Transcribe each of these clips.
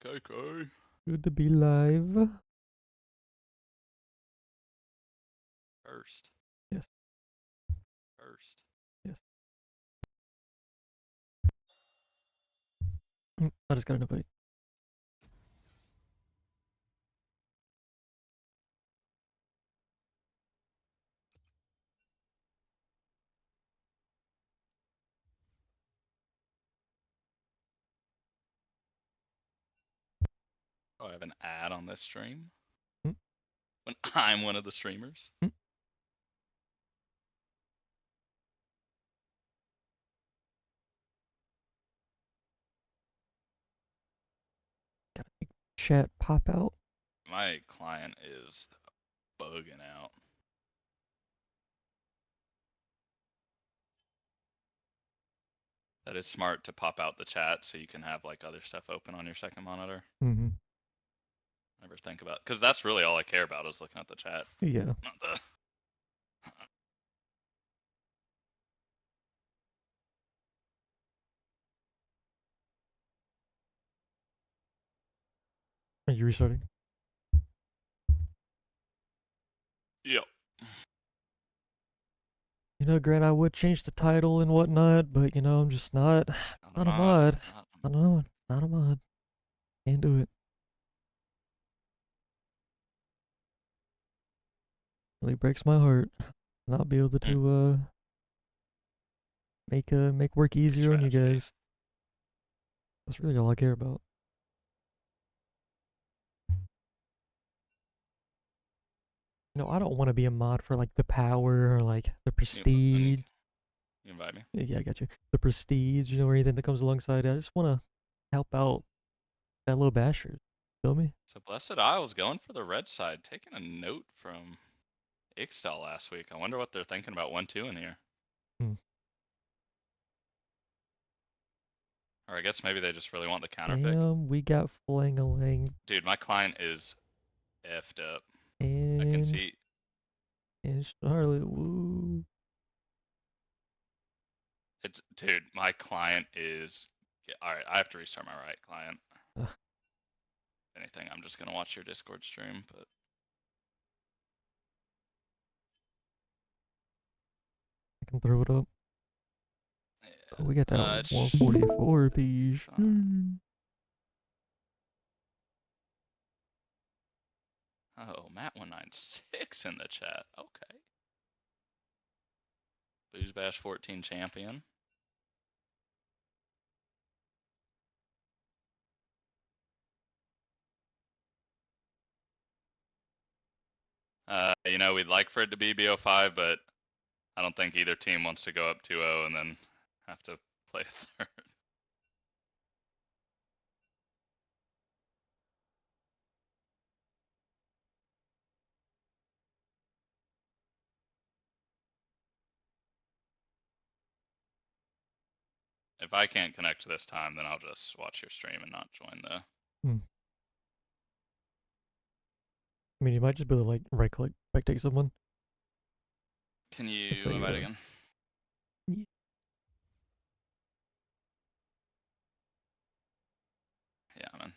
Okay. Good to be live. First. Yes. First. Yes. I just got an invite. Oh, I have an ad on this stream Mm, when I'm one of the streamers. mm. Gotta make chat pop out. My client is bugging out. That is smart to pop out the chat so you can have like other stuff open on your second monitor. Mm-hmm. Never think about, because that's really all I care about is looking at the chat, Yeah. not the. Are you restarting? Yep. You know, Grant, I would change the title and whatnot, but you know, I'm just not Not a not a mod. mod. Not a Not a mod. Not a mod. Can't do it. Really breaks my heart not be able mod. to make work Big easier on you tragedy. guys. That's really all I care about. No, I don't want to be a mod for like the power or like the prestige. You invite me. Yeah, I got you. The prestige, you know, or anything that comes alongside it. I just want to help out fellow bashers. Feel me? So Blessed Isles going for the red side, taking a note from Ixtal last week. I wonder what they're thinking about 1-2 in here. Hmm. Or I guess maybe they just really want the counter pick. Damn, we got Flangalang Dude, my client is effed up. I can and see. Charlotte. Woo. It's dude, my client is. All right, I have to restart my right client. Ugh, If anything, I'm just gonna watch your Discord stream, but I can throw it up. Oh, we got that yeah. It's 144 piece. oh, Matt196 in the chat. Okay. BoozeBash 14 champion. You know, we'd like for it to be BO5, but I don't think either team wants to go up 2-0 and then have to play third. If I can't connect this time, then I'll just watch your stream and not join the. Hmm. I mean, you might just be able to like right click, take someone. Can It's you like, invite again? Yeah, man.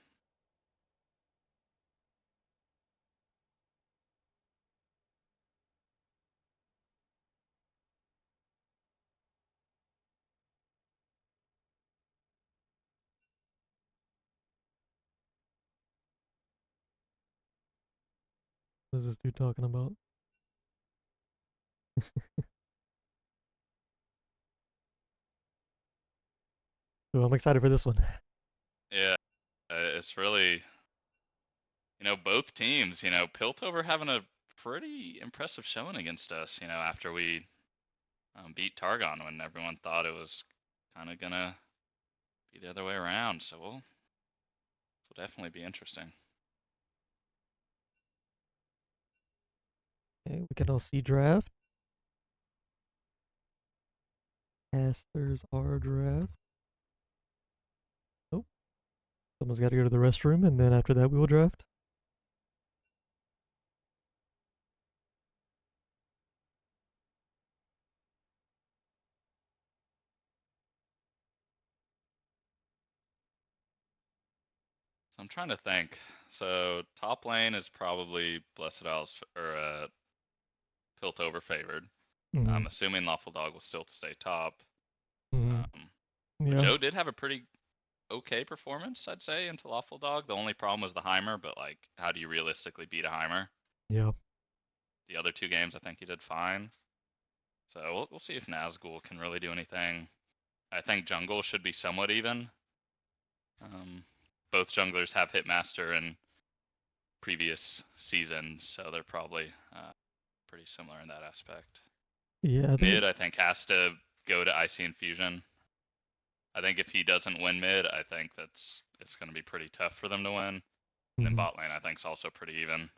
What is this dude talking about? Oh, I'm excited for this one. Yeah, it's really, both teams, Piltover having a pretty impressive showing against us, after we beat Targon when everyone thought it was kind of gonna be the other way around. So this will definitely be interesting. Okay, we can all see draft. Casters are draft. Oh, someone's got to go to the restroom, and then after that, we will draft. I'm trying to think. So top lane is probably Blessed Isles or Piltover favored. Mm-hmm. I'm assuming Lawful Dog will still stay top. Mm-hmm. Um, but Yeah. Joe did have a pretty okay performance, I'd say, into Lawful Dog. The only problem was the Heimer, but like, how do you realistically beat a Heimer? Yeah. The other two games, I think he did fine. So we'll see if Nazgul can really do anything. I think jungle should be somewhat even. Um, both junglers have Hitmaster in previous seasons, so they're probably pretty similar in that aspect. Yeah. I think it. Mid, I think, has to go to Icy Infusion. I think if he doesn't win mid, I think it's going to be pretty tough for them to win. And then Mm-hmm. bot lane, I think, is also pretty even.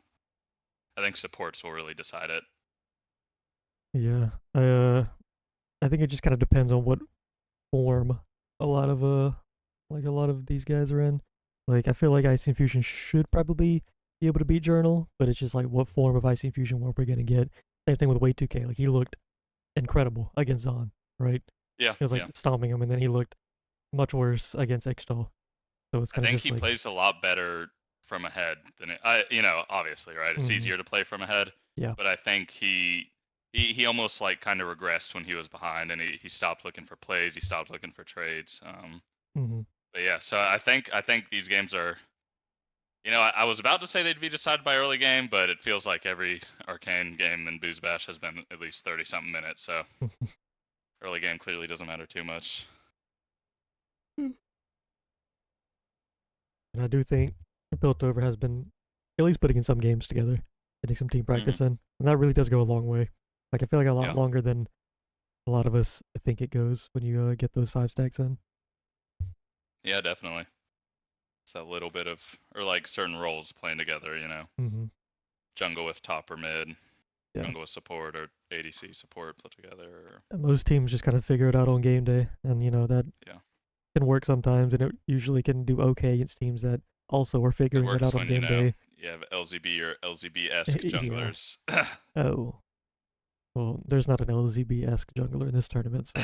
I think supports will really decide it. Yeah. I think it just kind of depends on what form a lot of like a lot of these guys are in. Like I feel like Ice Infusion should probably be able to beat Journal, but it's just like what form of Ice Infusion we're gonna get. Same thing with Way 2K. Like he looked incredible against Zon, right? Yeah, It was like yeah. stomping him, and then he looked much worse against Xtal. So it's I kind of think just he like, plays a lot better from ahead than obviously, right? It's mm-hmm. easier to play from ahead, Yeah, but I think he almost like kind of regressed when he was behind, and he stopped looking for plays. He stopped looking for trades. mm-hmm. But yeah, so I think these games are. I was about to say they'd be decided by early game, but it feels like every Arcane game in BoozeBash has been at least 30 something minutes. So early game clearly doesn't matter too much. And I do think Piltover has been at least putting in some games together, getting some team Hmm. practice in, and that really does go a long way. Like I feel like a lot Yeah, longer than a lot of us think it goes when you get those 5 stacks in. yeah, definitely. It's that little bit of or like certain roles playing together. Mm-hmm. Jungle with top or mid, Yeah. jungle with support or ADC support put together. Or, And most teams just kind of figure it out on game day, and that yeah, can work sometimes, and it usually can do okay against teams that also are it figuring it out works on when game day. you have LZB or LZB-esque Yeah. junglers. Oh. Well, there's not an LZB esque jungler in this tournament, so.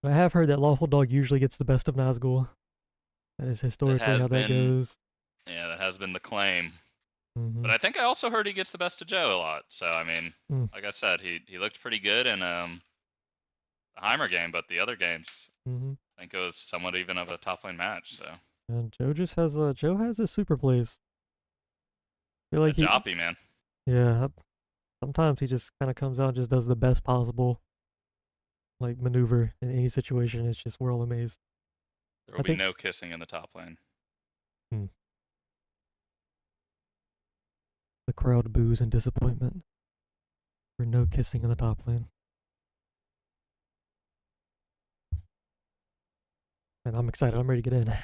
But I have heard that Lawful Dog usually gets the best of Nazgul. That is that historically has how that been goes. yeah, that has been the claim. Mm-hmm. But I think I also heard he gets the best of Joe a lot. So I mean, Mm. like I said, he looked pretty good in the Heimer game, but the other games Mm-hmm. I think it was somewhat even of a top lane match. So And Joe just has Joe has his super plays. I feel like that he, Joppy man, yeah. Sometimes he just kind of comes out and just does the best possible like maneuver in any situation. It's just we're all amazed. there I will be think no kissing in the top lane. hmm, the crowd boos in disappointment for no kissing in the top lane. And I'm excited. I'm ready to get in. That's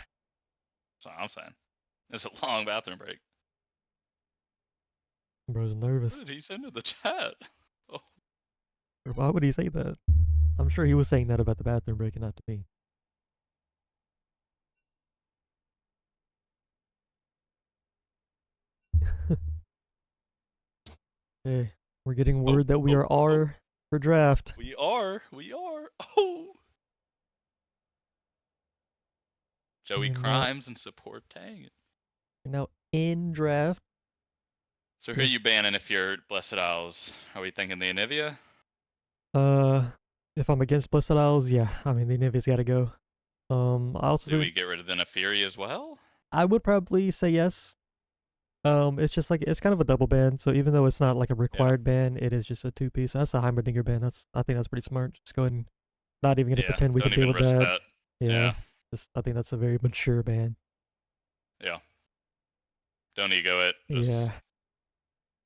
what I'm saying. It's a long bathroom break. Bro's What nervous. did he send to the chat? Oh, Or why would he say that? I'm sure he was saying that about the bathroom break and not to me. Hey, we're getting oh, word that we oh, are oh. R for draft. We are. We are. Oh. Joey You're now Crimes and support Tang. you're now in draft. So who are With you banning if you're Blessed Isles? Are we thinking the Anivia? uh, if I'm against Blessed Isles, yeah. I mean the Nivea's got to go. I also Do think we get rid of the Neferi as well? I would probably say yes. It's just like it's kind of a double ban. So even though it's not like a Yeah. required ban, it is just a 2 piece. So that's a Heimerdinger ban. I think that's pretty smart. Just go ahead and not even gonna Yeah. pretend we can Don't deal even with risk that. that. Yeah, Yeah. just I think that's a very mature ban. Yeah. Don't ego it. Just Yeah.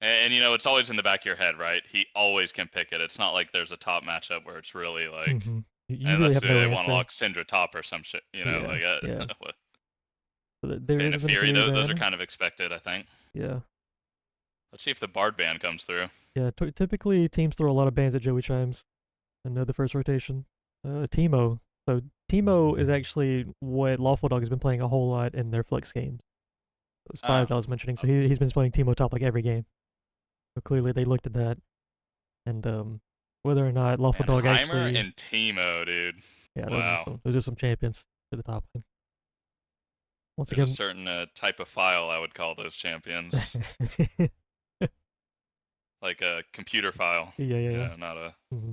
and it's always in the back of your head, right? He always can pick it. It's not like there's a top matchup where it's really like Mm-hmm. You really unless have no they want to answer. lock Syndra top or some shit, Yeah. like Yeah. what- So there okay, is a Neferi, Neferi those are ban. kind of expected, I think. Yeah. Let's see if the Bard ban comes through. Yeah. Typically teams throw a lot of bans at Joey Chimes. I know the first rotation. Teemo. So Teemo is actually what Lawful Dog has been playing a whole lot in their flex games. Those Oh. fives I was mentioning. So he's been playing Teemo top like every game. So clearly they looked at that, and whether or not Lawful And Dog Heimer actually, and Teemo, dude. yeah, Wow. those are some champions. to the top lane. Once There's a again, certain type of file I would call those champions, yeah, like a computer file. yeah, yeah. Not a Mm-hmm.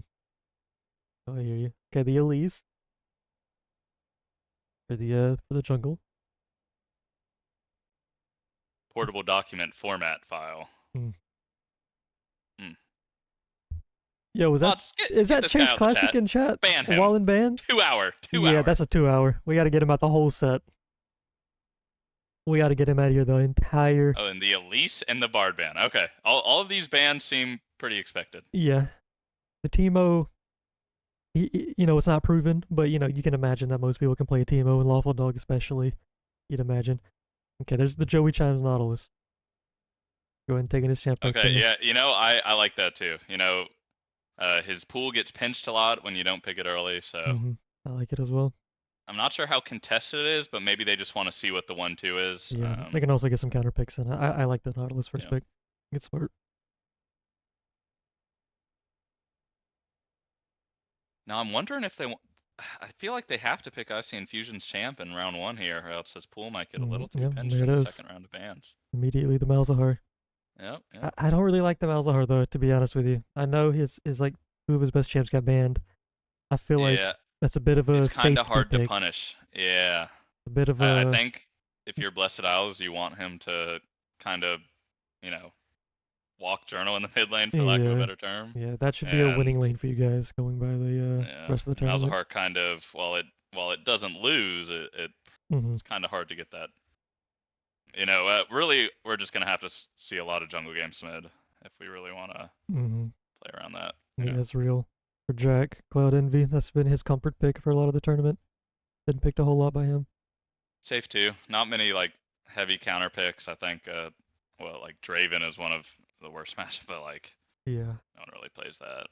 Oh, I hear you. Okay, the Elise for the jungle. portable document format file. Mm. Hmm. Yo, Mods, is get that this guy Chase out of the Classic chat. in chat Ban him. while in band? 2 hour. 2 Yeah, hour. that's a 2 hour. We got to get him out the whole set. We got to get him out of here the entire. Oh, and the Elise and the Bard ban. Okay, all of these bans seem pretty expected. Yeah, the Teemo. You know, it's not proven, but you know, you can imagine that most people can play a Teemo and Lawful Dog, especially. You'd imagine. Okay, there's the Joey Chimes Nautilus. Go ahead and take in his champ back Okay, there. yeah, I like that too. His pool gets pinched a lot when you don't pick it early, so I like it as well. I'm not sure how contested it is, but maybe they just want to see what the 1-2 is. Yeah, they can also get some counter picks, and I like the Nautilus first Yeah. pick. Get smart. Now I'm wondering if they want. I feel like they have to pick Icy Infusion's champ in round 1 here, or else his pool might get a little too Yeah, pinched there it in the is. second round of bans. Immediately the Malzahar. Yep, yep. I don't really like the Malzahar though, to be honest with you. I know his like 2 of his best champs got banned. I feel like Yeah, that's a bit of a it's kind of safety hard to pick. punish. Yeah, A bit of I a think if you're Blessed Isles, you want him to kind of, you know, walk Journal in the mid lane, for lack of a yeah, better term. yeah. That should be a And winning lane for you guys going by the yeah, rest of the tournament. Malzahar kind of, while it doesn't lose, it's kind of hard to get that. Really, we're just gonna have to see a lot of jungle game mid if we really want to play around that. Yeah, that's real. For Jack, Cloud Envy, that's been his comfort pick for a lot of the tournament. Been picked a whole lot by him. Safe too. Not many like heavy counter picks. I think, like Draven is one of the worst matchup, but like, yeah, no one really plays that.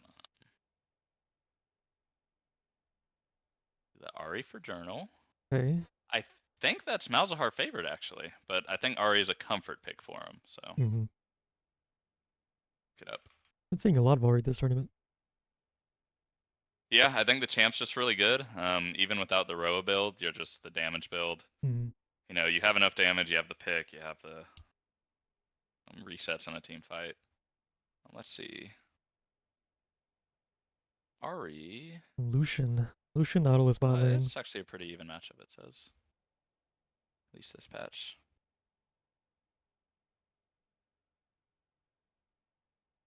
The Ari for Journal. Okay. I think that's Malzahar favorite actually, but I think Ari is a comfort pick for him. So get up. Been seeing a lot of Ori this tournament. Yeah, I think the champ's just really good. Even without the Roa build, you're just the damage build. You have enough damage, you have the pick, you have the resets in a team fight. Let's see. Ari. Lucian Nautilus bot lane. It's actually a pretty even matchup, it says. At least this patch.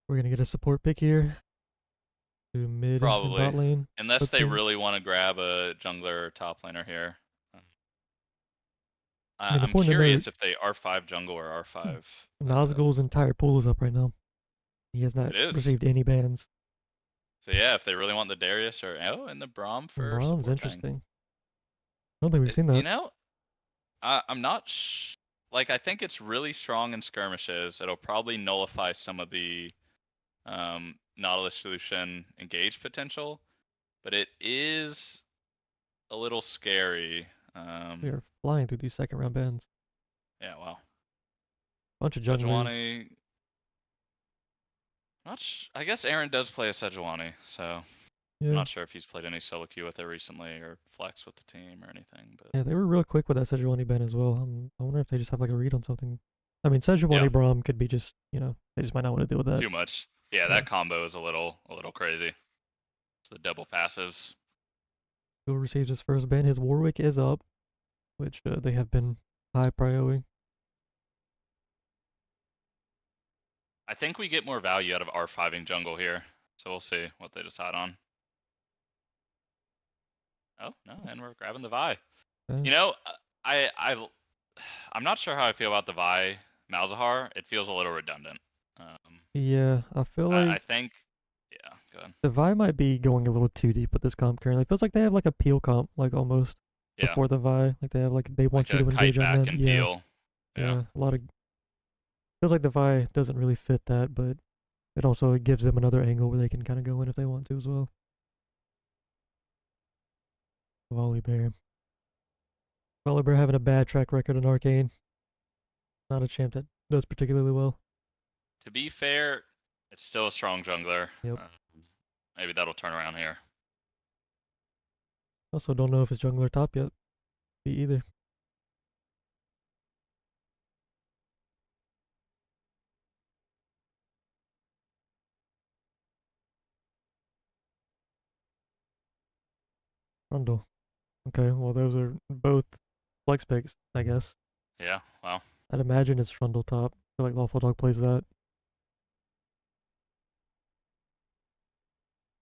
We're gonna get a support pick here. To mid Probably. and bot lane. Unless they really want to grab a jungler or top laner here. I'm curious if they R5 jungle or R5. Nazgul's entire pool is up right now. He has not received any bans. So yeah, if they really want the Darius and the Braum for Braum's interesting. I don't think we've seen that. I'm not like, I think it's really strong in skirmishes. It'll probably nullify some of the Nautilus solution engage potential, but it is a little scary. We are flying through these second round bans. Yeah, wow. Bunch of junglers. Sejuani. I guess Aaron does play a Sejuani, so I'm not sure if he's played any solo queue with it recently or flex with the team or anything. But yeah, they were real quick with that Sejuani ban as well. I wonder if they just have like a read on something. I mean, Sejuani Braum could be just, they just might not want to deal with that. Too much. Yeah, that combo is a little crazy. It's the double passives. Who received his first ban? His Warwick is up, which they have been high priority. I think we get more value out of R5ing jungle here, so we'll see what they decide on. Oh no, and we're grabbing the Vi. I'm not sure how I feel about the Vi Malzahar. It feels a little redundant. Yeah, I feel like I think, yeah, go ahead. The Vi might be going a little too deep with this comp currently. It feels like they have like a peel comp, like almost before the Vi. Like they have they want you to engage on them. Yeah. A lot of feels like the Vi doesn't really fit that, but it also gives them another angle where they can kind of go in if they want to as well. Volibear having a bad track record in Arcane. Not a champ that does particularly well. To be fair, it's still a strong jungler. Yep. Maybe that'll turn around here. Also, don't know if it's jungler top yet. Be either. Trundle. Okay, well those are both flex picks, I guess. Yeah, well, I'd imagine it's Trundle top. I feel like Lawful Dog plays that.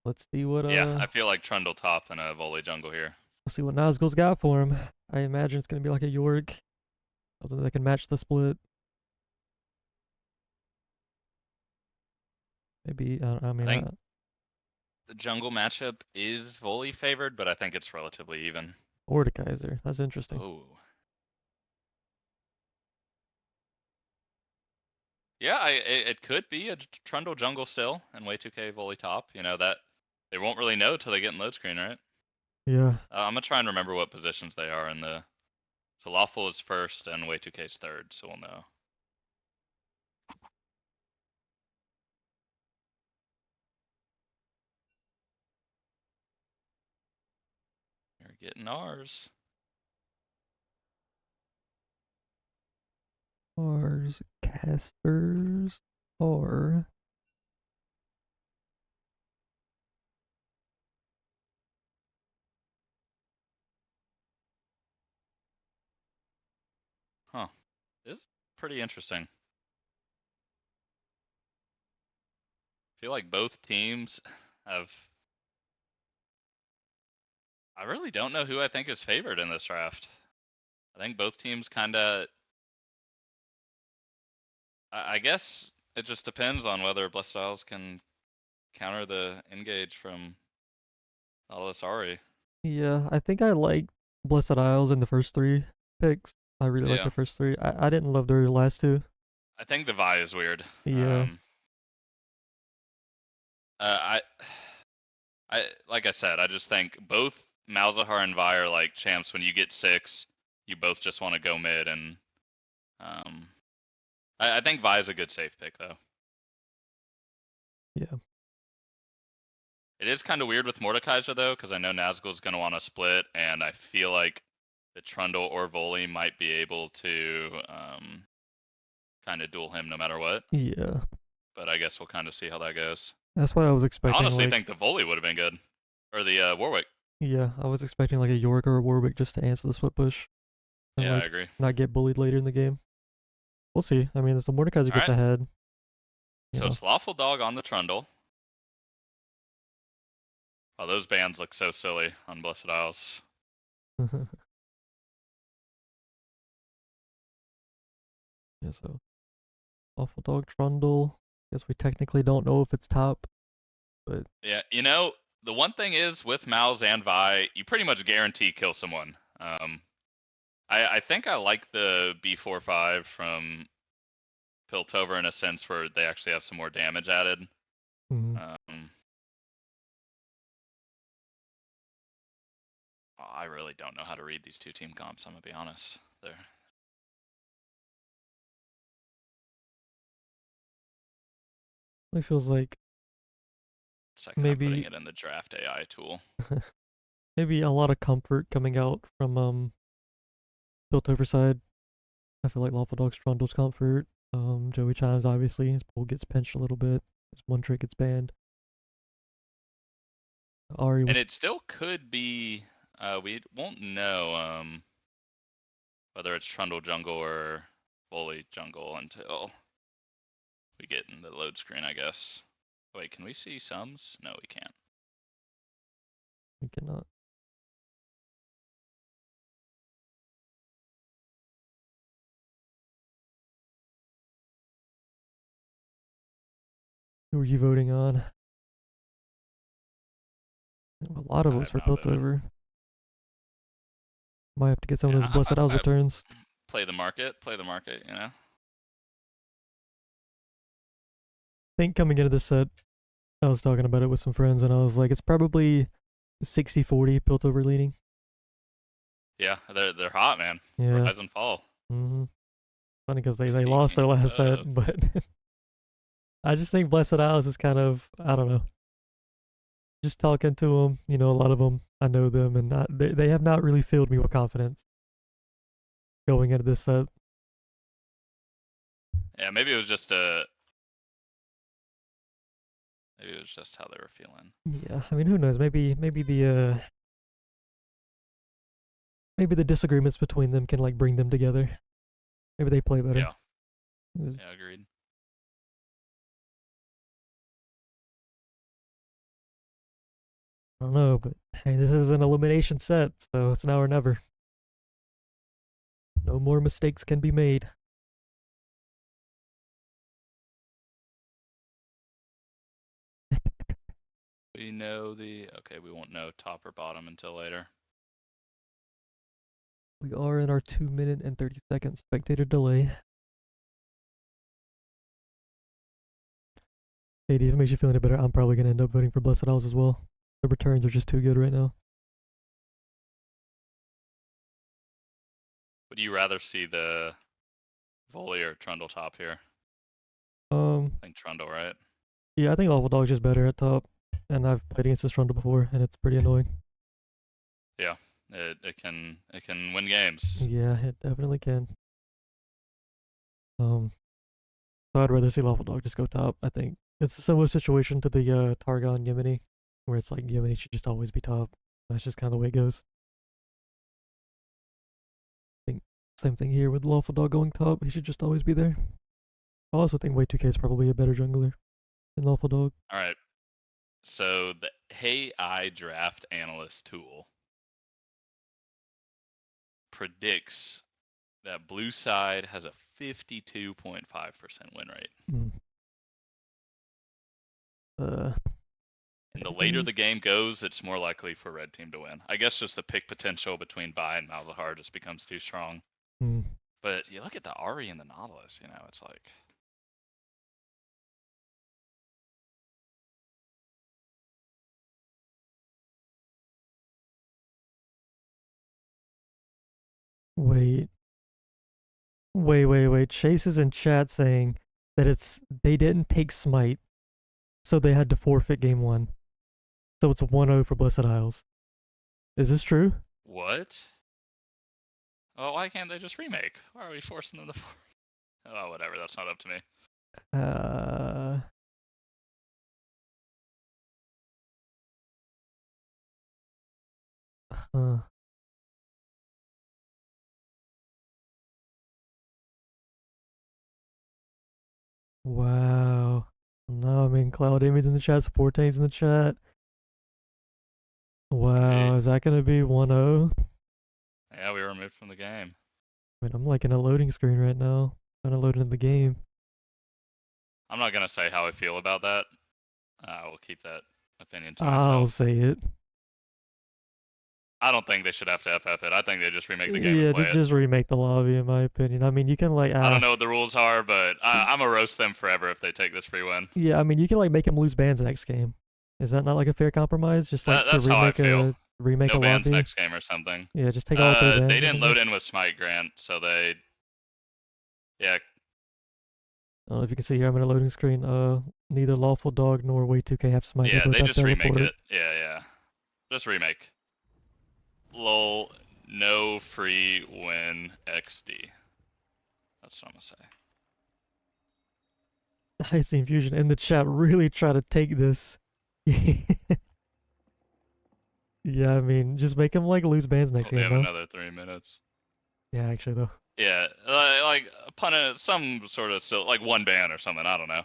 Let's see what yeah, I feel like Trundle top and a volley jungle here. let's see what Nazgul's got for him. I imagine it's gonna be like a Yorick. Something that can match the split. Maybe I I mean think the jungle matchup is volley favored, but I think it's relatively even. Mordekaiser. That's interesting. Oh. Yeah, it could be a Trundle jungle still and way 2K volley top. You know that they won't really know till they get in load screen, right? Yeah. I'm gonna try and remember what positions they are in the. So Lawful is first and way 2K is third, so we'll know. You're getting ours. Ours casters are Huh. This is pretty interesting. I feel like both teams have. I really don't know who I think is favored in this draft. I think both teams kind of. I guess it just depends on whether Blessed Isles can counter the engage from Alasari. yeah. I think I like Blessed Isles in the first three picks. I really like the Yeah, first three. I didn't love their last two. I think the Vi is weird. Yeah. I, like I said, I just think both Malzahar and Vi are like champs. When you get 6, you both just want to go mid, and um, I think Vi is a good safe pick though. Yeah. It is kind of weird with Mordekaiser though, because I know Nazgul's going to want to split, and I feel like the Trundle or Volley might be able to kind of duel him no matter what. Yeah. But I guess we'll kind of see how that goes. That's why I was I expecting honestly like think the Volley would have been good, or the Warwick. yeah, I was expecting like a Yorick or a Warwick just to answer the split push and Yeah, I like agree. not get bullied later in the game. We'll see. I mean, if the Mordekaiser All gets right, ahead, you so know. it's Lawful Dog on the Trundle. Oh, those bands look so silly on Blessed Isles. Yeah, so Awful Dog Trundle. Guess we technically don't know if it's top, but Yeah, you know, the one thing is with Mal's and Vi, you pretty much guarantee kill someone. I think I like the B45 from Piltover in a sense where they actually have some more damage added. mhm. Um, I really don't know how to read these two team comps. I'm gonna be honest. They're It feels like second. I'm putting maybe it in the draft AI tool. maybe a lot of comfort coming out from Piltover side. I feel like Lawful Dog's Trundle's comfort. Joey Chimes obviously his pull gets pinched a little bit. His one trick gets banned. Ari And was it still could be. We won't know whether it's Trundle jungle or Bully jungle until we get in the load screen, I guess. Wait, can we see sums? No, we can't. we cannot. Who are you voting on? A lot of I votes have for not voted. Piltover. Might have to get some of those Yeah, Blessed House I returns. play the market. Play the market. You know. I think coming into this set, I was talking about it with some friends, and I was like, it's probably 60-40 Piltover leaning. Yeah, they're hot, man. Yeah. Rise and fall. Mm-hmm. Funny because they lost their last set, but I just think Blessed House is kind of, I don't know. Just talking to them, a lot of them, I know them, and they have not really filled me with confidence. going into this set. Yeah, maybe it was just how they were feeling. Yeah, I mean, who knows? Maybe the disagreements between them can like bring them together. Maybe they play better. Yeah. Yeah, agreed. I don't know, but hey, this is an elimination set, so it's now or never. No more mistakes can be made. We know okay, we won't know top or bottom until later. We are in our 2 minute and 30-second spectator delay. Hey, if it makes you feel any better, I'm probably gonna end up voting for Blessed Owls as well. The returns are just too good right now. Would you rather see the Volley or Trundle top here? Um, I think Trundle, right? yeah, I think Awful Dog's just better at top, and I've played against this Trundle before, and it's pretty annoying. Yeah, it can win games. Yeah, it definitely can. So I'd rather see Lawful Dog just go top. I think it's a similar situation to the Targon Yemeni, where it's like Yemeni should just always be top. That's just kind of the way it goes. I think same thing here with Lawful Dog going top. He should just always be there. I also think Way 2K is probably a better jungler than Lawful Dog. All right. So the Hey I Draft Analyst tool predicts that blue side has a 52.5% win rate. Mm. And the later the game goes, it's more likely for red team to win. I guess just the pick potential between Bai and Malzahar just becomes too strong. Mm. But you look at the Ari and the Nautilus, it's like Wait. Chase is in chat saying that they didn't take Smite, so they had to forfeit game one. So it's 1-0 for Blessed Isles. Is this true? what? Oh, why can't they just remake? Why are we forcing them to? Oh, whatever. That's not up to me. Uh. Huh. Wow. No, I mean, Cloud Amy's in the chat, Sportain's in the chat. Wow, Hey. is that going to be 1-0? Yeah, we were removed from the game. I mean, I'm like in a loading screen right now. Trying to load into the game. I'm not gonna say how I feel about that. I will keep that opinion to I'll myself. say it. I don't think they should have to FF it. I think they just remake the game and Yeah, play it. just remake the lobby, in my opinion. I mean, you can like, I don't know what the rules are, but I'm gonna roast them forever if they take this free win. yeah, I mean, you can like make him lose bans next game. Is that not like a fair compromise? Just like to That's how I feel. remake a No bans lobby. next game or something. Yeah, just take all 3 bans They or didn't something. load in with Smite Grant, so yeah. I don't know if you can see here. I'm in a loading screen. Neither Lawful Dog nor Way 2K have Smite. Yeah, They both they have just remake teleport. it. Yeah. Just remake. Lol, no free win XD. That's what I'm gonna say. Ice Infusion in the chat really try to take this. Yeah, I mean, just make him like lose bans next They game, have no? another 3 minutes. Yeah, actually though. Yeah, like punish some sort of like one ban or something. I don't know.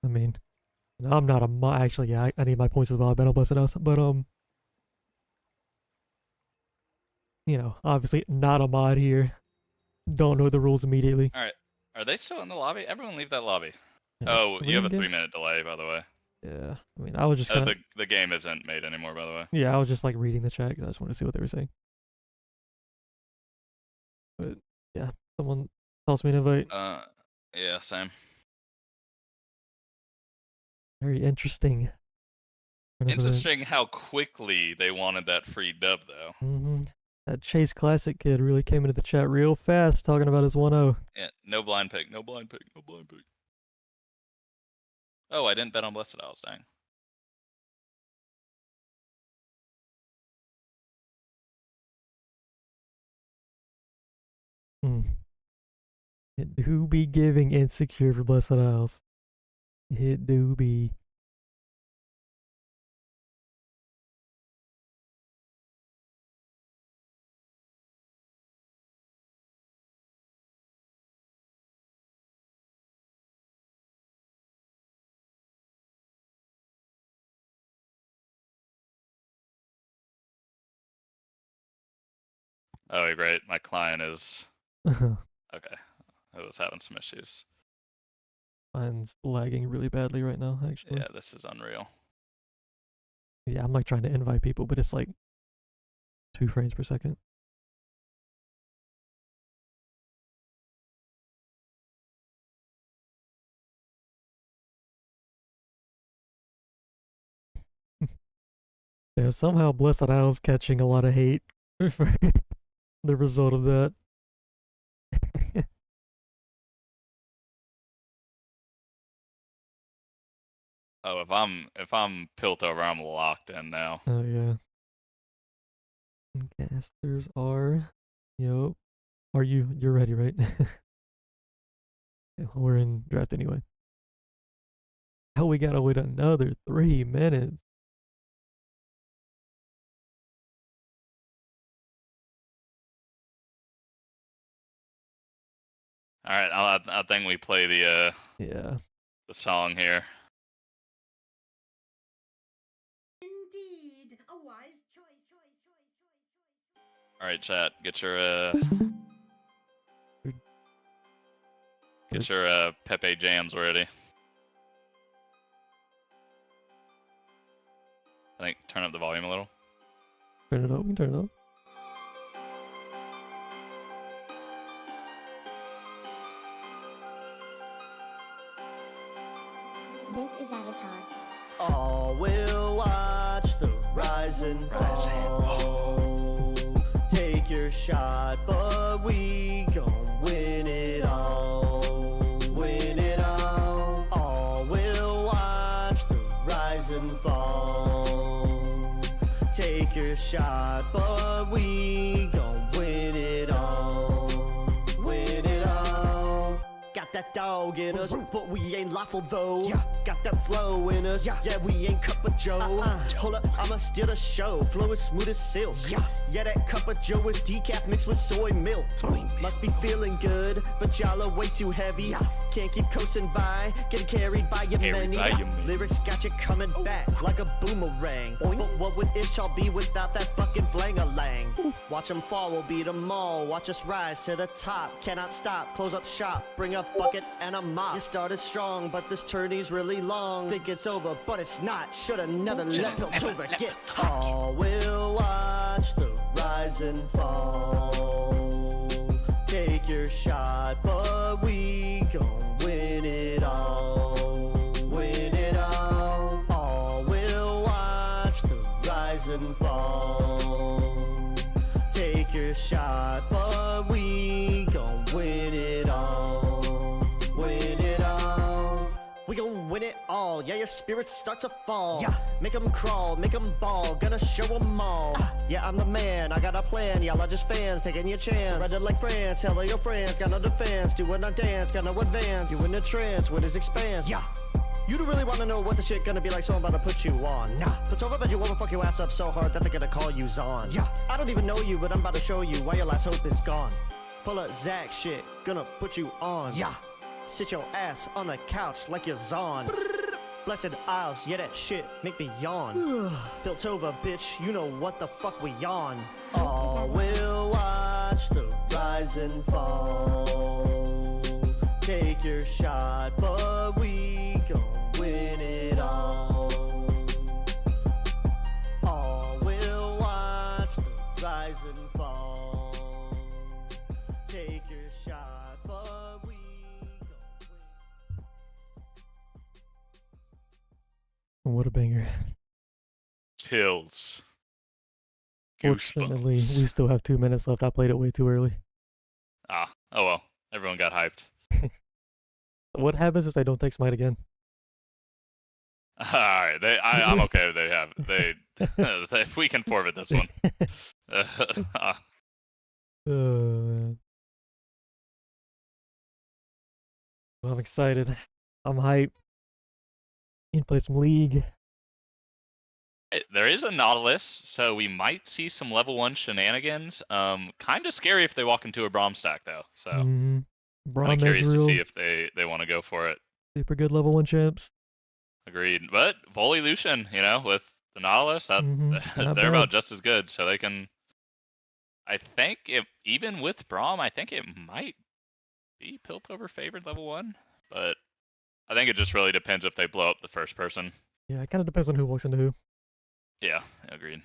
I mean, I'm not a mod. Actually, yeah, I need my points as well. I've been on Blessed House, but obviously not a mod here. Don't know the rules immediately. All right, are they still in the lobby? Everyone leave that lobby. Yeah, Oh, are we you have in a game? 3 minute delay, by the way. Yeah, I mean, I was just kind of The game isn't made anymore, by the way. yeah, I was just like reading the chat because I just wanted to see what they were saying. But yeah, someone tells me to invite. Yeah, same. Very interesting. Interesting how quickly they wanted that free dub, though. That Chase Classic kid really came into the chat real fast talking about his 1-0. Yeah, no blind pick, no blind pick, no blind pick. Oh, I didn't bet on Blessed Isles, dang. It do be giving insecure for Blessed Isles. It do be. Oh, great. My client is okay. I was having some issues. Mine's lagging really badly right now, actually. Yeah, this is unreal. Yeah, I'm like trying to invite people, but it's like 2 frames per second. Yeah, somehow Blessed Isles catching a lot of hate for the result of that. Oh, if I'm Piltover, I'm locked in now. Oh yeah. Casters are. Yup. Are you're ready, right? Yeah, we're in draft anyway. Oh, we gotta wait another 3 minutes. All right, I think we play Yeah. the song here. Indeed, a wise choice. All right, chat, get your Pepe jams ready. I think turn up the volume a little. Turn it up. We can turn it up. This is Avatar. All will watch the rise and fall. Take your shot, but we gon' win it all. Win it all. All will watch the rise and fall. Take your shot, but we gon' win it all. Win it all. Got that dog in us, but we ain't lawful though. Yeah. Got that flow in us, yeah, we ain't cup of Joe. Hold up, I'ma steal the show. Flow is smooth as silk. Yeah, that cup of Joe is decaf mixed with soy milk. Must be feeling good, but y'all are way too heavy. Can't keep coasting by, getting carried by your many. Lyrics got you coming back like a boomerang. But what would Ishall be without that fucking flang-a-lang? Watch them fall, we'll beat them all. Watch us rise to the top. Cannot stop, close up shop, bring a bucket and a mop. You started strong, but this tourney's really long. Think it's over, but it's not. Should've never let Piltover get caught. All will watch the rise and fall. Take your shot, but we gon' win it all. Win it all. All will watch the rise and fall. Take your shot, but we gon' win it all. Win it all. We gon' win it all. Yeah, your spirits start to fall. Yeah, make them crawl, make them ball. Gonna show them all. Yeah, I'm the man, I got a plan. Y'all are just fans, taking your chance. Surrender like France, tell all your friends. Got no defense, doing our dance, got no advance. You in a trance, with his expanse. Yeah. You don't really wanna know what the shit gonna be like, so I'm about to put you on. Nah, Piltover bet you wanna fuck your ass up so hard that they're gonna call you Zon. Yeah, I don't even know you, but I'm about to show you why your last hope is gone. Pull a Zach shit, gonna put you on. Yeah, sit your ass on the couch like you're Zon. Blessed Isles, yeah, that shit make me yawn. Piltover, bitch, you know what the fuck we on. All will watch the rise and fall. Take your shot, but we gon' win it all. All will watch the rise and fall. Take your shot, but we gon' win. What a banger. Chills. Fortunately, Goosebumps. we still have 2 minutes left. I played it way too early. Ah, oh well. Everyone got hyped. What happens if they don't take Smite again? Alright, I'm okay if they have if we can forfeit this one. Man. Well, I'm excited. I'm hyped. Need to play some League. There is a Nautilus, so we might see some level 1 shenanigans. Kind of scary if they walk into a Braum stack, though. So Mm-hmm. kind Braum of is curious to real see if they want to go for it. super good level 1 champs. Agreed. But Volley Lucian, with the Nautilus, that Not they're bad. about just as good. So they can. I think even with Braum, I think it might be Piltover favored level 1, but I think it just really depends if they blow up the first person. Yeah, it kind of depends on who walks into who. Yeah, agreed.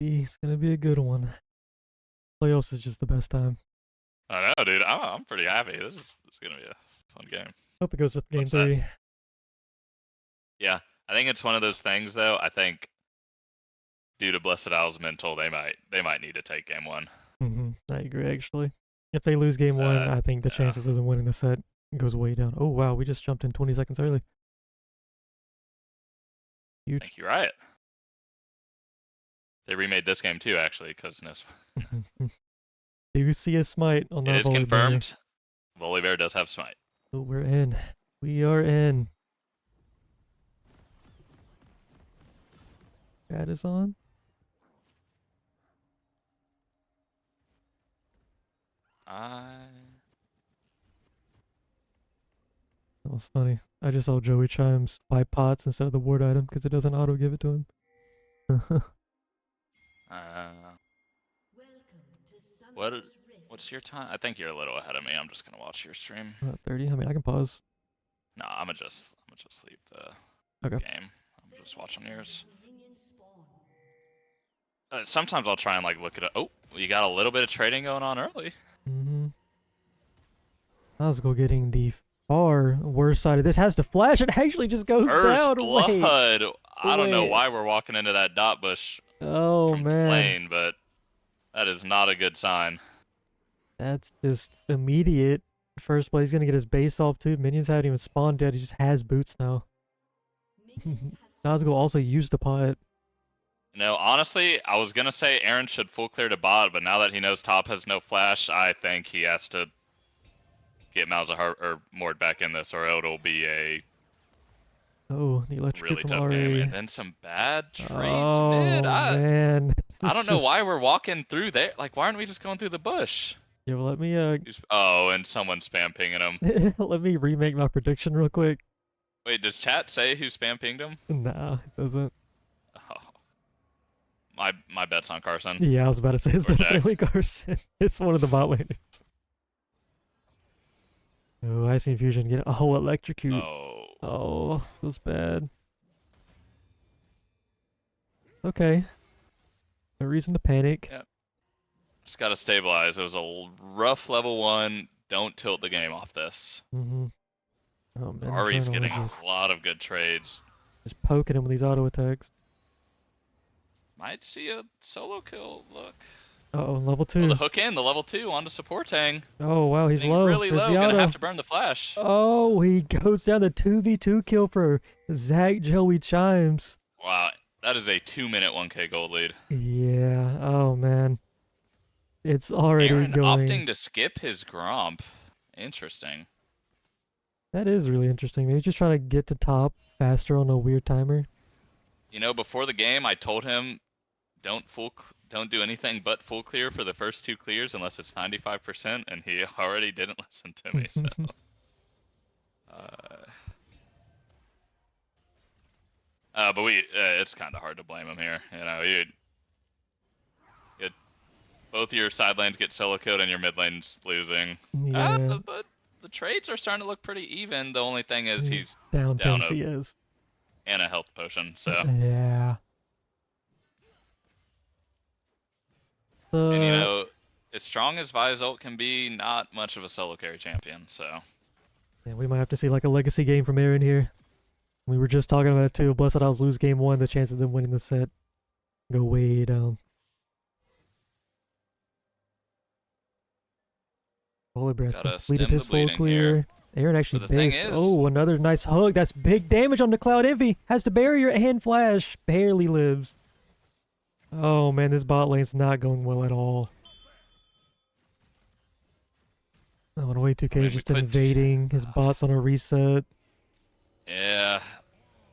It's gonna be a good one. Playoffs is just the best time. I know, dude. I'm pretty happy. This is gonna be a fun game. Hope it goes to game What's that? 3. Yeah, I think it's one of those things, though. I think due to Blessed Owl's mental, they might need to take game 1. I agree, actually. If they lose game 1, I think the yeah. chances of them winning the set goes way down. Oh, wow, we just jumped in 20 seconds early. I Huge. think you're right. They remade this game too, actually, because Do you see a smite on that it is Volley Bear? confirmed. Volley Bear does have smite. Oh, we're in. We are in. Chat is on. That was funny. I just saw Joey Chimes buy pots instead of the ward item because it doesn't auto give it to him. What's your time? I think you're a little ahead of me. I'm just gonna watch your stream. About 30. I mean, I can pause. No, I'm gonna just leave the Okay. game. I'm just watching yours. Sometimes I'll try and look at it. Oh, you got a little bit of trading going on early. Nazgul getting the far worse side of this. Has to flash. It actually just goes down. Blood. Wait. I don't know Wait. why we're walking into that dot bush Oh, from man. lane, but that is not a good sign. That's just immediate. First play, he's going to get his base off too. Minions haven't even spawned yet. He just has boots now. Nazgul also used the pot. Honestly, I was going to say Aaron should full clear to bot, but now that he knows top has no flash, I think he has to get Malzahar or Mord back in this, or it'll be a Oh, the electric really from tough Ari. game. And then some bad trades Oh, mid. man. I don't know why we're walking through there. Why aren't we just going through the bush? Yeah, well, let me Oh, and someone spam pinging him. let me remake my prediction real quick. Wait, does chat say who spam pinged him? Nah, it doesn't. Oh. My bet's on Carson. Yeah, I was about to say it's Or definitely Carson. It's one of the bot laners. Oh, Ice Infusion get electrocute. Oh, it was bad. Okay. No reason to panic. Yep. Just gotta stabilize. It was a rough level 1. Don't tilt the game off this. Oh man, Ari's getting just a lot of good trades. poking him with these auto attacks. Might see a solo kill. Look. Uh-oh, level 2. Oh, the hook in, the level 2 onto support tang. Oh wow, he's low. Really There's low. the Gonna auto. have to burn the flash. Oh, he goes down the 2v2 kill for Zach Joey Chimes. Wow, that is a 2-minute 1k gold lead. Yeah. Oh man. It's already Aaron going. opting to skip his Gromp. Interesting. That is really interesting. Maybe just trying to get to top faster on a weird timer. Before the game, I told him don't do anything but full clear for the first 2 clears unless it's 95%, and he already didn't listen to me. So, but it's kind of hard to blame him here. Both your side lanes get solo killed and your mid lane's losing. Yeah. But the trades are starting to look pretty even. The only thing is he's down 10 down CS. And a health potion, so. Yeah. And as strong as Vi's ult can be, not much of a solo carry champion, so. Yeah, we might have to see like a legacy game from Aaron here. We were just talking about it too. Blessed Owls lose game 1, the chance of them winning the set go way down. Volibear's Gotta completed stem his the full bleeding clear. here. Aaron actually But the thing based. is- Oh, another nice hook. That's big damage on the Cloud Envy. Has the barrier and flash. Barely lives. Oh man, this bot lane's not going well at all. Oh, and Way 2K I mean, is just we could- invading. His bot's on a reset. Yeah.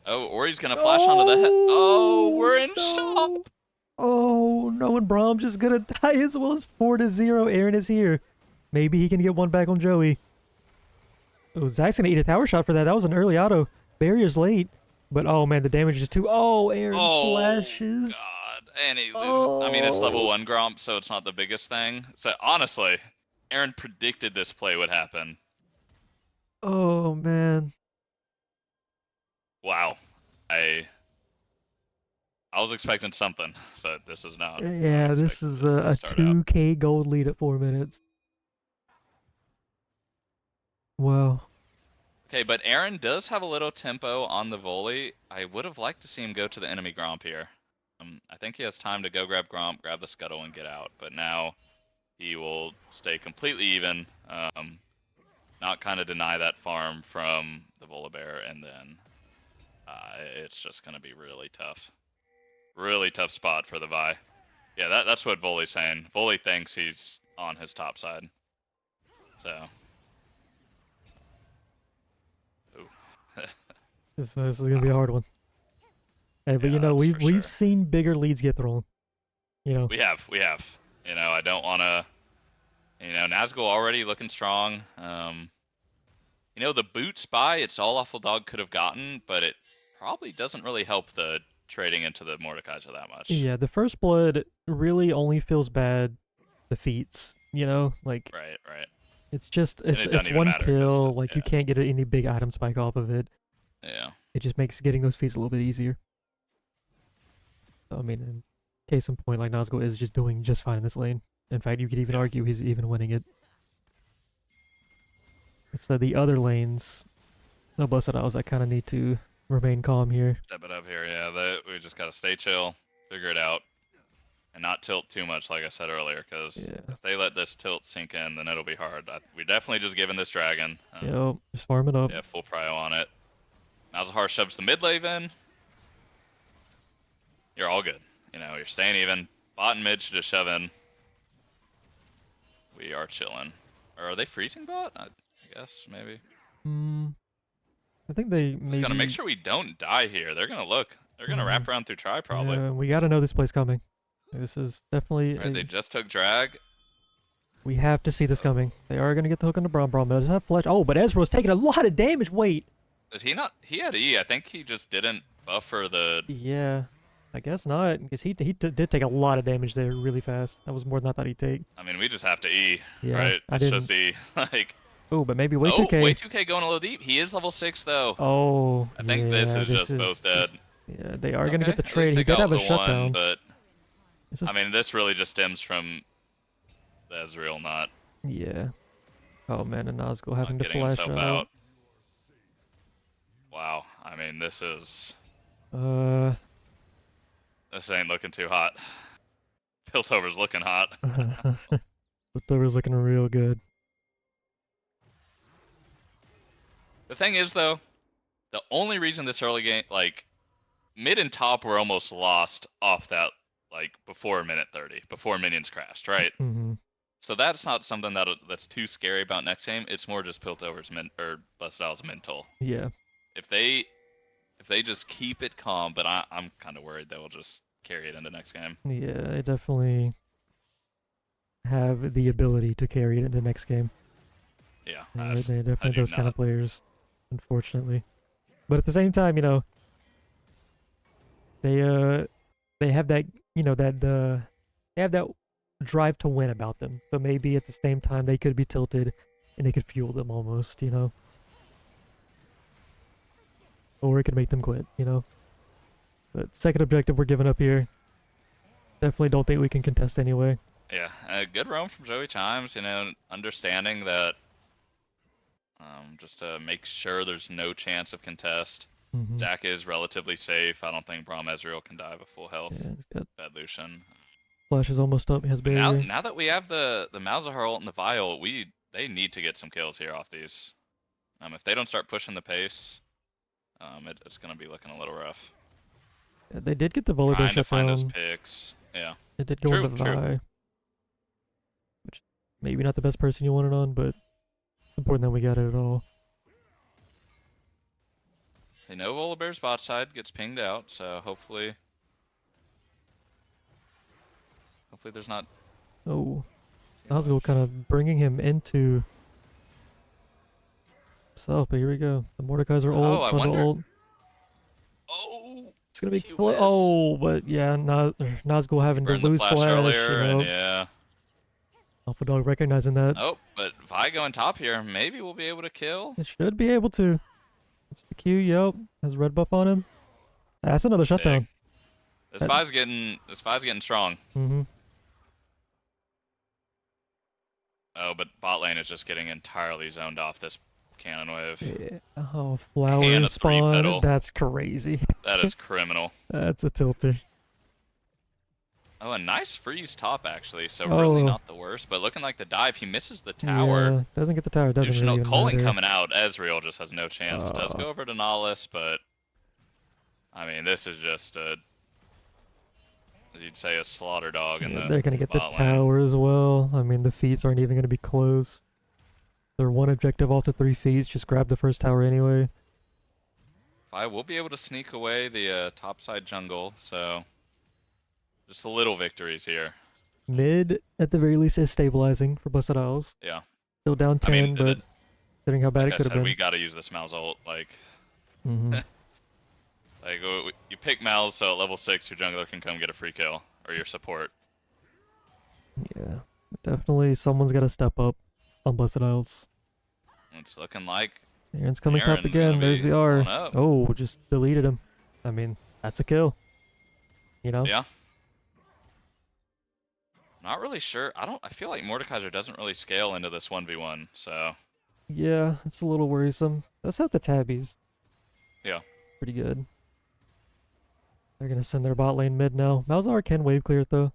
Oh, or he's gonna flash onto the head. Oh, we're in no. shop. Oh no, and Brahm's just gonna die as well as 4-0. Aaron is here. Maybe he can get one back on Joey. Oh, Zach's gonna eat a tower shot for that. That was an early auto. Barrier's late. But oh man, the damage is too. Oh, Aaron flashes. God. And he loses. I mean, it's level 1 Gromp, so it's not the biggest thing. So honestly, Aaron predicted this play would happen. Oh man. Wow. I was expecting something, but this is not. Yeah, this is to a start out. 2K gold lead at 4 minutes. Wow. Okay, but Aaron does have a little tempo on the volley. I would have liked to see him go to the enemy Gromp here. I think he has time to go grab Gromp, grab the Scuttle, and get out. But now he will stay completely even, not kind of deny that farm from the Volibear, and then it's just going to be really tough. Really tough spot for the Vi. Yeah, that's what Volley's saying. Volley thinks he's on his top side. So. Ooh. This is gonna be a hard one. Hey, but Yeah, you know, that's for we've sure. seen bigger leads get thrown. You know. We have. You know, I don't want to. You know, Nazgul already looking strong. You know, the boot spy, it's all Awful Dog could have gotten, but it probably doesn't really help the trading into the Mordekaiser that much. Yeah, the first blood really only feels bad defeats. You know, like Right. it's just it doesn't it's even one matter 'cause kill. Like you yeah. can't get any big item spike off of it. Yeah. It just makes getting those feats a little bit easier. So, I mean, in case in point, like Nazgul is just doing just fine in this lane. In fact, you could even argue he's even winning it. So the other lanes, no busted outs, I kind of need to remain calm here. Step it up here. Yeah, we just got to stay chill, figure it out, and not tilt too much, like I said earlier, because if they let this tilt sink in, then it'll be hard. We definitely just given this dragon. Yep, just farm it up. Yeah, full prio on it. Malzahar shoves the mid lane in. You're all good. You know, you're staying even. Bot and mid should just shove in. We are chilling. Or are they freezing bot? I guess, maybe. I think they maybe... Just gotta make sure we don't die here. They're gonna look. They're gonna wrap around through try, probably. Yeah, we gotta know this play's coming. This is definitely... Alright, they just took drag. We have to see this coming. They are gonna get the hook on the Braum. Braum does have flesh. Oh, but Ezreal's taking a lot of damage. Wait. Did he not? He had E. I think he just didn't buffer the... Yeah. I guess not, because he did take a lot of damage there really fast. That was more than I thought he'd take. I mean, we just have to E, Yeah, right? I It's didn't... just E. Like... Oh, but maybe Way Oh, 2K. Way 2K going a little deep. He is level 6, though. Oh, I think this is just both dead. Yeah, they are gonna get the at least trade. they He did got have a the shutdown. one, but This is... I mean, this really just stems from the Ezreal not Yeah. Oh man, and Nazgul having to getting flash himself out. out. Wow, I mean, this ain't looking too hot. Piltover's looking hot. Piltover's looking real good. The thing is, though, the only reason this early game, like, mid and top were almost lost off that, like, before minute 30, before minions crashed, right? Mm-hmm. So that's not something that's too scary about next game. It's more just Piltover's or Blessed Owl's mental. Yeah. If they just keep it calm, but I'm kind of worried they will just carry it into next game. Yeah, they definitely have the ability to carry it into the next game. Yeah, They're definitely do those kind not. of players, unfortunately. But at the same time, you know, they have that, you know, they have that drive to win about them. So maybe at the same time they could be tilted and it could fuel them almost, you know. Or it could make them quit, you know. But second objective we're giving up here. Definitely don't think we can contest anyway. Yeah, good roam from Joey Chimes, you know, understanding that just to make sure there's no chance of contest. Mm-hmm. Zach is relatively safe. I don't think Braum Ezreal can die with full health. Yeah, he's got Bad Lucian. flash is almost up. He has barrier. Now that we have the Malzahar ult and the Vial, we they need to get some kills here off these. If they don't start pushing the pace, it's gonna be looking a little rough. Yeah, they did get the volley Trying to shut find those down. picks. Yeah. It did go True, into true. Vi. Which, maybe not the best person you wanted on, but it's important that we got it at all. They know Volibear's bot side gets pinged out, so hopefully there's not. Oh. Nazgul kind of bringing him into himself, but here we go. The Mordekaiser ult, I Trundle wonder- ult. Oh, It's gonna be he close. missed. Oh, but yeah, Nazgul having to Burned the lose flash flash. earlier, You know, and yeah. Alpha Dog recognizing that. Oh, but Vi going top here, maybe we'll be able to kill. It should be able to. It's the Q, yep. Has red buff on him. That's another shutdown. This Vi's getting strong. Mm-hmm. Oh, but bot lane is just getting entirely zoned off this cannon wave. Yeah. Oh, flower And a spawn. 3-petal. That's crazy. That is criminal. That's a tilter. Oh, a nice freeze top actually, so really Oh. not the worst. But looking like the dive, he misses the tower. Yeah, doesn't get the tower. Doesn't There's really no even culling matter. coming out. Ezreal just has no chance. Does Oh. go over to Nihilus, but I mean, this is just a, as you'd say, a slaughter dog in Yeah, the they're gonna get the bot lane. tower as well. I mean, the feats aren't even gonna be close. They're one objective off to 3 feats. Just grab the first tower anyway. I will be able to sneak away the topside jungle, so just the little victories here. Mid, at the very least, is stabilizing for Blessed Isles. Yeah. Still down 10, I mean, but considering how bad like it I could have said, been. we gotta use this Mal's ult. Like, Mm-hmm. you pick Mal's, so at level 6 your jungler can come get a free kill, or your support. Yeah, definitely someone's got to step up on Blessed Isles. It's looking like Aaron's coming top Aaron again. gonna There's be the R. going up. Oh, just deleted him. I mean, that's a kill. You know? Yeah. Not really sure. I feel like Mordekaiser doesn't really scale into this 1v1, so Yeah, it's a little worrisome. Let's have the tabbies. Yeah. Pretty good. They're gonna send their bot lane mid now. Malzahar can wave clear it though.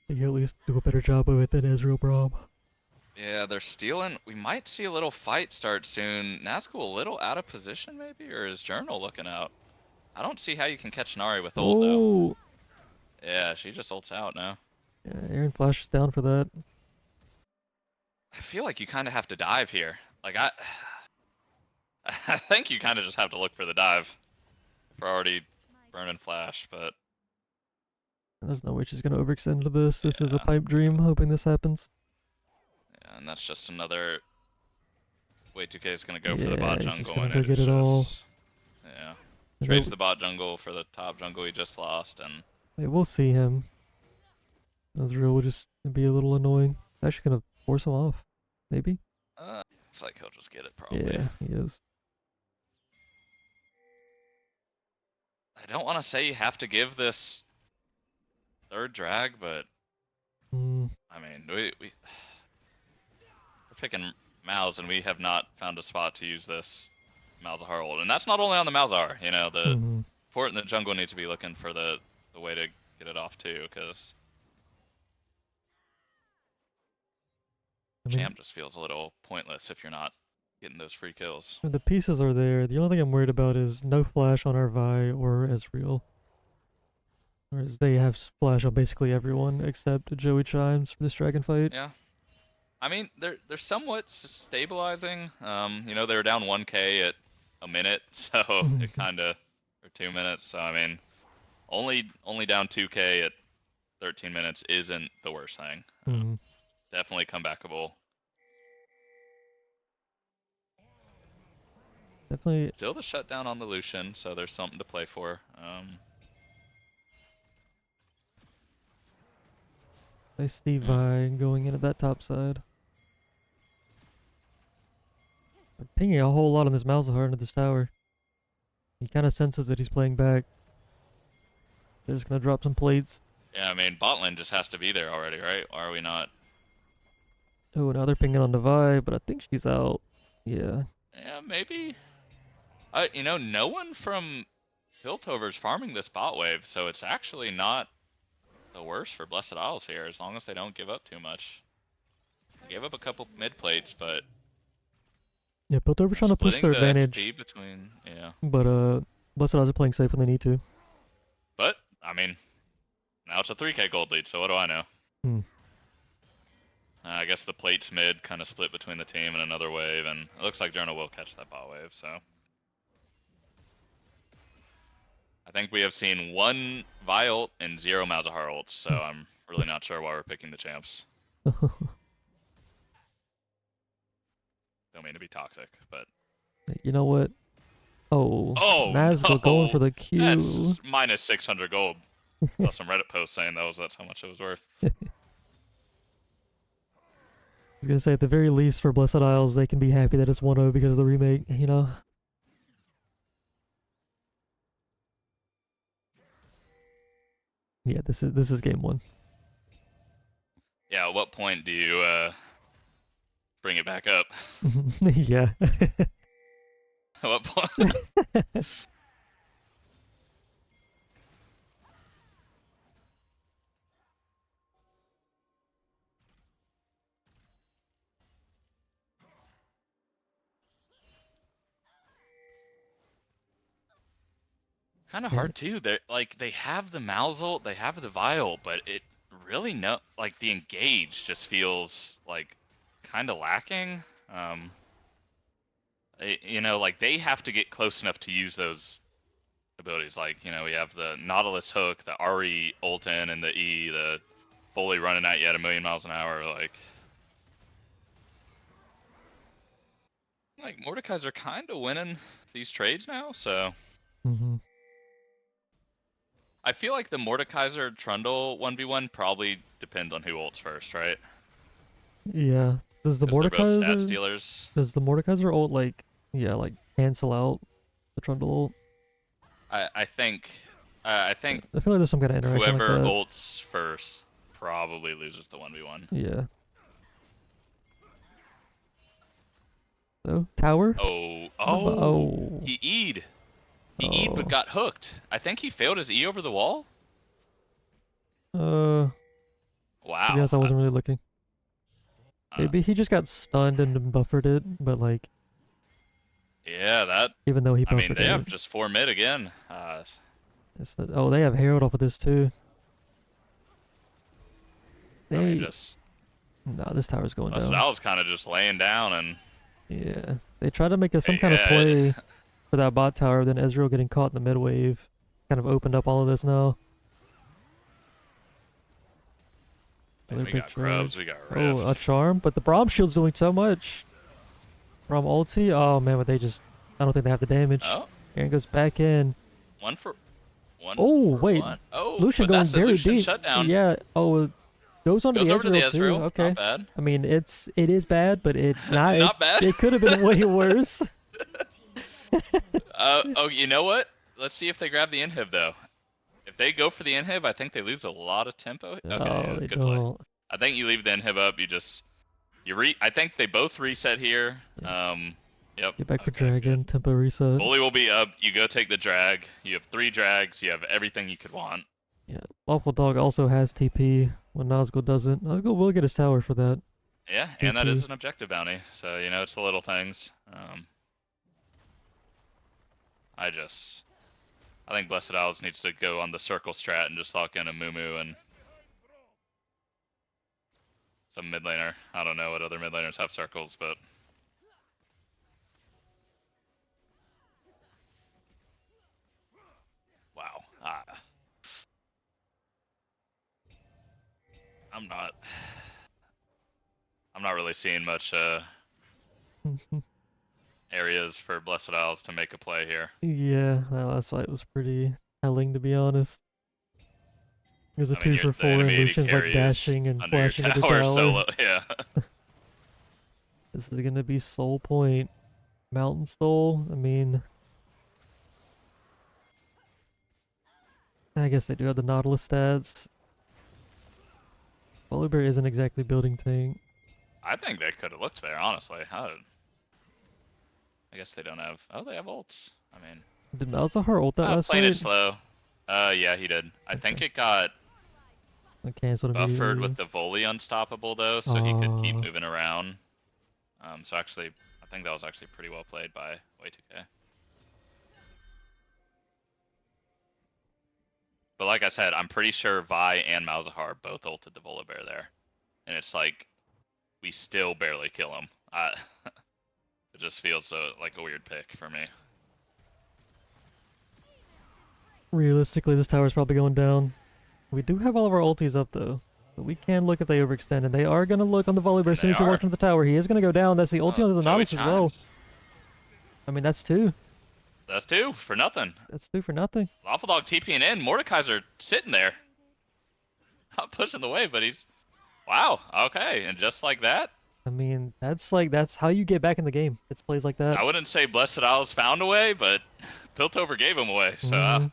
They can at least do a better job of it than Ezreal Braum. yeah, they're stealing. We might see a little fight start soon. Nazgul a little out of position maybe, or is Journal looking out? I don't see how you can catch Nari with ult though. Oh! Yeah, she just ults out now. Yeah, Aaron flashes down for that. I feel like you kind of have to dive here. Like I think you kind of just have to look for the dive. For already burning flash, but There's no way she's gonna overextend into this. This is a Yeah. pipe dream, hoping this happens. yeah, and that's just another way 2K is gonna go for the Yeah, bot he's just jungle, gonna and go it's get it all. just yeah. And Trades they- the bot jungle for the top jungle he just lost, and Yeah, we'll see him. Ezreal will just be a little annoying. Actually gonna force him off. Maybe? it's like he'll just get it probably. Yeah, he is. I don't want to say you have to give this third drag, but Mm, I mean we're picking Malz, and we have not found a spot to use this Malzahar ult, and that's not only on the Malzahar. You know, the mhm. Fort in the jungle needs to be looking for the way to get it off too, because I mean, champ just feels a little pointless if you're not getting those free kills. the pieces are there. The only thing I'm worried about is no flash on our Vi or Ezreal. Whereas they have flash on basically everyone except Joey Chimes for this dragon fight. Yeah, I mean they're somewhat stabilizing. You know, they were down 1K at a minute, so it kind of, or 2 minutes. So I mean, only down 2K at 13 minutes isn't the worst thing. Mhm. Definitely comebackable. Definitely. Still the shutdown on the Lucian, so there's something to play for. I see Vi going into that top side. They're pinging a whole lot on this Malzahar into this tower. He kind of senses that he's playing back. They're just gonna drop some plates. Yeah, I mean, bot lane just has to be there already, right? Why are we not? Oh, now they're pinging on the Vi, but I think she's out. Yeah. Yeah, maybe. You know, no one from Piltover's farming this bot wave, so it's actually not the worse for Blessed Isles here, as long as they don't give up too much. They gave up a couple mid plates, but Yeah, Piltover trying to push splitting their the advantage, XP between, yeah. but Blessed Eyes are playing safe when they need to. But I mean, now it's a 3K gold lead, so what do I know? Hmm. I guess the plates mid kind of split between the team and another wave, and it looks like Journal will catch that bot wave, so. I think we have seen 1 Vi ult and 0 Malzahar ults, so I'm really not sure why we're picking the champs. Don't mean to be toxic, but... You know what? Oh, Oh, Nazgul going for no! the Q. That's minus 600 gold. Saw some Reddit posts saying that's how much it was worth. I was gonna say, at the very least, for Blessed Isles, they can be happy that it's 1-0 because of the remake, you know? Yeah, this is game 1. Yeah, at what point do you bring it back up? Yeah. At what point? Kind of hard too. They have the Malzult, they have the Vial, but it really the engage just feels like kind of lacking. Like they have to get close enough to use those abilities. Like, we have the Nautilus hook, the RE ult in, and the E, the fully running at you at 1,000,000 miles an hour. Like Mordekaiser are kind of winning these trades now, so. Mm-hmm. I feel like the Mordekaiser Trundle 1v1 probably depends on who ults first, right? Yeah. Does the 'Cause they're both stat Mordekaiser stealers. does the Mordekaiser ult cancel out the Trundle ult? I think I feel like there's some kind of interaction whoever like that. ults first probably loses the 1v1. Yeah. So tower. Oh, he E'd. He E'd but Oh. got hooked. I think he failed his E over the wall. To be Wow. honest, I wasn't really looking. Uh, Maybe he just got stunned and buffered it, but like, yeah, that. even though he I buffered mean, they it. have just 4 mid again. Oh, they have Herald off of this too. I mean, just. No, this tower's going Blessed down. Isles kind of just laying down and. Yeah, they tried to make some kind of play for that bot tower, then Ezreal getting caught in the mid wave kind of opened up all of this now. We got grubs, we got rift. Oh, a charm, but the Braum shield's doing so much. Braum ulti, oh man, but I don't think they have the damage. Oh, Aaron goes back in. one. Oh, wait. Oh, Lucian but going that's a very Lucian deep. shutdown. Yeah, goes onto Goes the over to the Ezreal too. Ezreal. Okay. Not bad. I mean, it is bad, but it's not. Not bad. It could have been way worse. Oh, you know what? Let's see if they grab the inhib though. If they go for the inhib, I think they lose a lot of tempo. Okay, No, they good play. don't. I think you leave the inhib up. I think they both reset here. Yep. Get back for okay, Dragon, good. tempo reset. Bully will be up. You go take the drag. You have 3 drags. You have everything you could want. Yeah, Lawful Dog also has TP when Nazgul doesn't. Nazgul will get his tower for that. Yeah, and that TP. is an objective bounty. So, it's the little things. I think Blessed Isles needs to go on the circle strat and just lock in a Mumu and some mid laner. I don't know what other mid laners have circles, but wow. I'm not really seeing much areas for Blessed Isles to make a play here. Yeah, that last fight was pretty telling, to be honest. It was a 2 for 4, and enemy AD Lucian's like carry is dashing and under your flashing at the tower tower. solo. Yeah. This is gonna be Soul Point. Mountain Soul, I mean... I guess they do have the Nautilus stats. Volibear isn't exactly building tank. I think they could have looked there, honestly. I guess they don't have... Oh, they have ults. I mean... Did Malzahar ult that last playing fight? it slow. Yeah, he did. I think it got... I canceled Buffered immediately. with the volley unstoppable though, so he could keep Oh. moving around. So actually, I think that was actually pretty well played by Way2K. But like I said, I'm pretty sure Vi and Malzahar both ulted the Volibear there. And it's like, we still barely kill him. It just feels like a weird pick for me. Realistically, this tower's probably going down. We do have all of our ultis up though. But we can look if they overextend, and they are going to look on the Volibear as soon as he walks into the tower. He is going to go down. That's the ulti onto the Joey Nautilus as well. chimes. I mean, that's 2. That's 2 for nothing. That's 2 for nothing. Lawful Dog TPing in. Mordekaiser sitting there. Not pushing the wave, but he's... Wow, okay. And just like that? I mean, that's how you get back in the game. It's plays like that. I wouldn't say Blessed Isles found a way, but Piltover gave him away, so...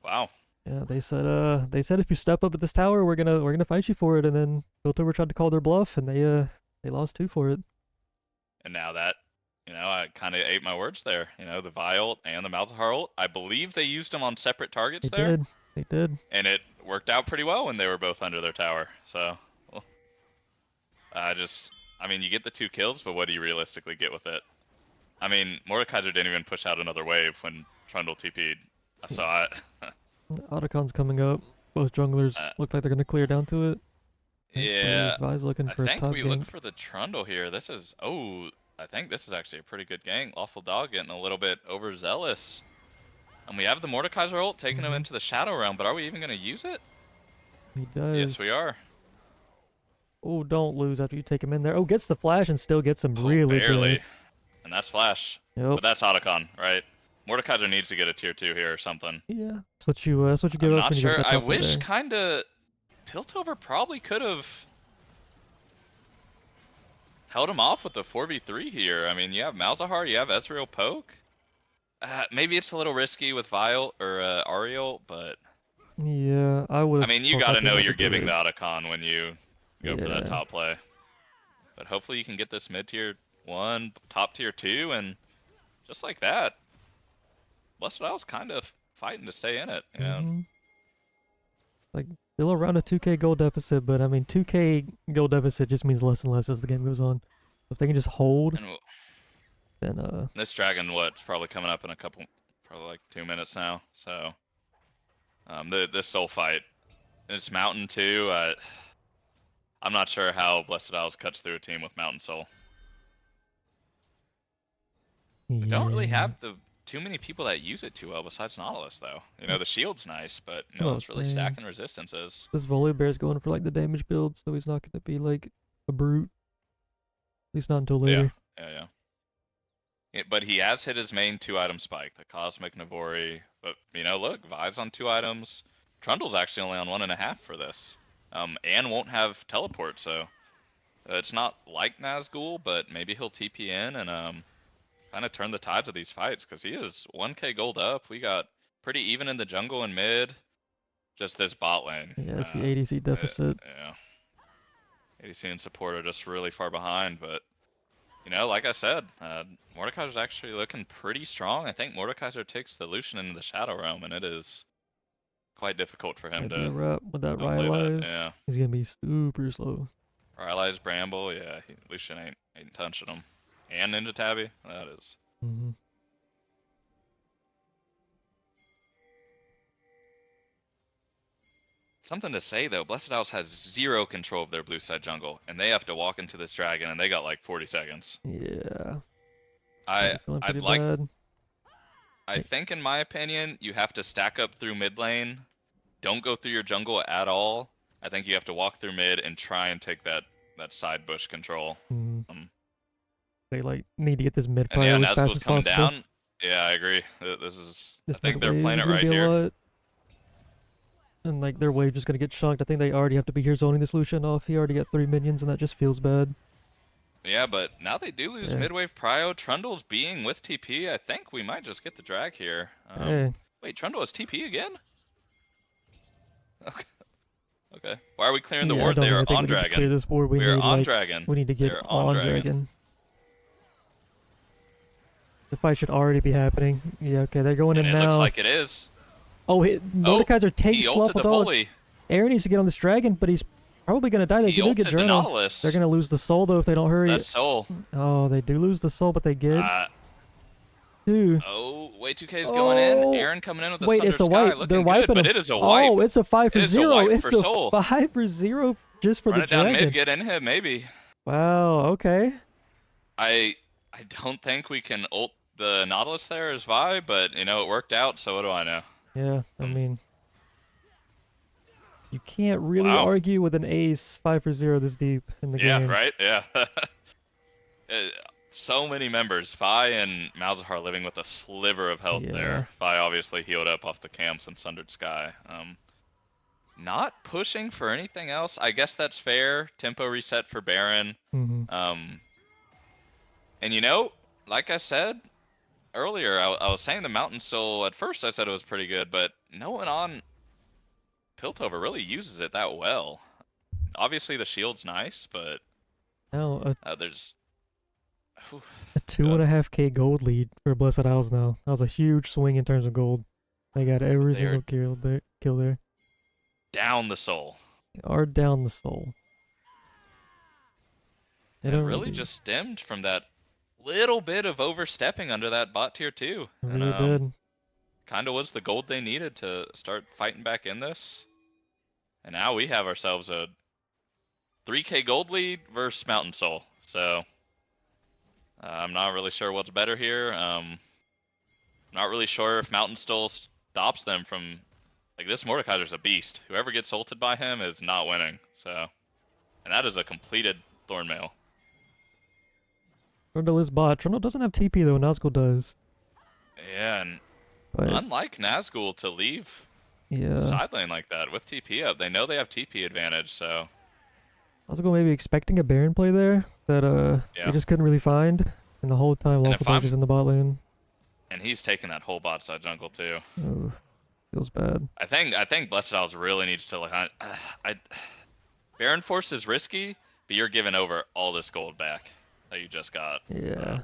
Wow. Yeah, they said if you step up at this tower, we're gonna fight you for it, and then Piltover tried to call their bluff, and they lost 2 for it. And now that, I kind of ate my words there. The Vi ult and the Malzahar ult, I believe they used them on separate targets there. They did. And it worked out pretty well when they were both under their tower. So, well, I mean, you get the 2 kills, but what do you realistically get with it? I mean, Mordekaiser didn't even push out another wave when Trundle TP'd. I saw it. Otacon's coming up. Both junglers look like they're gonna clear down to it. Yeah, Vi's looking for I a think top we gank. look for the Trundle here. This is, I think this is actually a pretty good gank. Lawful Dog getting a little bit overzealous. And we have the Mordekaiser ult taking him into the Shadow Realm, but are we even going to use it? He does. Yes, we are. Oh, don't lose after you take him in there. Oh, gets the flash and still gets him really barely. good. And that's Flash. Yep. But that's Otacon, right? Mordekaiser needs to get a tier 2 here or something. Yeah, that's what you give I'm up not when you get sure. that I top wish there. kinda Piltover probably could have held him off with the 4v3 here. I mean, you have Malzahar, you have Ezreal poke. Maybe it's a little risky with Vile or Ariel, but Yeah, I would. I mean, you gotta know you're giving the Otacon when you go for that Yeah. top play. But hopefully you can get this mid tier 1, top tier 2, and just like that, Blessed Isle's kind of fighting to stay in it. Like still around a 2k gold deficit, but I mean 2k gold deficit just means less and less as the game goes on. If they can just hold, And then this dragon, it's probably coming up in a couple, probably like 2 minutes now. So, this soul fight, it's Mountain too. I'm not sure how Blessed Isles cuts through a team with Mountain Soul. We don't really have too many people that use it too well besides Nautilus, though. The shield's nice, but no one's really stacking resistances. This Volibear's going for like the damage build, so he's not going to be like a brute. At least not until later. Yeah. But he has hit his main 2-item spike, the Cosmic Navori. But, look, Vi's on 2 items. Trundle's actually only on 1.5 for this. And won't have teleport, so it's not like Nazgul, but maybe he'll TP in and kind of turn the tides of these fights, because he is 1k gold up. We got pretty even in the jungle and mid. Just this bot lane. Yeah, it's the ADC deficit. Yeah. ADC and support are just really far behind, but like I said, Mordekaiser's actually looking pretty strong. I think Mordekaiser takes the Lucian into the Shadow Realm, and it is quite difficult for him to with that play that. Rylai's. Yeah. He's gonna be super slow. Rylai's Bramble, yeah, Lucian ain't touching him. And Ninja Tabby, that is. Something to say though, Blessed Isles has 0 control of their blue side jungle, and they have to walk into this dragon, and they got like 40 seconds. Yeah. I'd like. Bad. I think, in my opinion, you have to stack up through mid lane. Don't go through your jungle at all. I think you have to walk through mid and try and take that side bush control. They like need to get this mid And prio yeah, as fast Nazgul's as coming possible. down. Yeah, I agree. This is. This I think mid they're wave playing is it gonna right be a here. lot. And like their wave just gonna get chunked. I think they already have to be here zoning this Lucian off. He already got 3 minions, and that just feels bad. Yeah, but now they do lose mid-wave prio. Trundle's being with TP. I think we might just get the drag here. Wait, Trundle has TP again? Okay. Why are we clearing the ward? They are on dragon. Clear this ward. We are on dragon. We need to get on dragon. The fight should already be happening. Yeah, okay, they're going in now. It looks like it is. Oh, Mordekaiser takes He Sloth ulted the Dog. bully. Aaron needs to get on this dragon, but he's probably gonna die. They He do get ulted the Journal. Nautilus. They're gonna lose the soul though if they don't hurry. That's soul. Oh, they do lose the soul, but they get two. Oh, way 2K is going in. Oh. Aaron coming in with a Wait, Sundered it's a Sky. wipe. Looking They're good, wiping but him. it is a wipe. Oh, it's a 5 for It is a 0. wipe It's for a soul. 5 for 0 just for Run the it down dragon. mid, get in him, maybe. Wow. Okay. I don't think we can ult the Nautilus there as Vi, but you know it worked out. So what do I know? Yeah. I mean, you can't really Wow. argue with an ace 5 for 0 this deep in the game. Yeah, right. Yeah. So many members. Vi and Malzahar living with a sliver of health Yeah. there. Vi obviously healed up off the camps and Sundered Sky. Not pushing for anything else. I guess that's fair. Tempo reset for Baron. Mm-hmm. And you know, like I said earlier, I was saying the Mountain Soul, at first I said it was pretty good, but no one on Piltover really uses it that well. Obviously the shield's nice, but Now there's... Whew. a 2.5k gold lead for Blessed Isles now. That was a huge swing in terms of gold. They got every They're- single kill there. Down the soul. They are down the soul. They It don't really just stemmed from that little bit of overstepping under that bot tier 2. It really did. Kind of was the gold they needed to start fighting back in this. And now we have ourselves a 3k gold lead versus Mountain Soul. So I'm not really sure what's better here. Not really sure if Mountain Soul stops them from... Like, this Mordekaiser's a beast. Whoever gets ulted by him is not winning. So, and that is a completed Thornmail. Trundle is bot. Trundle doesn't have TP though, Nazgul does. Yeah, and But unlike Nazgul to leave yeah, side lane like that with TP up, they know they have TP advantage, so... Nazgul maybe expecting a Baron play there that Yeah. they just couldn't really find. And the whole time And if Local I'm- is in the bot lane. And he's taking that whole bot side jungle too. Oh, feels bad. I think Blessed Isles really needs to look on... Baron Force is risky, but you're giving over all this gold back that you just got. Yeah.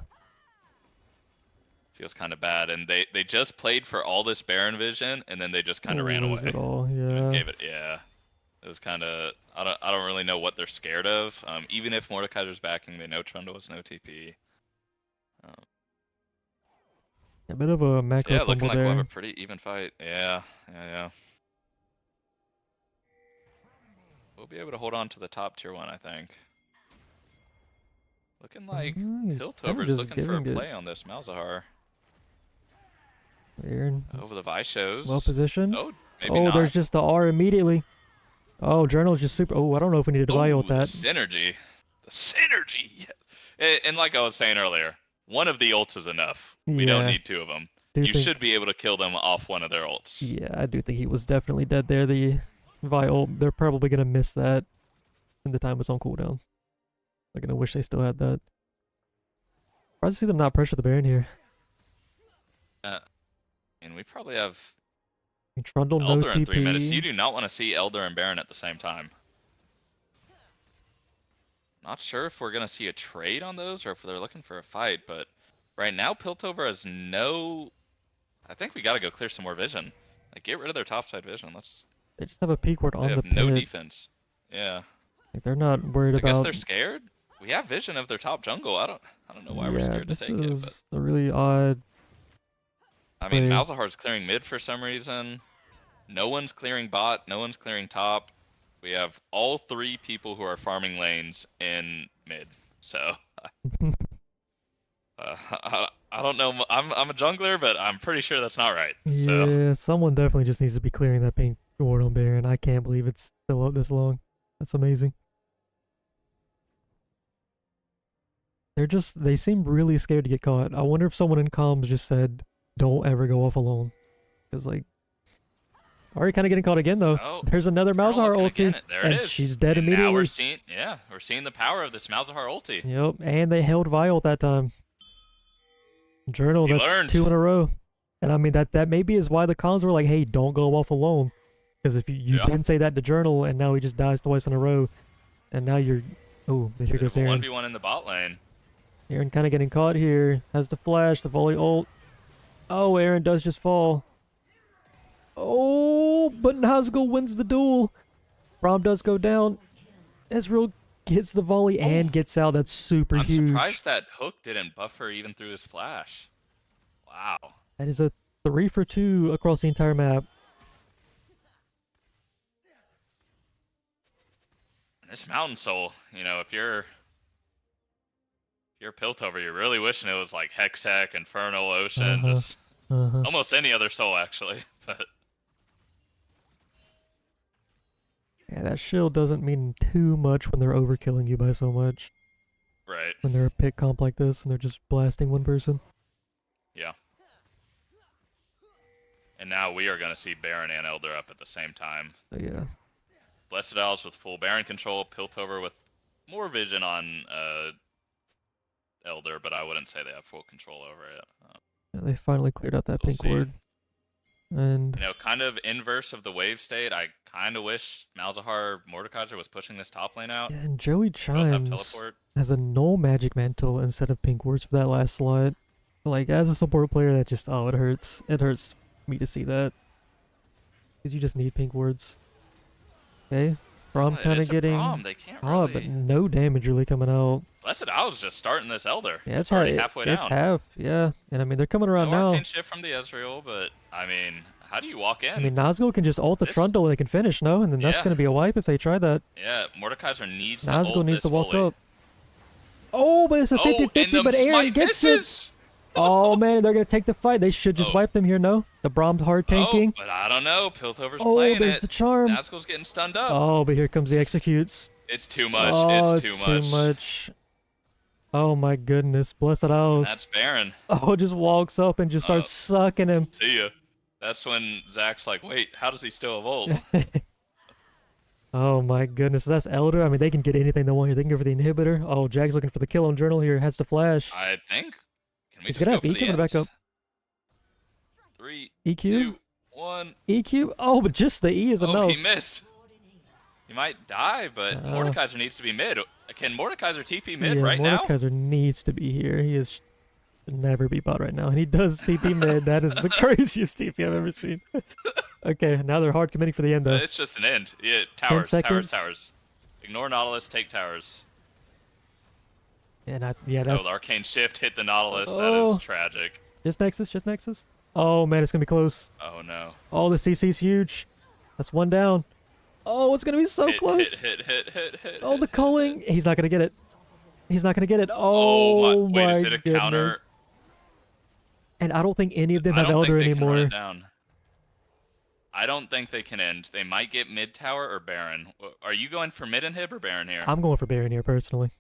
Feels kind of bad, and they just played for all this Baron vision, and then they just kind of ran Lose away. it all, And yeah. gave it, yeah. It was kind of... I don't really know what they're scared of. Even if Mordekaiser's backing, they know Trundle has no TP. A bit of a macro Yeah, looking fumble like we'll have there. a pretty even fight. Yeah. We'll be able to hold on to the top tier 1, I think. Looking like He's kinda Piltover's just looking for a giving it. play on this Malzahar. Aaron, Over the Vi shows. well positioned. Oh, maybe Oh, not. there's just the R immediately. Oh, Journal's just super. Oh, I don't know if we need to buy Ooh, with the that. synergy. The synergy! And like I was saying earlier, one of the ults is enough. We don't Yeah. need 2 of them. Do You think- should be able to kill them off one of their ults. Yeah, I do think he was definitely dead there. The Vi ult, they're probably gonna miss that, and the time was on cooldown. I'm gonna wish they still had that. Surprised to see them not pressure the Baron here. And we probably have And Trundle, no Elder in 3 minutes. You TP. do not want to see Elder and Baron at the same time. Not sure if we're going to see a trade on those or if they're looking for a fight, but right now Piltover has no... I think we got to go clear some more vision. Like, get rid of their topside vision. They just have a peak ward They on the have pit. no defense. Yeah. Like, they're not worried I guess about. they're scared. We have vision of their top jungle. I don't know why we're Yeah, scared to this take it, but... is a really odd. I mean, play. Malzahar's clearing mid for some reason. No one's clearing bot. No one's clearing top. We have all 3 people who are farming lanes in mid. So, I don't know. I'm a jungler, but I'm pretty sure that's not right. So, Yeah, someone definitely just needs to be clearing that pink ward on Baron. I can't believe it's still up this long. That's amazing. They seem really scared to get caught. I wonder if someone in comms just said, don't ever go off alone. Because, like, already kind of getting caught again, though. Oh, There's another we're all Malzahar looking ulti. again. There And it is. she's dead And now immediately. we're seeing the power of this Malzahar ulti. Yep, and they held Viol that time. Journal, He that's learned. 2 in a row. And I mean, that maybe is why the cons were like, hey, don't go off alone. Because if you Yeah. didn't say that to Journal, and now he just dies twice in a row, and now you're... Oh, here Bit goes of a Aaron. 1v1 in the bot lane. Aaron kind of getting caught here. Has the flash, the volley ult. Oh, Aaron does just fall. Oh, but Nazgul wins the duel. Braum does go down. Ezreal gets the volley and gets out. That's super I'm huge. surprised that hook didn't buffer even through his flash. Wow. That is a 3 for 2 across the entire map. This Mountain Soul, you know, if you're Piltover, you're really wishing it was like Hextech, Infernal, Ocean, just almost any other soul actually. But Yeah, that shield doesn't mean too much when they're overkilling you by so much. right, When they're a pick comp like this and they're just blasting one person. yeah. And now we are going to see Baron and Elder up at the same time. So yeah. Blessed Owls with full Baron control, Piltover with more vision on Elder, but I wouldn't say they have full control over it. Yeah, they finally cleared out that We'll pink see. ward. And You know, kind of inverse of the wave state. I kind of wish Malzahar Mordekaiser was pushing this top lane out. yeah, and Joey Both have Chimes teleport. has a null magic mantle instead of pink wards for that last slot. Like, as a support player, that just, oh, it hurts. It hurts me to see that. Because you just need pink wards. Okay, Braum It kind is of a getting... Braum. They can't Oh, really... but no damage really coming out. Blessed Owl's just starting this Elder. Yeah, It's already halfway down. It's half, yeah. And I mean, they're coming around No now. Arcane shift from the Ezreal, but I mean, how do you walk in? I mean, Nazgul can just ult the This- Trundle and they can finish, no? And then that's Yeah. going to be a wipe if they try that. Yeah, Mordekaiser needs to Nazgul ult needs this to walk fully. up. Oh, but it's a 50-50, and the but Aaron smite gets misses! it. Oh, man, they're going to take the fight. They should just Oh. wipe them here, no? The Brahm's hard tanking. Oh, but I don't know. Piltover's Oh, playing there's it. the charm. Nazgul's getting stunned up. Oh, but here comes the executes. It's too much. Oh, it's too much. Oh, my goodness. Blessed Owls. That's Baron. Oh, just walks up and just starts sucking him. See ya. That's when Zach's like, wait, how does he still have ult? Oh my goodness, that's Elder. I mean, they can get anything they want here. They can go for the inhibitor. Oh, Jag's looking for the kill on Journal here. Has to flash. I think. Can we He's just gonna go have for E the coming end? back up. 3, EQ? 2, 1. EQ? Oh, but just the E is Oh, enough. he missed. He might die, but Mordekaiser needs to be mid. Can Mordekaiser TP mid yeah, right now? Mordekaiser needs to be here. He is should never be bot right now. And he does TP mid. That is the craziest TP I've ever seen. Okay, now they're hard committing for the end though. It's just an end. Yeah, towers, 10 towers, seconds. towers. Ignore Nautilus, take towers. And yeah, Oh, that's the Arcane Shift hit the Nautilus. That Oh. is tragic. just Nexus, just Nexus. Oh man, it's gonna be close. Oh no. Oh, the CC's huge. That's one down. Oh, it's gonna be so Hit, close. hit. Oh, the culling. He's not gonna get it. He's not gonna get it. Oh, Oh, my. Wait, my is it a goodness. counter? And I don't think any of them I have don't Elder think they can run anymore. it down. I don't think they can end. They might get mid tower or Baron. Are you going for mid inhib or Baron here? I'm going for Baron here personally.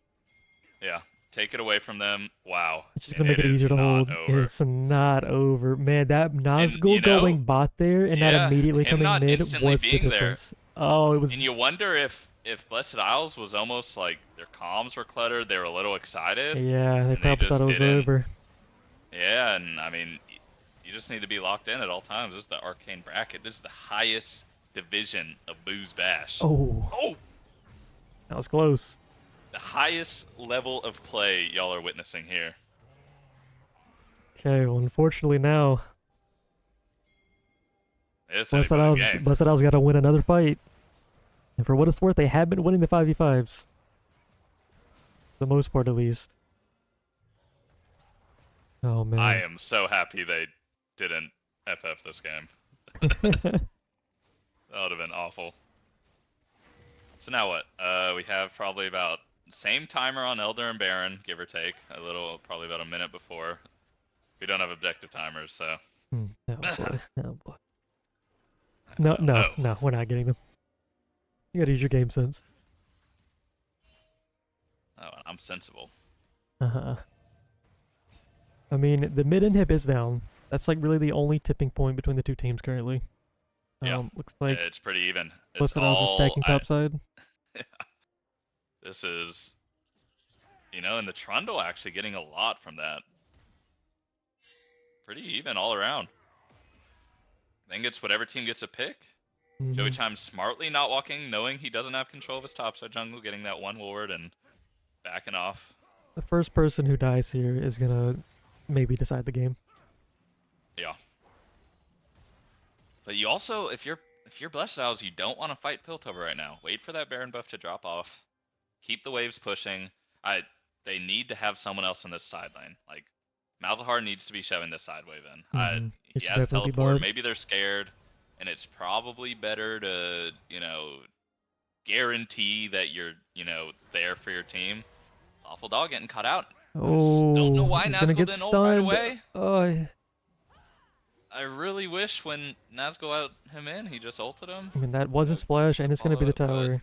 Yeah. Take it away from them. Wow. It's just gonna make it is easier to not hold. over. It's not over. Man, that Nazgul you know, going bot there and yeah, that immediately him coming not mid instantly was the being there. difference. Oh, it was. And you wonder if Blessed Isles was almost like their comms were cluttered. They were a little excited. Yeah, they they probably thought it just was didn't. over. Yeah, and I mean, you just need to be locked in at all times. This is the Arcane bracket. This is the highest division of BoozeBash. Oh, Oh! that was close. The highest level of play y'all are witnessing here. Okay, well, unfortunately now, It's Blessed anybody's Isles, game. Blessed Isles got to win another fight. And for what it's worth, they have been winning the 5v5s. For the most part, at least. Oh, man. I am so happy they didn't FF this game. That would have been awful. So now what? We have probably about same timer on Elder and Baron, give or take. A little, probably about a minute before. We don't have objective timers, so. Oh, boy. Oh, boy. No, we're not getting them. You gotta use your game sense. Oh, I'm sensible. Uh-huh. I mean, the mid inhib is down. That's like really the only tipping point between the two teams currently. Yeah. Looks like It's pretty even. It's Blessed Isles is stacking topside. This is, you know, and the Trundle actually getting a lot from that. Pretty even all around. I think it's whatever team gets a pick. Joey Mhm. Chimes smartly not walking, knowing he doesn't have control of his topside jungle, getting that one ward and backing off. The first person who dies here is gonna maybe decide the game. Yeah. But you also, if you're Blessed Owls, you don't want to fight Piltover right now. Wait for that Baron buff to drop off. Keep the waves pushing. They need to have someone else in this side lane. Like, Malzahar needs to be shoving this side wave in. It He should has definitely be teleport. bot. Maybe they're scared, and it's probably better to, guarantee that you're, there for your team. Awful Dog getting cut out. Don't know Oh, why he's gonna Nazgul get didn't ult right stunned. away. Oh, I really wish when Nazgul out him in, he just ulted him. I mean, that was his splash, and it's gonna be the Follow up, tower.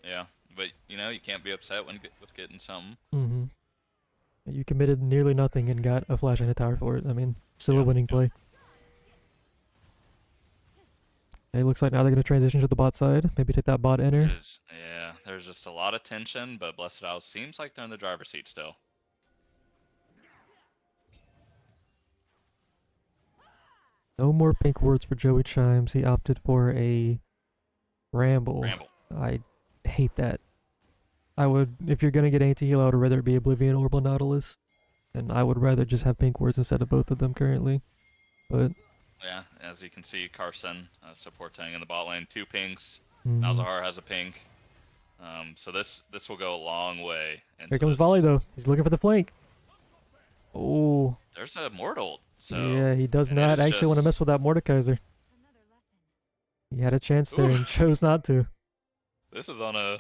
Yeah, but you can't be upset with getting something. Mm-hmm. You committed nearly nothing and got a flash and a tower for it. I mean, still a winning play. It looks like now they're gonna transition to the bot side. Maybe take that bot enter. There's just a lot of tension, but Blessed Owl seems like they're in the driver's seat still. No more pink words for Joey Chimes. He opted for a ramble. I hate that. I would, if you're gonna get anti-heal, I would rather it be Oblivion Orb or Nautilus. And I would rather just have pink words instead of both of them currently. But Yeah, as you can see, Carson supporting in the bot lane. 2 pinks. mhm. Malzahar has a pink. So this will go a long way. Here comes Volley though. He's looking for the flank. Oh. There's a Mortal. So yeah, he does not actually want to mess with that Mordekaiser. He had a chance there and chose not to. This is on a...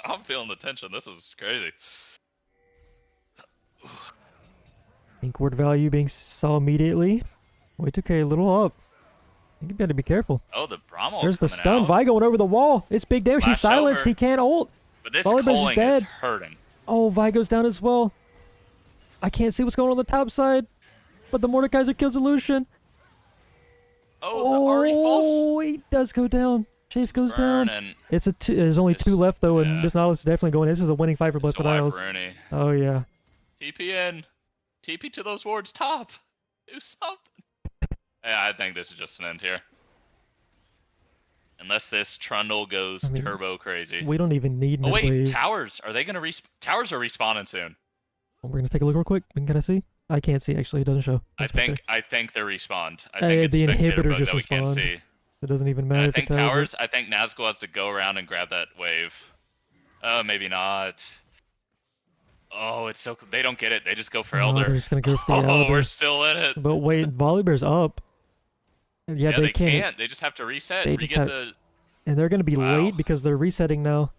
I'm feeling the tension. This is crazy. Pink word value being saw immediately. Wait, okay, a little up. You better be careful. Oh, the Brahmo. There's the stun. Vi going over the wall. It's big damage. He's silenced. He can't ult. But this Volibear's culling dead. is hurting. Oh, Vi goes down as well. I can't see what's going on the top side. But the Mordekaiser kills Illusion. Oh, the Ari falls. Oh, he does go down. Chase goes down. And It's a there's only 2 left though, and yeah. this Nautilus is definitely going. This is a winning fight for Blessed Isles. Rooney. Oh yeah. TP in. TP to those wards. Top. Do something. Yeah, I think this is just an end here. Unless this Trundle goes turbo crazy. We don't even need Oh wait, mid-wave. towers. Are they gonna towers are respawning soon? We're gonna take a look real quick. Can I see? I can't see actually. It doesn't show. I That's right think they're respawned. I there. think it's The spectator inhibitor bug just that we can't respawned. see. It doesn't even matter. I if think it tells it. towers. I think Nazgul has to go around and grab that wave. Maybe not. Oh, it's so. They don't get it. They just go for Oh, Elder. they're just gonna go for the Oh, Elder. we're still in it. But wait, Volibear's up. Yeah, they can't. can't. They just have to reset. They just have- the. And they're gonna be Wow. late because they're resetting now.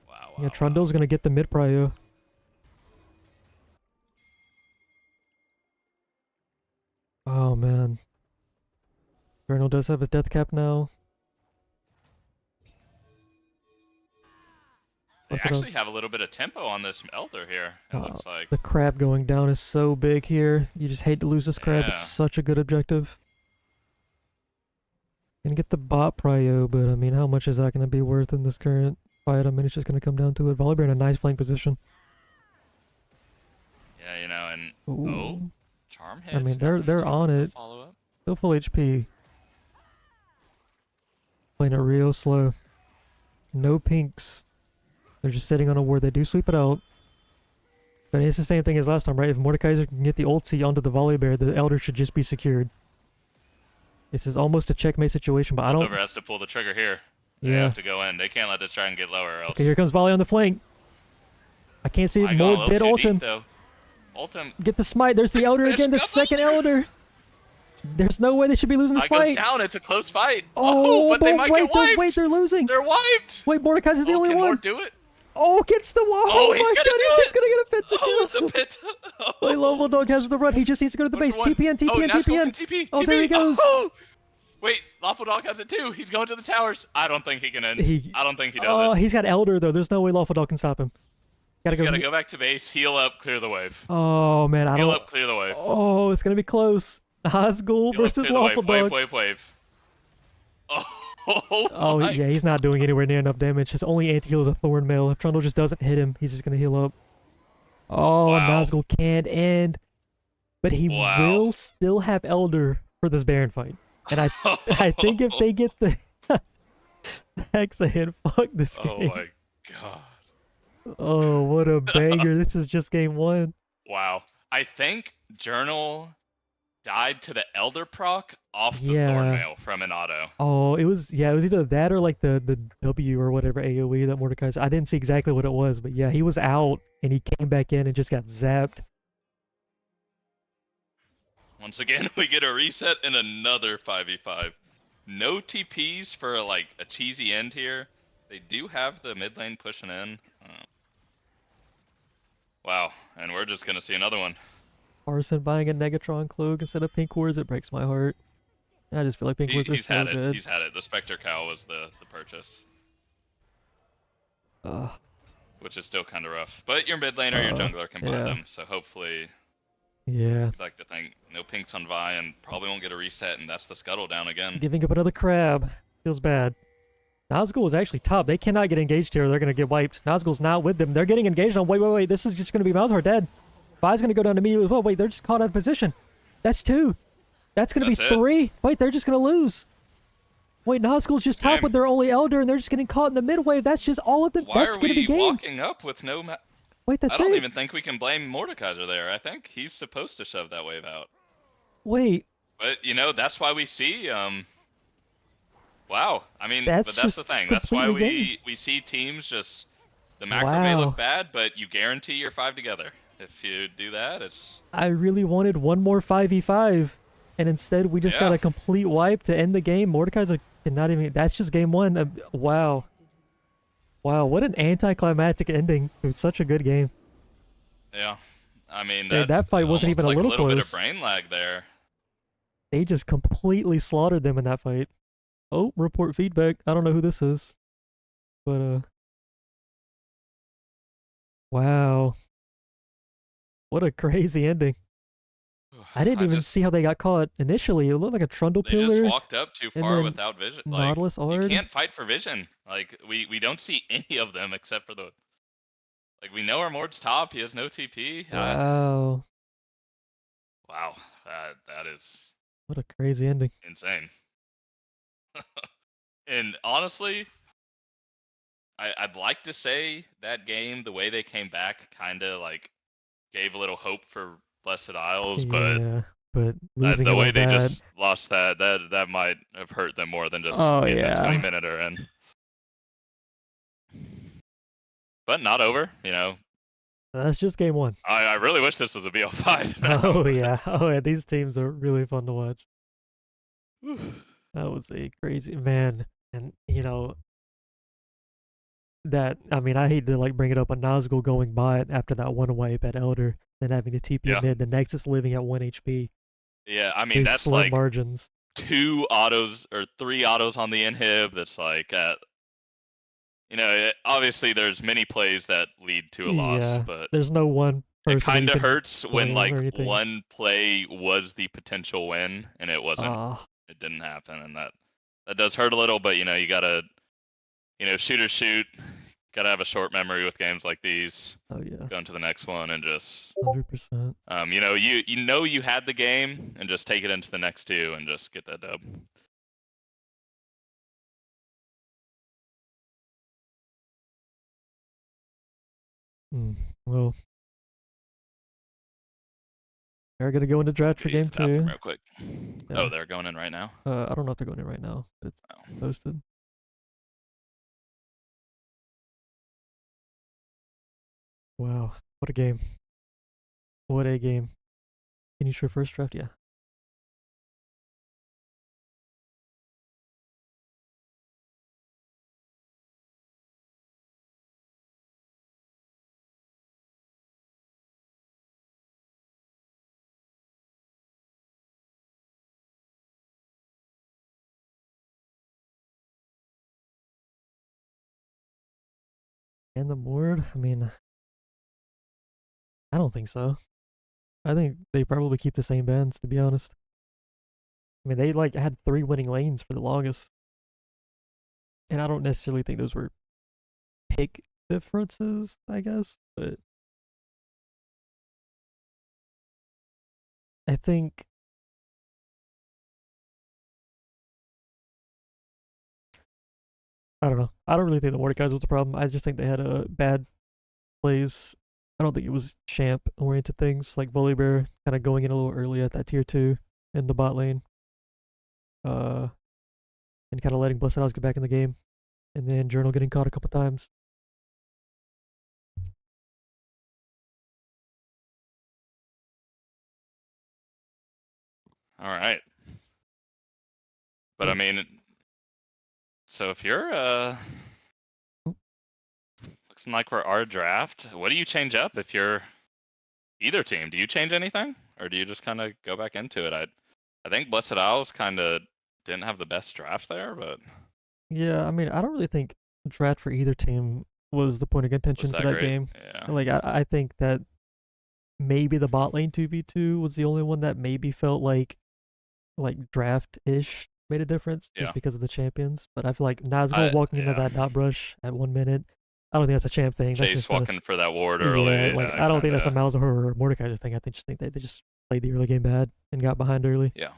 Wow. Yeah, Trundle's gonna get the mid prio. Oh man. Vernal does have his death cap now. They Blessed actually Isles. have a little bit of tempo on this Elder here. It looks like. The crab going down is so big here. You just hate to lose this crab. Yeah. It's such a good objective. Gonna get the bot prio, but I mean, how much is that gonna be worth in this current fight? I mean, it's just gonna come down to it. Volibear in a nice flank position. Yeah, and Ooh. charm hits. I mean, they're on it. Follow up. Still full HP. Playing it real slow. No pinks. They're just sitting on a ward. They do sweep it out. But it's the same thing as last time, right? If Mordekaiser can get the ulti onto the Volibear, the Elder should just be secured. This is almost a checkmate situation, but I don't... Piltover has to pull the trigger here. They Yeah. have to go in. They can't let this dragon get lower, or else. Okay, here comes Volley on the flank. I can't see it. I More got a did little ult too him. deep, though. Ult him. Get the smite. There's the Elder There's again. The double second Elder. Elder. There's no way they should be losing this I goes fight. down. It's a close fight. Oh, but they might wait, get wiped. wait, they're losing. They're wiped. Wait, Mordekaiser's the only Can one. Mort do it? Oh, gets the wall. Oh, Oh, he's my gonna do goodness, he's it. gonna get a pentakill. Oh, it's a pit. Wait, Lowell Dog has the run. He just needs to go to the base. Which one? TPN, TPN, Oh, Nazgul TPN. can TP. Oh, there he goes. Oh. Wait, Lawful Dog has it too. He's going to the towers. I don't think he can end. I don't think he does Oh, it. he's got Elder though. There's no way Lawful Dog can stop him. He's gotta go back to base, heal up, clear the wave. Oh man, I Heal don't. up, clear the wave. Oh, it's gonna be close. Nazgul Heal up, versus clear the Lawful wave. Dog. Wave. Oh, Oh my yeah, he's not doing anywhere near enough damage. His only anti-heal is a Thorn Mail. If Trundle just doesn't hit him, he's just gonna heal up. Oh, Wow. Nazgul can't end, but he will still have Elder for this Baron fight. And I think if they get the Hexa hit, fuck this Oh game. my god. Oh, what a banger. This is just game 1. Wow. I think Journal died to the Elder proc off the Yeah. Thornmail from an auto. Oh, it was either that or like the W or whatever AoE that Mordecai's. I didn't see exactly what it was, but yeah, he was out and he came back in and just got zapped. Once again, we get a reset and another 5v5. No TPs for like a cheesy end here. They do have the mid lane pushing in. Wow, and we're just gonna see another one. Arson buying a Negatron cloak instead of Pink Wards, it breaks my heart. I just feel like Pink Wards are He's so had it. good. He's had it. The Spectre Cow was the purchase, which is still kind of rough. But your mid laner, your jungler can buy yeah. them, so hopefully. Yeah. I'd like to think no pinks on Vi and probably won't get a reset, and that's the scuttle down again. Giving up another crab. Feels bad. Nazgul is actually top. They cannot get engaged here. They're going to get wiped. Nazgul's not with them. They're getting engaged on. Wait. This is just going to be Malzahar dead. Vi's going to go down immediately as well. Wait, they're just caught out of position. That's 2. That's going to be 3. Wait, they're just going to lose. Wait, Nazgul's just top with their only Elder, and they're just getting caught in the mid wave. That's just all of them. That's going to be game. Why are we walking up with no... Wait, that's it. I don't even think we can blame Mordekaiser there. I think he's supposed to shove that wave out. Wait. But, you know, that's why we see... Wow. I mean, that's the thing. That's why we see teams just... The macro may look bad, but you guarantee you're 5 together. If you do that, it's... I really wanted one more 5v5, and instead we just got a complete wipe to end the game. Mordekaiser did not even... That's just game 1. Wow. Wow, what an anticlimactic ending. It was such a good game. Yeah. I mean, that fight wasn't even like a little bit close. of brain lag there. They just completely slaughtered them in that fight. Oh, report feedback. I don't know who this is. But, wow. What a crazy ending. I didn't even see how they got caught initially. It looked like a Trundle Pillar. They just walked up too far without vision. Nautilus Ard. You can't fight for vision. Like, we don't see any of them except for the... Like, we know our Mord's top. He has no TP. Wow. Wow. That is... What a crazy ending. Insane. And honestly, I'd like to say that game, the way they came back, kind of, like, gave a little hope for Blessed Isles, but losing the way like they that... just lost that might have hurt them more than just getting a 20-minute in. But not over, you know. That's just game 1. I really wish this was a BL5. Oh yeah, these teams are really fun to watch. That was a crazy man, and you know that. I mean, I hate to like bring it up, but Nazgul going by it after that one wipe at Elder, then having to TP mid, the Nexus living at 1 HP. Yeah, I mean that's like margins. 2 autos or 3 autos on the inhib. That's like you know, obviously there's many plays that lead to a loss, but there's no one person. It kind of hurts when like one play was the potential win and it wasn't. It didn't happen, and that does hurt a little. But you know, you gotta, you know, shoot or shoot. Gotta have a short memory with games like these. Oh yeah. Go into the next one and just 100%. You know, you had the game and just take it into the next 2 and just get that dub. Well, they're gonna go into draft for game 2. Real quick. Yeah. Oh, they're going in right now. I don't know if they're going in right now, but it's posted. Wow, what a game! What a game! Can you show first draft? Yeah. And the Mord? I mean, I don't think so. I think they probably keep the same bans, to be honest. I mean, they like had 3 winning lanes for the longest. And I don't necessarily think those were pick differences, I guess, but I think I don't know. I don't really think the Mordekaiser was the problem. I just think they had a bad plays. I don't think it was champ oriented things like Volibear kind of going in a little early at that tier 2. in the bot lane. And kind of letting Blessed House get back in the game. And then Journal getting caught a couple times. All right. But I mean, so if you're looks like we're our draft, what do you change up if you're either team? Do you change anything, or do you just kind of go back into it? I think Blessed Isles kind of didn't have the best draft there, but Yeah, I mean, I don't really think draft for either team was the point of contention was for that that great? game. Yeah. Like, I think that maybe the bot lane 2v2 was the only one that maybe felt like draft-ish made a difference just Yeah. because of the champions. But I feel like Nazgul walking into Yeah. that dot brush at 1 minute, I don't think that's a champ thing. That's Chase just walking for that ward yeah, early. like I don't think that's a Malzahor or Mordekaiser thing. I think they just played the early game bad and got behind early. Yeah,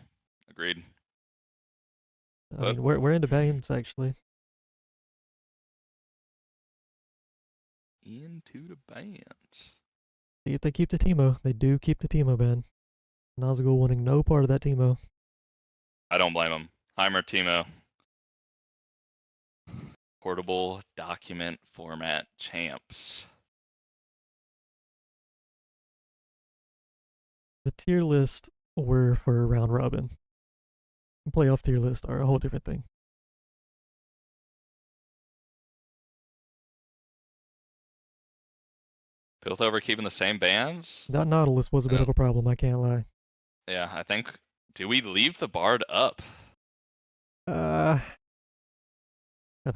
agreed. I mean, we're into bans actually. Into the bands. See if they keep the Teemo. They do keep the Teemo ban. Nazgul wanting no part of that Teemo. I don't blame him. Heimer Timo. Portable document format champs. The tier list were for round robin. Playoff tier list are a whole different thing. Piltover keeping the same bands? That Nautilus was a bit of a problem, I can't lie. Yeah, I think. Do we leave the Bard up? They're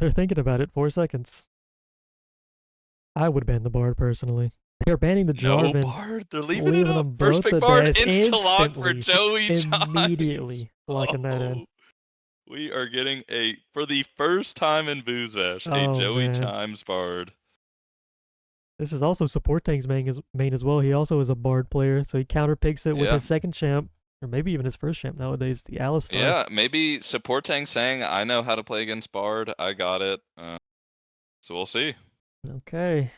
thinking about it. 4 seconds. I would ban the Bard personally. They're banning the Jarvan. No Bard. They're leaving it up. them First both pick Bard. dead Insta-lock for instantly. Joey Immediately locking that in. We are getting for the first time in BoozeBash, a Joey Chimes Bard. This is also support tank's main as well. He also is a Bard player, so he counterpicks it with his second champ, or maybe even his first champ nowadays, the Alistar. Yeah, maybe support tank saying, I know how to play against Bard. I got it. So we'll see. Okay.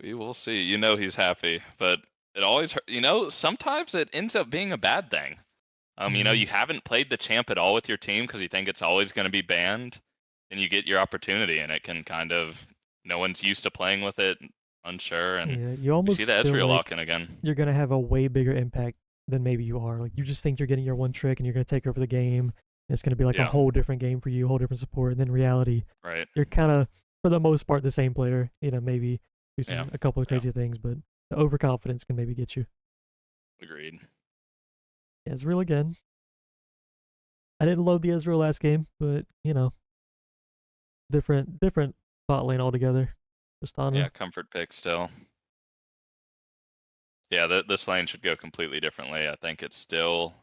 We will see. You know he's happy, but it always, sometimes it ends up being a bad thing. You haven't played the champ at all with your team because you think it's always going to be banned, and you get your opportunity, and it can kind of, no one's used to playing with it, unsure, and you almost see the Ezreal lock-in again. You're going to have a way bigger impact than maybe you are. Like, you just think you're getting your one trick, and you're going to take over the game, and it's going to be like a whole different game for you, a whole different support, and then in reality, you're kind of, for the most part, the same player. Maybe do a couple of crazy things, but the overconfidence can maybe get you. Agreed. Ezreal again. I didn't load the Ezreal last game, but different bot lane altogether. Tristana. Yeah, comfort pick still. Yeah, this lane should go completely differently. I think it's still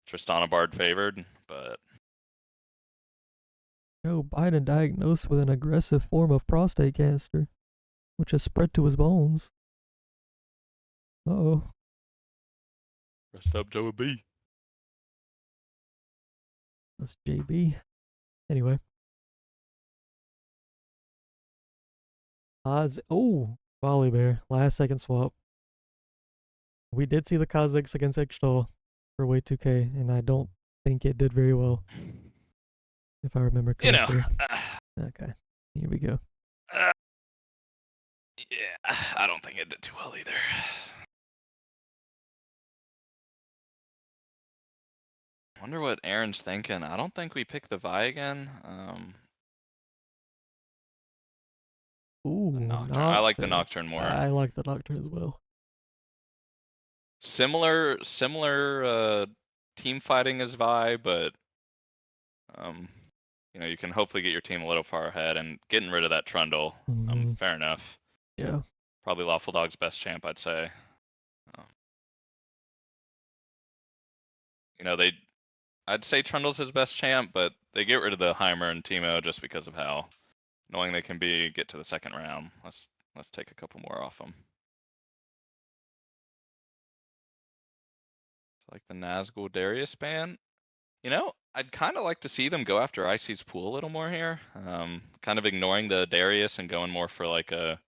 Tristana Bard favored, but Joe Biden diagnosed with an aggressive form of prostate cancer, which has spread to his bones. Uh-oh. Rest up, Joe B. That's JB. Anyway. Volley Bear. Last second swap. We did see the Kazakhs against Extol for Way 2K, and I don't think it did very well. If I remember correctly. Okay. Here we go. Yeah, I don't think it did too well either. Wonder what Aaron's thinking. I don't think we picked the Vi again. Nocturne. I like the Nocturne more. I like the Nocturne as well. Similar team fighting as Vi, but you can hopefully get your team a little far ahead, and getting rid of that Trundle. Fair enough. Yeah. Probably Lawful Dog's best champ, I'd say. I'd say Trundle's his best champ, but they get rid of the Heimer and Teemo just because of how annoying they can be. Get to the second round. Let's take a couple more off them. Like the Nazgul Darius ban. I'd kind of like to see them go after Icy's pool a little more here. Kind of ignoring the Darius and going more for like a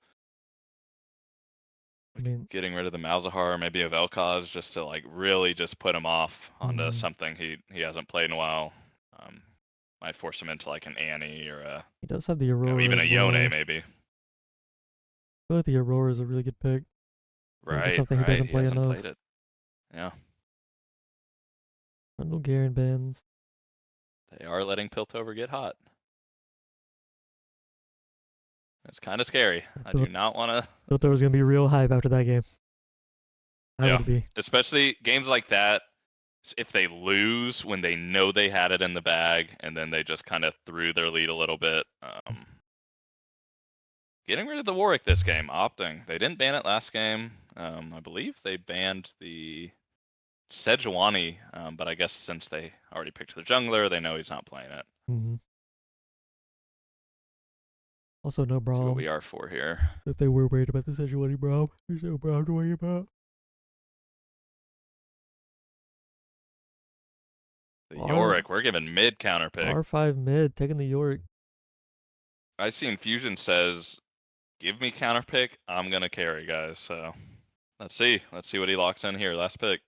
I mean, getting rid of the Malzahar, maybe a Vel'Koz, just to like really just put him off onto Mhm. something he hasn't played in a while. Might force him into like an Annie or a, he does have the Aurora even a as Yone well. maybe. I feel like the Aurora is a really good pick. Like, it's Right, something he right. doesn't He play hasn't enough. played it. Yeah, Rundle Garen bans. they are letting Piltover get hot. It's kind of scary. I do not want to. Piltover was gonna be real hype after that game. I Yeah, would be. especially games like that. If they lose when they know they had it in the bag, and then they just kind of threw their lead a little bit. Getting rid of the Warwick this game, opting. They didn't ban it last game. I believe they banned the Sejuani, but I guess since they already picked their jungler, they know he's not playing it. Mm-hmm. Also, no See what Braum. we are for here. If they were worried about the Sejuani Braum, there's no Braum to worry about. The Yorick, we're giving mid counter pick. R5 mid, taking the Yorick. I see Infusion says, give me counter pick, I'm gonna carry, guys. So let's see what he locks in here. Last pick.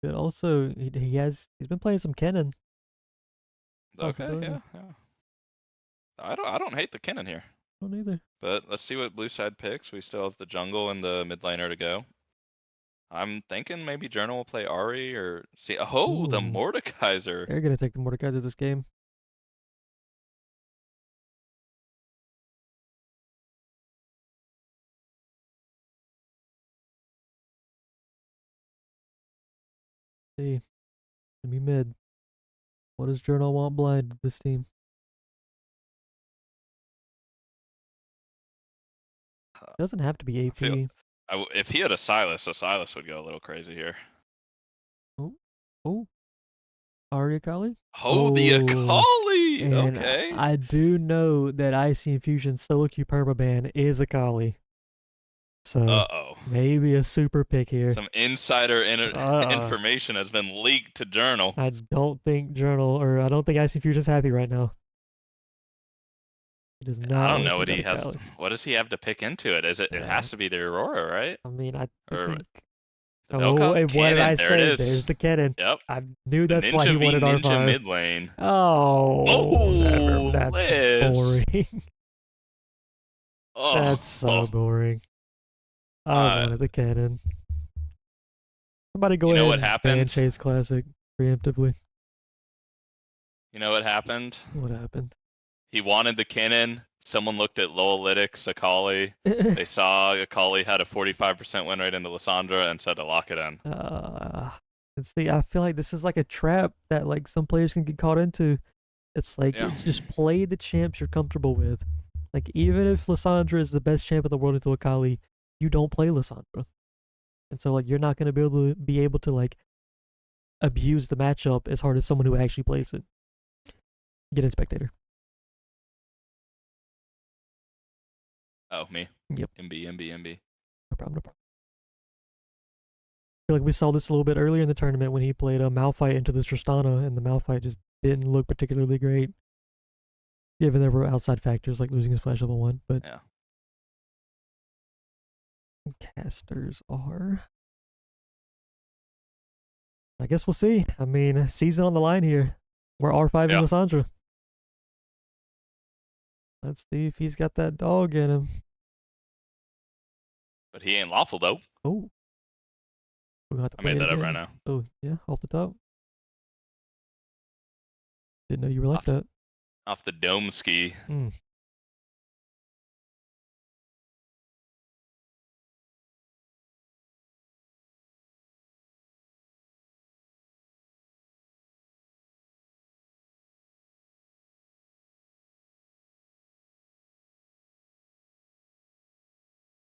But also, he's been playing some Kennen. Okay, yeah. I don't hate the Kennen here. I don't either. But let's see what blue side picks. We still have the jungle and the mid laner to go. I'm thinking maybe Journal will play Ari or see. Oh, the Ooh. Mordekaiser. They're gonna take the Mordekaiser this game. See, gonna be mid. What does Journal want blind this team? Doesn't have to be AP. If he had a Silas would go a little crazy here. Oh, Ari Akali? Oh, the Akali. And Okay. I do know that Icy Infusion solo queue permaban is Akali. So maybe a super pick here. Some insider information has been leaked to Journal. I don't think Icy Infusion's happy right now. He does not. I don't know what he has. What does he have to pick into it? It has to be the Aurora, right? I mean, I think. The Oh, and what did I there say? It is. There's the Kennen. Yep. I knew that's Ninja why he wanted Ninja R5. mid lane. Oh, that's Liz. boring. That's so boring. I wanted the Kennen. Somebody go ahead and ban Chase Classic preemptively. You know what happened? What happened? He wanted the Kennen. Someone looked at Lowalytics Akali. They saw Akali had a 45% win rate into Lissandra and said to lock it in. And see, I feel like this is like a trap that like some players can get caught into. It's like it's just play the champs you're comfortable with. Like even if Lissandra is the best champ in the world into Akali, you don't play Lissandra. And so like you're not gonna be able to like abuse the matchup as hard as someone who actually plays it. Get in spectator. Oh, me? Yep. MB. No problem. I feel like we saw this a little bit earlier in the tournament when he played a Malphite into the Tristana, and the Malphite just didn't look particularly great. Given there were outside factors like losing his flash level 1, but yeah. Casters are. I guess we'll see. I mean, season on the line here. We're R5 and Lissandra. Let's see if he's got that dog in him. But he ain't lawful though. Oh. I made that up right now. Oh, yeah, off the top. Didn't know you were like that. Off the dome ski.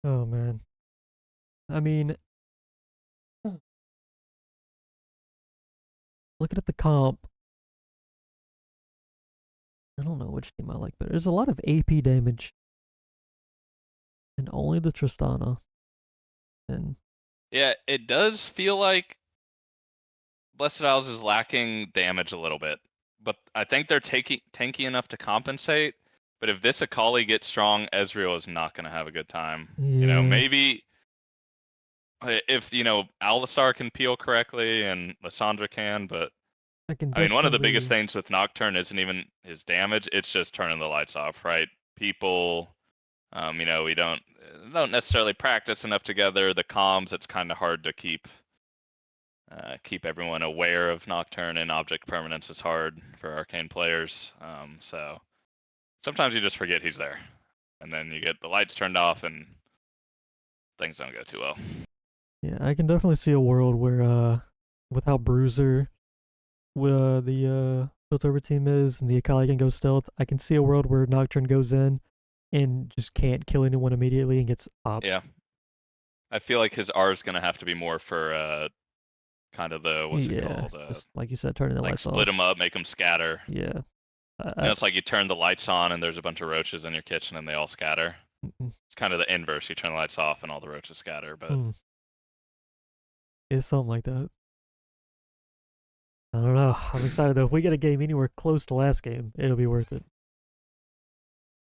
Oh, man. I mean, looking at the comp, I don't know which team I like better. There's a lot of AP damage. And only the Tristana. And yeah, it does feel like Blessed Isles is lacking damage a little bit. But I think they're tanky enough to compensate. But if this Akali gets strong, Ezreal is not going to have a good time. yeah. You know, maybe if Alistar can peel correctly and Lissandra can, but I can I mean, one of the biggest definitely- things with Nocturne isn't even his damage; it's just turning the lights off, right? People, we don't necessarily practice enough together. The comms, it's kind of hard to keep everyone aware of Nocturne, and object permanence is hard for Arcane players. So sometimes you just forget he's there, and then you get the lights turned off, and things don't go too well. Yeah, I can definitely see a world where with how Bruiser the Piltover team is and the Akali can go stealth, I can see a world where Nocturne goes in and just can't kill anyone immediately and gets op. Yeah, I feel like his R is gonna have to be more for kind of the what's it called? Just like you said, turning the Like lights split off. them up, make them scatter. Yeah. It's like you turn the lights on and there's a bunch of roaches in your kitchen and they all scatter. It's kind of the inverse. You turn the lights off and all the roaches scatter. But It's something like that. I don't know. I'm excited though. If we get a game anywhere close to last game, it'll be worth it.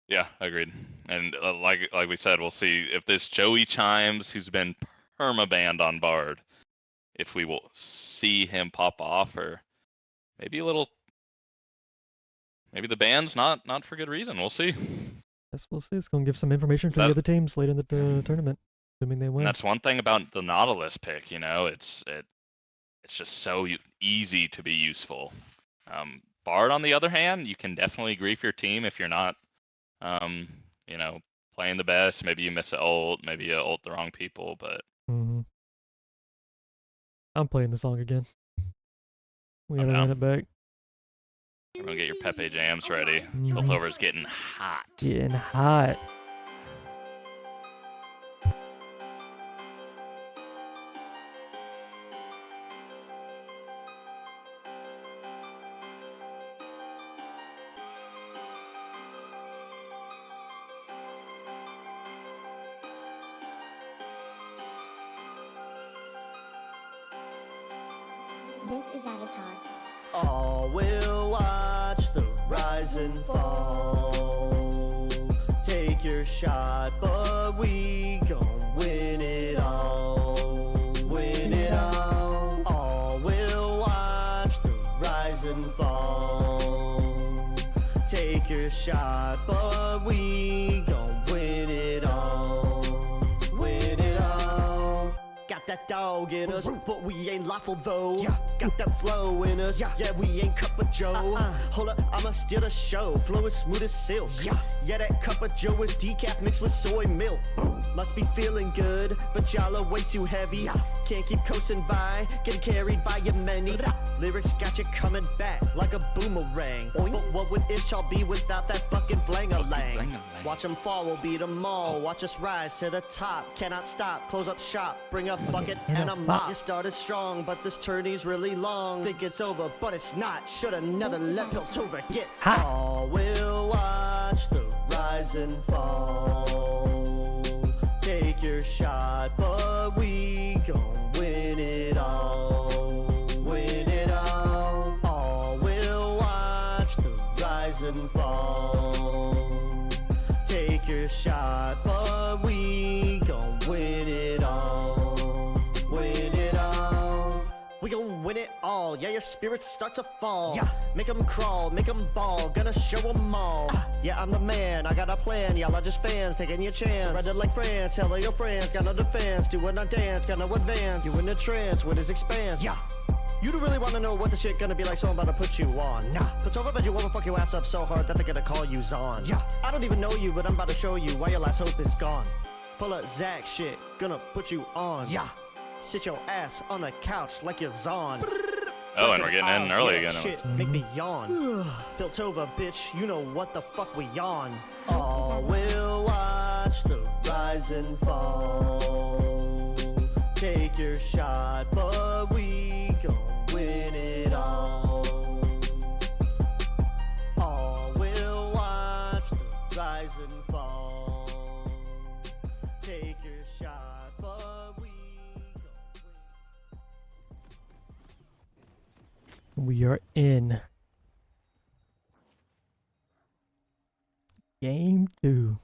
yeah, agreed. And like we said, we'll see if this Joey Chimes, who's been perma-banned on Bard, if we will see him pop off, or maybe maybe the ban's not for good reason. We'll see. Guess we'll see. It's gonna give some information to the other teams later in the tournament, assuming they win. And that's one thing about the Nautilus pick. It's just so easy to be useful. Bard, on the other hand, you can definitely grief your team if you're not, playing the best. Maybe you miss an ult, maybe you ult the wrong people, but. I'm playing the song again. We gotta run it back. I'm gonna get your Pepe jams ready. Piltover's getting hot. Getting hot. This is Avatar. All will watch the rise and fall. Take your shot, but we gon' win it all. Win it all. All will watch the rise and fall. Take your shot, but we gon' win it all. Win it all. Got that dog in us, but we ain't lawful though. Yeah. Got that flow in us, yeah, we ain't Cup of Joe. Hold up, I'ma steal the show. Flow is smooth as silk. Yeah, that Cup of Joe is decaf mixed with soy milk. Must be feeling good, but y'all are way too heavy. Can't keep coasting by, getting carried by your many. Lyrics got you coming back like a boomerang. But what would Ishall be without that fucking flang-a-lang? Watch them fall, we'll beat them all. Watch us rise to the top. Cannot stop, close up shop, bring a bucket and a mop. You started strong, but this tourney's really long. Think it's over, but it's not. Shoulda never let Piltover get hot. All will watch the rise and fall. Take your shot, but we gon' win it all. Win it all. All will watch the rise and fall. Take your shot, but we gon' win it all. Win it all. We gon' win it all. Yeah, your spirits start to fall. Yeah, make them crawl, make them ball. Gonna show them all. Yeah, I'm the man, I got a plan. Y'all are just fans, taking your chance. Surrender like France, tell all your friends. Got no defense, doing a dance, got no advance. You in the trance, with his expanse. Yeah. You don't really wanna know what the shit gonna be like, so I'm about to put you on. Nah, Piltover bet you won't fuck your ass up so hard that they're gonna call you Zon. Yeah, I don't even know you, but I'm about to show you why your last hope is gone. Pull up Zach shit, gonna put you on. Yeah, sit your ass on the couch like you're Zon. Oh, and we're getting in early again. Shit, make me yawn. Piltover, bitch, you know what the fuck we on. All will watch the rise and fall. Take your shot, but we gon' win it all. All will watch the rise and fall. Take your shot, but we gon' win. We are in game 2.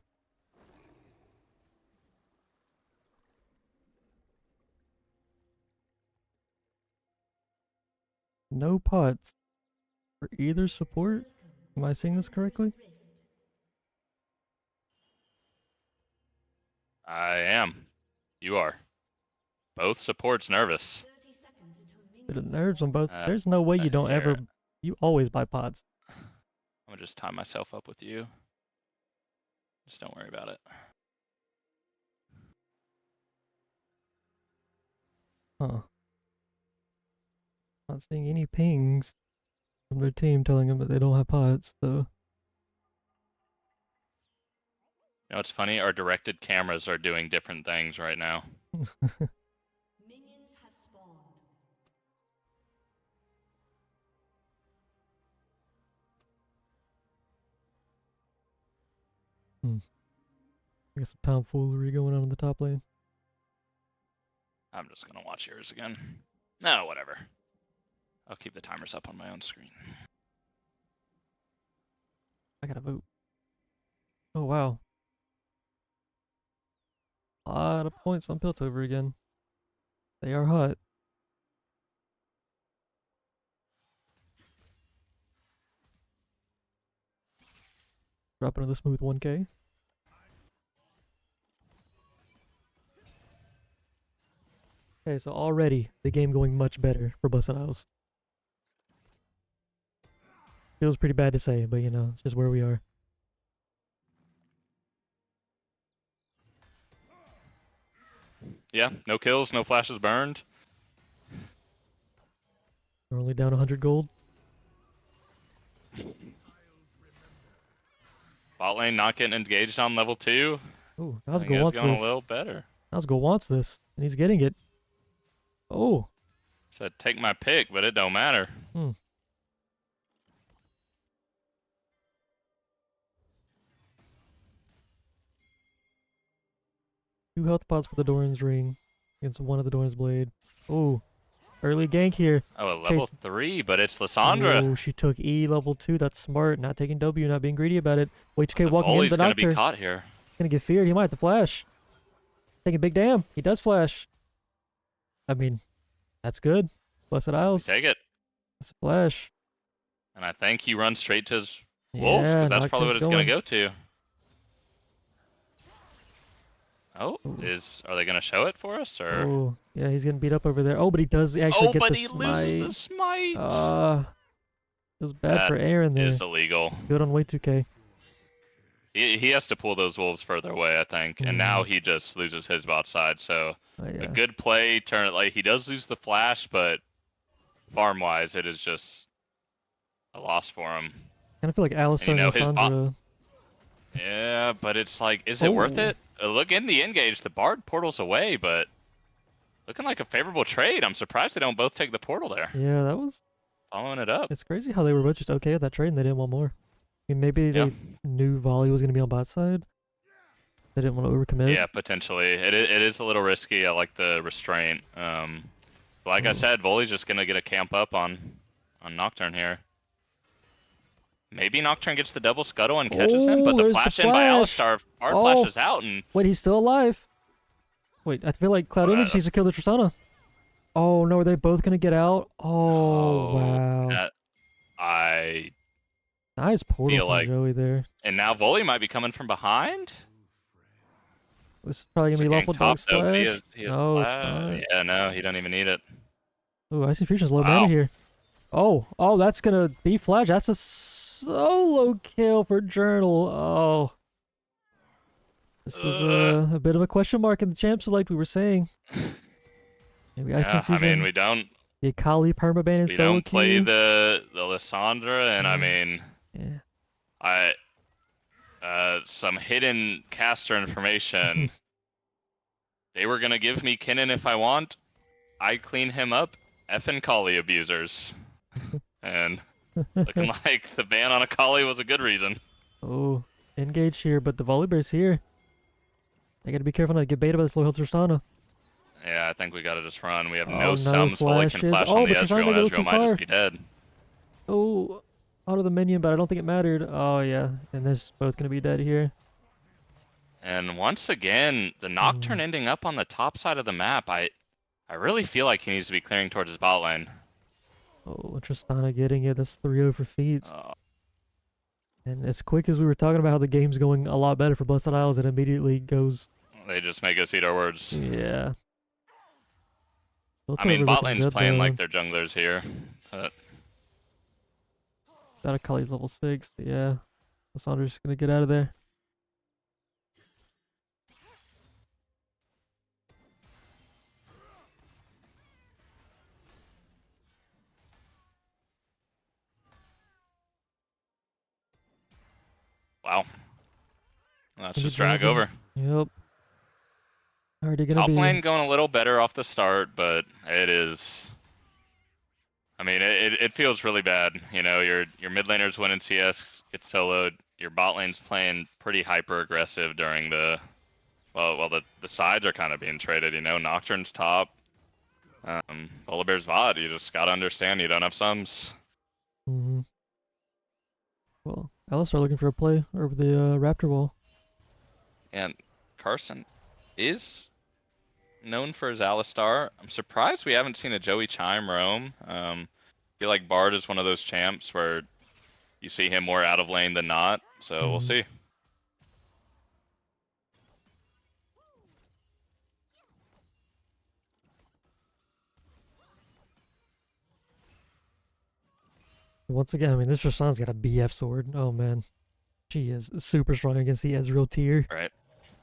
no pots for either support. Am I saying this correctly? I am. You are. Both supports nervous. The nerves on both. Uh, There's no way you don't Here, ever. You always buy pots. I'm gonna just tie myself up with you. Just don't worry about it. Huh. Not seeing any pings from their team telling them that they don't have pots, so. You know what's funny? Our directed cameras are doing different things right now. Minions have spawned. I got some tomfoolery going on in the top lane. I'm just gonna watch yours again. No, whatever. I'll keep the timers up on my own screen. I gotta vote. Oh wow. A lot of points on Piltover again. They are hot. Dropping to the smooth 1K. Okay, so already the game going much better for Busted House. Feels pretty bad to say, but you know, it's just where we are. Yeah, no kills, no flashes burned. We're only down 100 gold. Bot lane not getting engaged on level 2. Ooh, I think Nazgul it's wants going this. a little better. Nazgul wants this, and he's getting it. Oh. Said take my pick, but it don't matter. Hmm. Two health pots for the Doran's ring against one of the Doran's blade. Oh, early gank here. Oh, a level Chase. 3, but it's Lysandra. Oh, she took E level 2. That's smart. Not taking W, not being greedy about it. Wait, The K walking into volley's the gonna be doctor. caught here. Gonna get feared. He might have to flash. Taking a big damn. He does flash. I mean, that's good. Blessed Isles. Take it. That's a flash. And I think he runs straight to his wolves, because that's probably what it's Nocturne's gonna go to. Oh, Ooh. are they gonna show it for us, or? Oh, yeah, he's getting beat up over there. Oh, but he does actually Oh, get but the he smite. loses the smite. Feels bad That for Aaron there. is illegal. It's good on way 2K. He has to pull those wolves further away, I think, and now he just loses his bot side. So Oh, yeah. a good play, turn it like he does lose the flash, but farm wise, it is just a loss for him. Kind of feel like Alistair And, and his bot. Lysandra. Yeah, but it's like, is it worth Oh. it? Look in the engage, the Bard portal's away, but looking like a favorable trade. I'm surprised they don't both take the portal there. Yeah, that was. Following it up. It's crazy how they were both just okay with that trade and they didn't want more. I mean, maybe Yeah. they knew Volley was going to be on bot side. They didn't want to overcommit. Yeah, potentially. It is a little risky. I like the restraint. Like I said, Volley's just gonna get a camp up on Nocturne here. Maybe Nocturne gets the double scuttle and catches him, but the there's the flash in by flash. Alistar, Bard Oh. flashes out, and Wait, he's still alive. Wait, I feel like Cloud Image needs to kill the Tristana. Oh no, are they both going to get out? Oh, wow. I Nice portal feel from like- Joey there. and now Volley might be coming from behind. This is probably It's going a to be gank lawful top, dog though, but splash. he has No, it's flash. not. Yeah, no, he don't even need it. Oh, I see Fusion's low Wow. mana here. Oh, that's going to be flash. That's a solo kill for Journal. Oh. This was a bit of a question mark in the champ select, we were saying. Maybe Ice Yeah, I Fusion. mean, we don't The Akali permaban and we solo don't play queue. the Lysandra, and I mean, Yeah. some hidden caster information. They were gonna give me Kinnan if I want. I clean him up. Effing Kali abusers. And looking like the ban on Akali was a good reason. Oh, engage here, but the Volleybear's here. They gotta be careful not to get baited by this low health Tristana. Yeah, I think we gotta just run. We have Oh, no no sums. Volley can flashes. flash Oh, on the but Tristana Ezreal, may and go too Ezreal might far. just be dead. Oh, out of the minion, but I don't think it mattered. Oh, yeah. And they're both gonna be dead here. And once again, the Nocturne ending up on the top side of the map, I really feel like he needs to be clearing towards his bot lane. Oh, Tristana getting it. That's 3-0 for Feats. Oh, And as quick as we were talking about how the game's going a lot better for Blessed Isles, it immediately goes, they just make us eat our words. yeah. I mean, Piltover bot looking lane's good, playing though. like their junglers here. But Got a Kali's level 6, but yeah. Lissandra's gonna get out of there. wow. That's Gonna be just drag dragging. over. Yep. Already gonna Top be. lane going a little better off the start, but it is. I mean, it feels really bad. You know, your mid laner's winning CS, get soloed. Your bot lane's playing pretty hyper aggressive during the. Well, the sides are kind of being traded. You know, Nocturne's top. Polar Bear's bot. You just gotta understand you don't have sums. Mm-hmm. Well, Alistar looking for a play over the Raptor wall. And Carson is known for his Alistar. I'm surprised we haven't seen a Joey Chime roam. I feel like Bard is one of those champs where you see him more out of lane than not. So we'll see. Once again, I mean, this Tristana's got a BF sword. Oh man, she is super strong against the Ezreal tier. Right.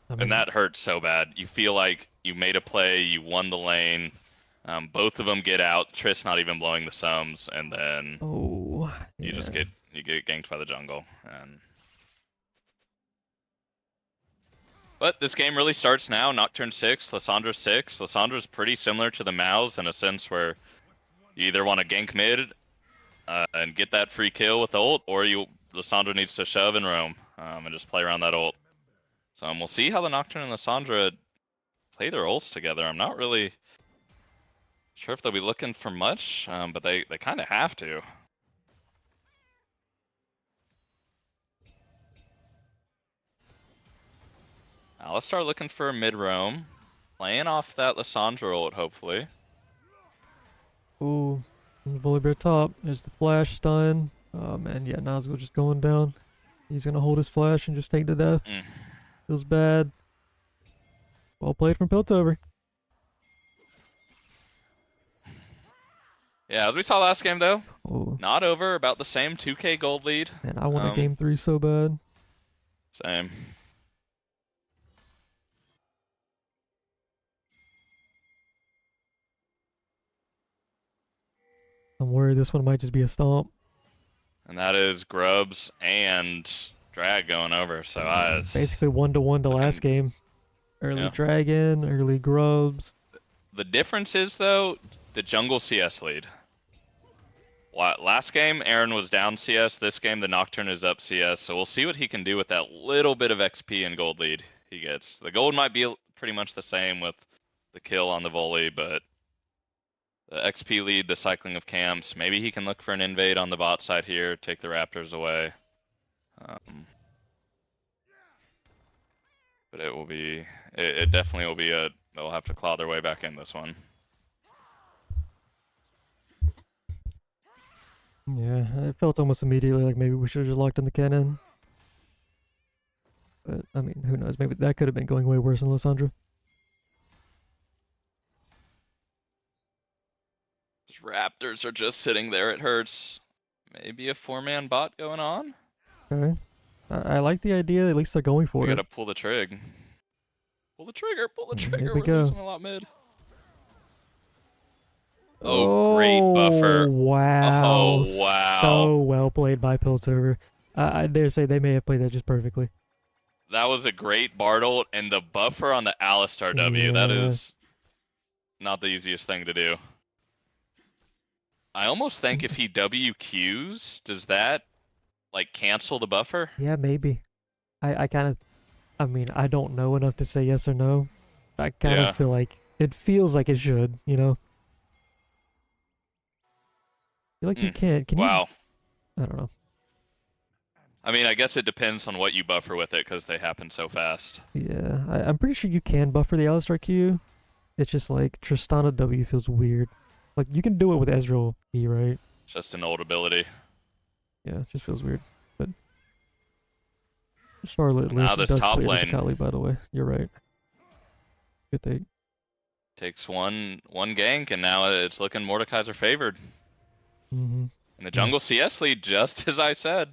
I mean, And that hurts so bad. You feel like you made a play, you won the lane. Both of them get out. Triss not even blowing the sums, and then oh, you yeah. just get ganked by the jungle. But this game really starts now. Nocturne 6, Lissandra 6. Lissandra's pretty similar to the Mouse in a sense where you either want to gank mid and get that free kill with ult, or Lissandra needs to shove and roam and just play around that ult. So we'll see how the Nocturne and Lissandra play their ults together. I'm not really sure if they'll be looking for much, but they kind of have to. Alistar looking for a mid roam, playing off that Lissandra ult hopefully. Ooh, Volibear top. There's the flash stun. Oh man, yeah, Nazgul just going down. He's gonna hold his flash and just take to death. Feels bad. Well played from Piltover. Yeah, as we saw last game though, Oh, not over, about the same 2k gold lead. man, I want a game 3 so bad. Same. I'm worried this one might just be a stomp. And that is Grubs and Drag going over, so Basically 1-to-1 to last game. Early Yeah. Dragon, early Grubs. The difference is though, the jungle CS lead. Last game, Aaron was down CS. This game, the Nocturne is up CS. So we'll see what he can do with that little bit of XP and gold lead he gets. The gold might be pretty much the same with the kill on the volley, but the XP lead, the cycling of camps, maybe he can look for an invade on the bot side here, take the Raptors away. But it will be, it definitely will be they'll have to claw their way back in this one. Yeah, it felt almost immediately like maybe we should have just locked in the cannon. But, I mean, who knows? Maybe that could have been going way worse than Lissandra. These Raptors are just sitting there, it hurts. Maybe a 4-man bot going on? Okay. I like the idea, at least they're going for We it. gotta pull the trig. Pull the trigger, pull the trigger, Here we we're go. losing a lot mid. Oh, great buffer. Wow. Oh, wow. So well played by Piltover. I dare say they may have played that just perfectly. That was a great Bard ult, and the buffer on the Alistar W, that Yeah. is not the easiest thing to do. I almost think if he WQs, does that, like, cancel the buffer? Yeah, maybe. I kind of... I mean, I don't know enough to say yes or no. I kind Yeah. of feel like... It feels like it should, you know? I feel like you can't. Can Wow. you... I don't know. I mean, I guess it depends on what you buffer with it, because they happen so fast. Yeah, I'm pretty sure you can buffer the Alistar Q. It's just like Tristana W feels weird. Like, you can do it with Ezreal E, right? Just an old ability. Yeah, it just feels weird. But Charlotte at Now least this does top play this lane Akali, by the way. You're right. Good take. takes one gank, and now it's looking Mordekaiser favored. Mm-hmm. In the jungle CS lead, just as I said.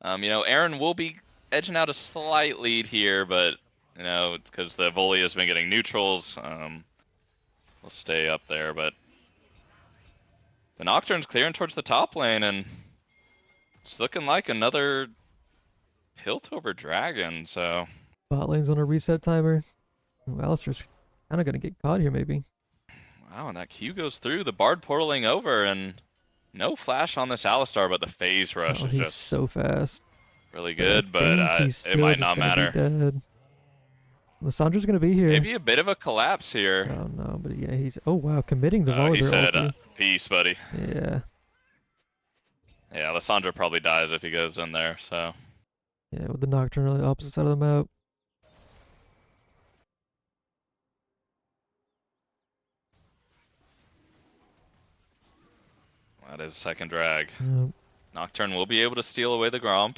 You know, Aaron will be edging out a slight lead here, but, you know, because the volley has been getting neutrals, we'll stay up there. But the Nocturne's clearing towards the top lane, and it's looking like another Piltover Dragon, so... Bot lane's on a reset timer. Ooh, Alistair's kind of going to get caught here, maybe. Wow, and that Q goes through, the Bard portaling over, and no flash on this Alistar, but the phase rush Oh, is he's just so fast. really I good, but think he's it still might just not gonna be matter. dead. Lissandra's going to be here. Maybe a bit of a collapse here. Oh, no, but yeah, he's... Oh, wow, committing the He Volibear said, ulti. peace, buddy. Yeah. Yeah, Lissandra probably dies if he goes in there, so... Yeah, with the Nocturne on the opposite side of the map. That is second drag. Yep. Nocturne will be able to steal away the Gromp.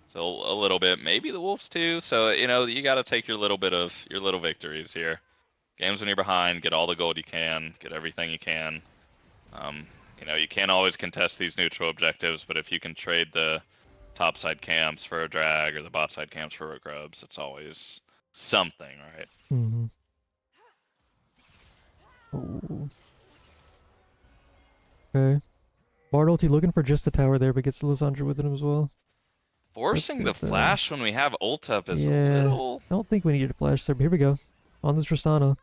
So a little bit, maybe the Wolves too. So, you know, you got to take your little victories here. Games when you're behind, get all the gold you can, get everything you can. You know, you can't always contest these neutral objectives, but if you can trade the top side camps for a drag or the bot side camps for a grubs, it's always something, right? Mm-hmm. Oh. Okay. Bard ulti looking for just the tower there, but gets Lissandra with him as well. Forcing the good, though. flash when we have ult up is a Yeah. little... I don't think we needed a flash there, but here we go. On this Tristana.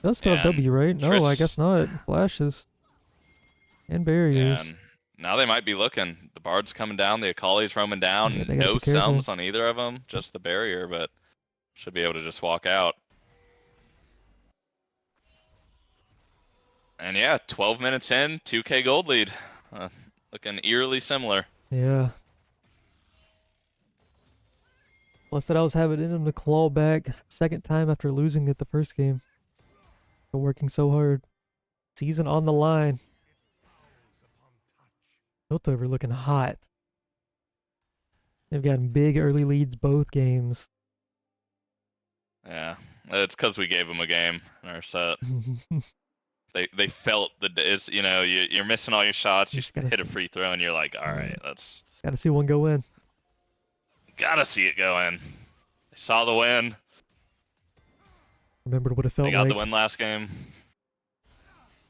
Does still have And W, right? No, I guess not. Flashes. And barriers. And now they might be looking. The Bard's coming down, the Akali's roaming down. Yeah, they gotta No be careful. sums on either of them, just the barrier, but should be able to just walk out. And yeah, 12 minutes in, 2k gold lead. Looking eerily similar. Yeah. Plus that I was having in him to claw back second time after losing it the first game. For working so hard. Season on the line. Piltover looking hot. They've gotten big early leads both games. Yeah, it's because we gave them a game in our set. They felt it's, you know, you're missing all your shots. You Just gotta hit a see. free throw, and you're like, all right, that's Gotta see one go in. gotta see it go in. They saw the win. Remembered what it felt They got like. the win last game.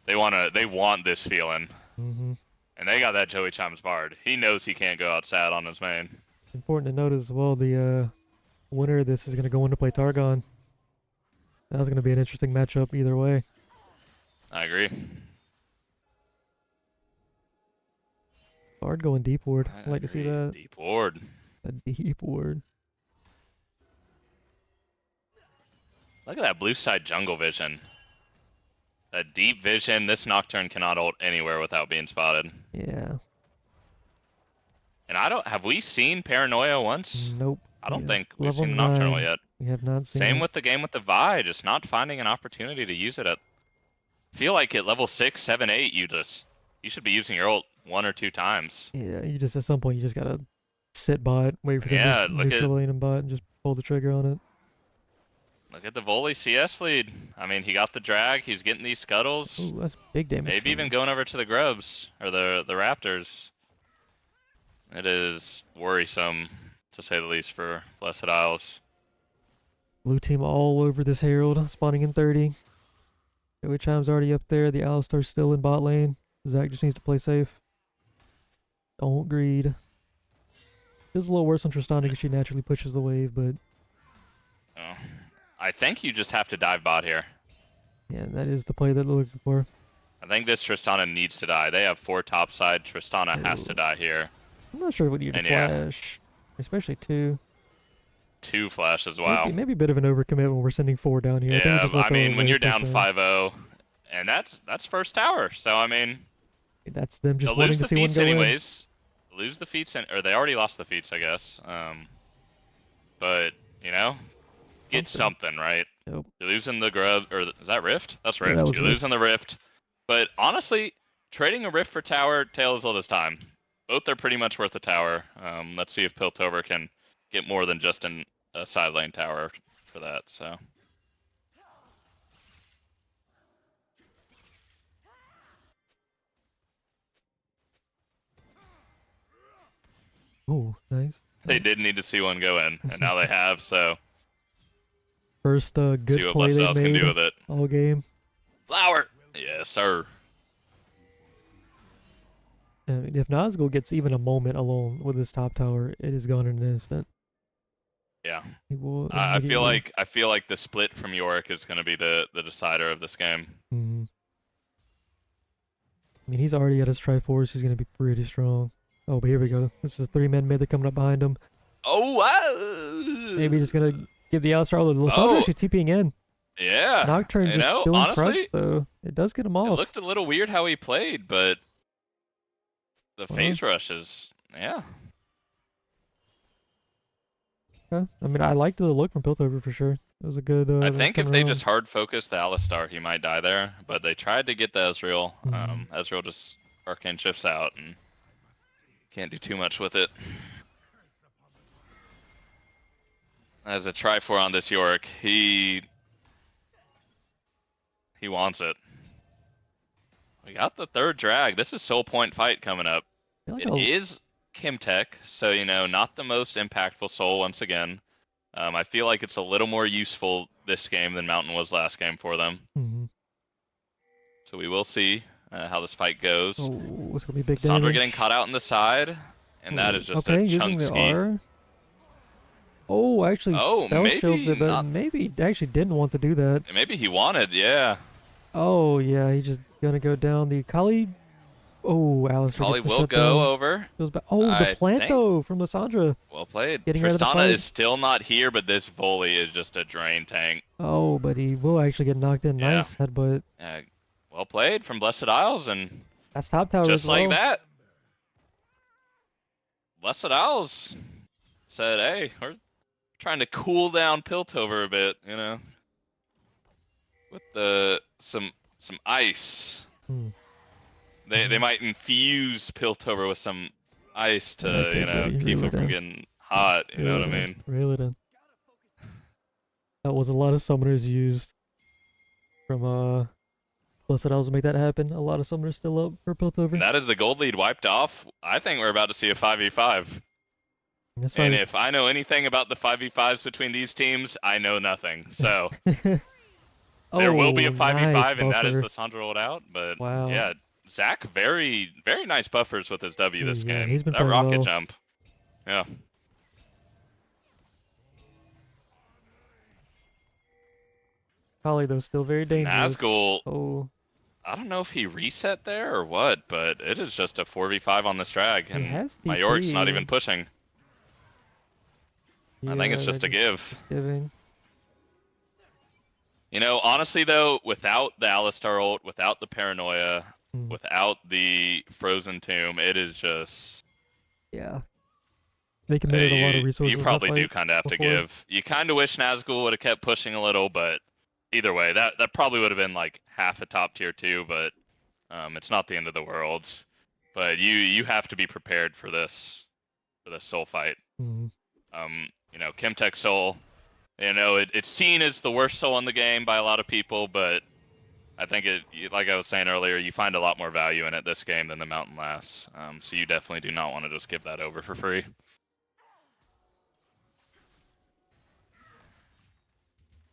They want this feeling. Mm-hmm. And they got that Joey Chimes Bard. He knows he can't go out sad on his main. Important to note as well, the winner of this is going to go in to play Targon. That's going to be an interesting matchup either way. I agree. Bard going deep ward. I I'd like to see agree. that. Deep ward. A deep ward. Look at that blue side jungle vision. That deep vision. This Nocturne cannot ult anywhere without being spotted. Yeah. And have we seen Paranoia once? Nope. I don't Yes. think we've Level seen the Nocturnal 9. yet. We have not seen Same it. with the game with the Vi, just not finding an opportunity to use it at... Feel like at level 6, 7, 8, you should be using your ult 1 or 2 times. Yeah, you just at some point you just gotta sit bot, wait for them Yeah, to look neutral at- lane and bot, and just pull the trigger on it. Look at the volley CS lead. I mean, he got the drag, he's getting these scuttles. Ooh, that's big damage. Maybe from even him. going over to the grubs, or the Raptors. It is worrisome, to say the least, for Blessed Isles. Blue team all over this Herald, spawning in 30. Joey Chime's already up there. The Alistar's still in bot lane. Zach just needs to play safe. Don't greed. Feels a little worse on Tristana because she naturally pushes the wave, but Oh. I think you just have to dive bot here. yeah, that is the play that they're looking for. I think this Tristana needs to die. They have 4 topside. Tristana has to Ooh. die here. I'm not sure what you need to And yeah. flash, especially 2. 2 flashes, wow. Maybe a bit of an overcommit when we're sending 4 down here. I think we Yeah, just let I the mean, when wave you're down push in. 5-0, and that's first tower. So, I mean, That's them just they'll wanting lose to the see one feats go in. anyways. Lose the feats, or they already lost the feats, I guess. But, you know, get something, right? Nope. You're losing the grub, or is that Rift? That's Yeah, Rift. that was You're Rift. losing the Rift. But honestly, trading a Rift for tower, tale as old as time. Both are pretty much worth a tower. Let's see if Piltover can get more than just a side lane tower for that. So. Ooh, nice. They did need to see one go in, and now they have. So. First good See what play Blessed they Isles made can do with it. all game. Flower. Yes, sir. I mean, if Nazgul gets even a moment alone with his top tower, it is gone in an instant. Yeah. He will I feel immediately- like the split from Yorick is going to be the decider of this game. Mhm. I mean, he's already at his Triforce. He's going to be pretty strong. Oh, but here we go. This is 3-man mid. They're coming up behind him. Oh, wow. Maybe just going to give the Alistar all the Lissandra actually TPing in. Yeah. Nocturne you just know, doing honestly, crutch, though. It does get him it off. looked a little weird how he played, but the phase rush is, yeah. Okay. I mean, I liked the look from Piltover for sure. It was a good. I think if they turnaround. just hard focus the Alistar, he might die there, but they tried to get the Ezreal. Mhm. Ezreal just Arcane shifts out and can't do too much with it. As a Trifor on this Yorick, he wants it. We got the third drag. This is Soul Point fight coming up. I feel It like is Kimtech, so you know, not the most impactful soul once again. I feel like it's a little more useful this game than Mountain was last game for them. Mhm. So we will see how this fight goes. Oh, it's gonna be big Sandra damage. getting caught out in the side, and that is just okay, a using chunk the ski. R. Oh, actually, Oh, spell maybe shields it, but not. maybe he actually didn't want to do that. Maybe he wanted, yeah. Oh yeah, he's just gonna go down the Kali. Oh, Alistar Kali gets the will shutdown. go over. Goes back. Oh, the I plant think- though from Lissandra. Well played. Getting rid of the Tristana fight. is still not here, but this volley is just a drain tank. Oh, but he will actually get knocked in. Yeah. Nice headbutt. Well played from Blessed Isles, and That's top tower just as well. like that, Blessed Isles said, "Hey, we're trying to cool down Piltover a bit, you know, with some ice. Hmm. They might infuse Piltover with some ice to Okay, you know buddy, keep reel him it from in. getting hot. You know what I Reel it in. mean? Reel it in. That was a lot of summoners used from Blessed Isles to make that happen. A lot of summoners still up for Piltover. And that is the gold lead wiped off. I think we're about to see a 5v5. That's And right. if I know anything about the 5v5s between these teams, I know nothing. So there will be a 5v5, nice and that is buffer. the Sandra rolled out. But Wow. yeah, Zach, very nice buffers with his W this Yeah, game. he's been that playing rocket well. jump. Yeah. Kali though still very dangerous. Nazgul, Oh, I don't know if he reset there or what, but it is just a 4v5 on this drag, he and has my York's not TP. even pushing. I think it's Yeah, just a give. Just giving. You know, honestly though, without the Alistar ult, without the paranoia, Hmm. without the frozen tomb, it is just Yeah. They committed a lot of resources. you in that probably do fight kind of have to before. give. You kind of wish Nazgul would have kept pushing a little, but either way, that probably would have been like half a top tier 2, but it's not the end of the world. But you have to be prepared for this soul fight. Mhm. You know, Kimtech soul, you know, it's seen as the worst soul in the game by a lot of people, but I think like I was saying earlier, you find a lot more value in it this game than the Mountain Lass. So you definitely do not want to just give that over for free.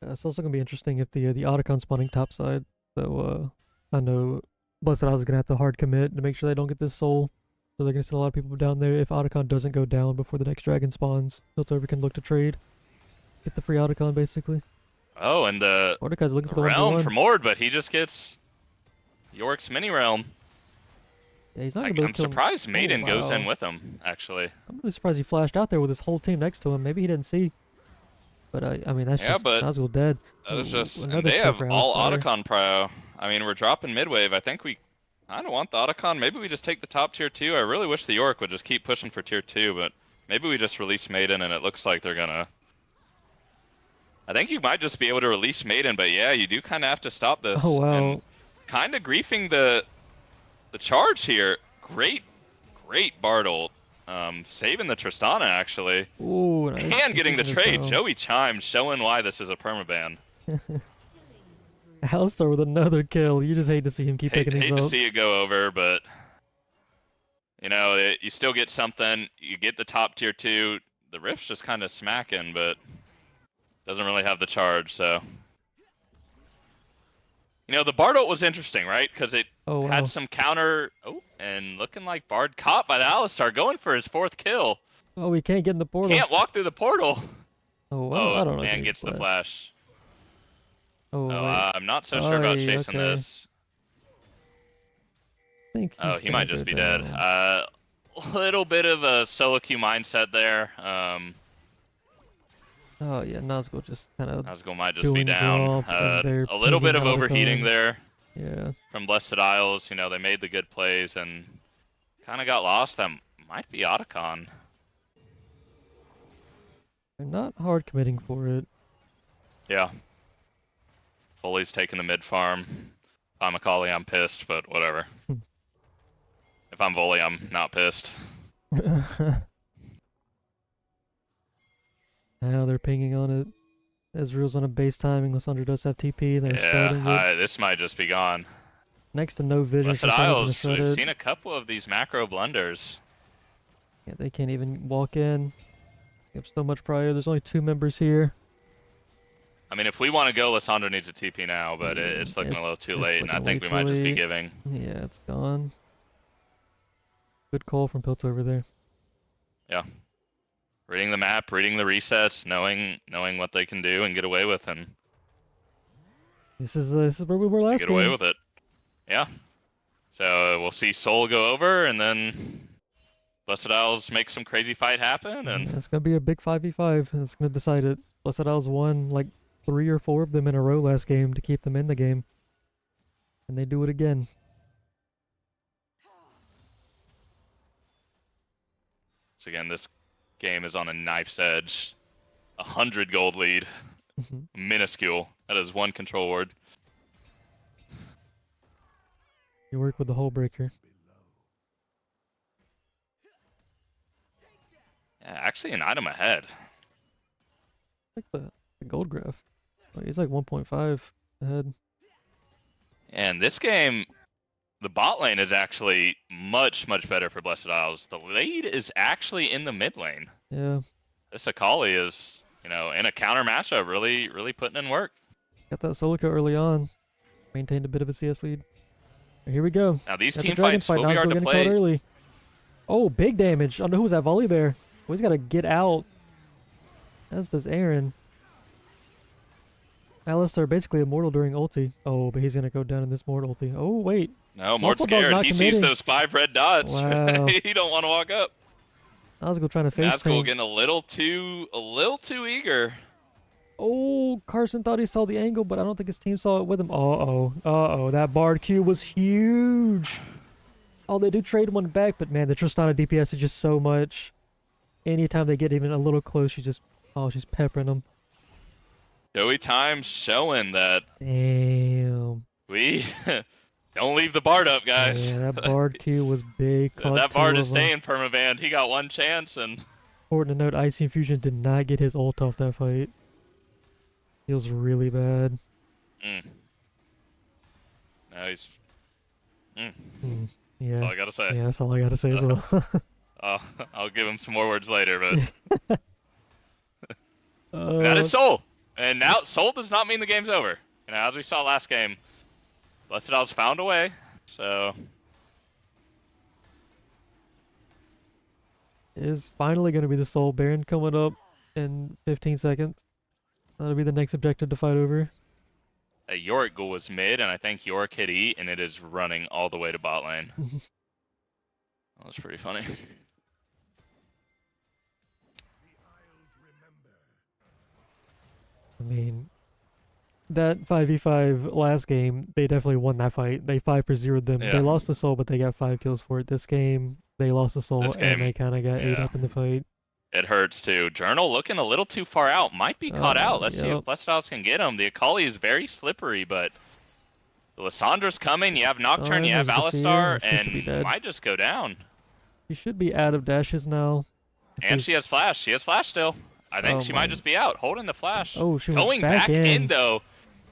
It's also gonna be interesting if the Otacon spawning topside. So I know Blessed Isles is gonna have to hard commit to make sure they don't get this soul. So they're gonna send a lot of people down there. If Otacon doesn't go down before the next dragon spawns, Piltover can look to trade, get the free Otacon basically. Oh, and the Mordecai's looking for the realm 1v1. for Mord, but he just gets York's mini realm. Yeah, he's not gonna be able I'm to kill him. surprised Maiden goes in wow. with him, actually. I'm really surprised he flashed out there with his whole team next to him. Maybe he didn't see. But I mean, that's Yeah, just but Nazgul dead. That is Ooh, just, and another they kill have for all Alistar. Otacon prio. I mean, we're dropping midwave. I think I don't want the Otacon. Maybe we just take the top tier 2. I really wish the York would just keep pushing for tier 2, but maybe we just release Maiden, and it looks like they're gonna. I think you might just be able to release Maiden, but yeah, you do kind of have to stop this. Oh wow. And kind of griefing the the charge here. Great Bard ult. Saving the Tristana, actually. Ooh, nice And getting the confusion trade. as Joey Chimes showing why this is a permaban. well. Alistar with another kill. You just hate to see him keep picking these Hate up. to see it go over, but you know, you still get something. You get the top tier 2. The Rift's just kind of smacking, but doesn't really have the charge, so. You know, the Bard ult was interesting, right? Because it Oh, wow. had some counter. Oh, and looking like Bard caught by the Alistar, going for his 4th kill. Oh, we can't get in the portal. Can't walk through the portal. Oh, well, I don't know. And gets the flash. Oh, Oh, wait. I'm not so sure about Aye, chasing okay. this. I think Oh, he's he might gonna just go be dead. down. A little bit of a solo queue mindset there. Oh, yeah, Nazgul just kind of. Nazgul might just be doing down. gromp, and they're A little bit pinging of overheating Arcane. there Yeah. from Blessed Isles. You know, they made the good plays and kind of got lost. That might be Otacon. They're not hard committing for it. Yeah. Foley's taking the mid farm. If I'm Akali, I'm pissed, but whatever. If I'm Volley, I'm not pissed. Now they're pinging on it. Ezreal's on a base timing. Lissandra does have TP. They're starting it. Yeah, this might just be gone. Next to no vision. Blessed Tristana's gonna Isles, shred we've it. seen a couple of these macro blunders. Yeah, they can't even walk in. They have so much prior. There's only 2 members here. I mean, if we want to go, Lissandra needs a TP now, but it's looking a little too late, and I think we might just be giving. Yeah, it's gone. Good call from Piltover there. Yeah. Reading the map, reading the resets, knowing what they can do and get away with, and This is where we were last get game. away with it. Yeah. So we'll see Soul go over, and then Blessed Isles make some crazy fight happen, and It's gonna be a big 5v5. It's gonna decide it. Blessed Isles won like 3 or 4 of them in a row last game to keep them in the game, and they do it again. so again, this game is on a knife's edge. 100 gold lead. Minuscule. That is 1 control ward. You work with the hull breaker. Yeah, actually an item ahead. Like the gold graph. Oh, he's like 1.5 ahead. And this game, the bot lane is actually much better for Blessed Isles. The lead is actually in the mid lane. Yeah, This Akali is, you know, in a counter matchup, really putting in work. got that Solica early on. Maintained a bit of a CS lead. Here we go. Now these Got the team dragon fights fight. will be Nazgul hard to getting caught play. early. Oh, big damage. Oh, no, who's that volley bear? Well, he's got to get out. As does Aaron. Alistar basically immortal during ulti. Oh, but he's going to go down in this Mort ulti. Oh, wait. No, Mort's Lawful Dog scared. not He committing. sees those 5 red dots. Wow. He don't want to walk up. Nazgul trying to face Nazgul tank. getting a little too eager. Oh, Carson thought he saw the angle, but I don't think his team saw it with him. Uh-oh. That Bard Q was huge. Oh, they do trade one back, but man, the Tristana DPS is just so much. Anytime they get even a little close, she's peppering them. Joey Times showing that Damn. we don't leave the Bard up, guys. Yeah, that Bard Q was big. That Bard is staying permabanned. He got 1 chance, and Important to note, Icy Infusion did not get his ult off that fight. Feels really bad. now he's. Yeah. That's all I gotta say. Yeah, that's all I gotta say as well. I'll give him some more words later, but that Uh, is Soul. And now Soul does not mean the game's over. You know, as we saw last game, Blessed Isles found a way. So is finally going to be the Soul Baron coming up in 15 seconds. That'll be the next objective to fight over. a Yorick goal was mid, and I think Yorick hit E, and it is running all the way to bot lane. That was pretty funny. I mean, that 5v5 last game, they definitely won that fight. They 5-0'd them. Yeah. They lost the Soul, but they got 5 kills for it. This game, they lost the Soul, This and game, they kind of got ate yeah. up in the fight. It hurts too. Journal looking a little too far out. Might be caught out. Let's see if Yep. Blessed Isles can get him. The Akali is very slippery, but Lyssandra's coming. You have Nocturne. You have there's the fear. Alistar, She should be and dead. might just go down. She should be out of dashes now. And she has flash. She has flash still. I think Oh she my- might just be out, holding the flash. Oh, she went Going back in. though.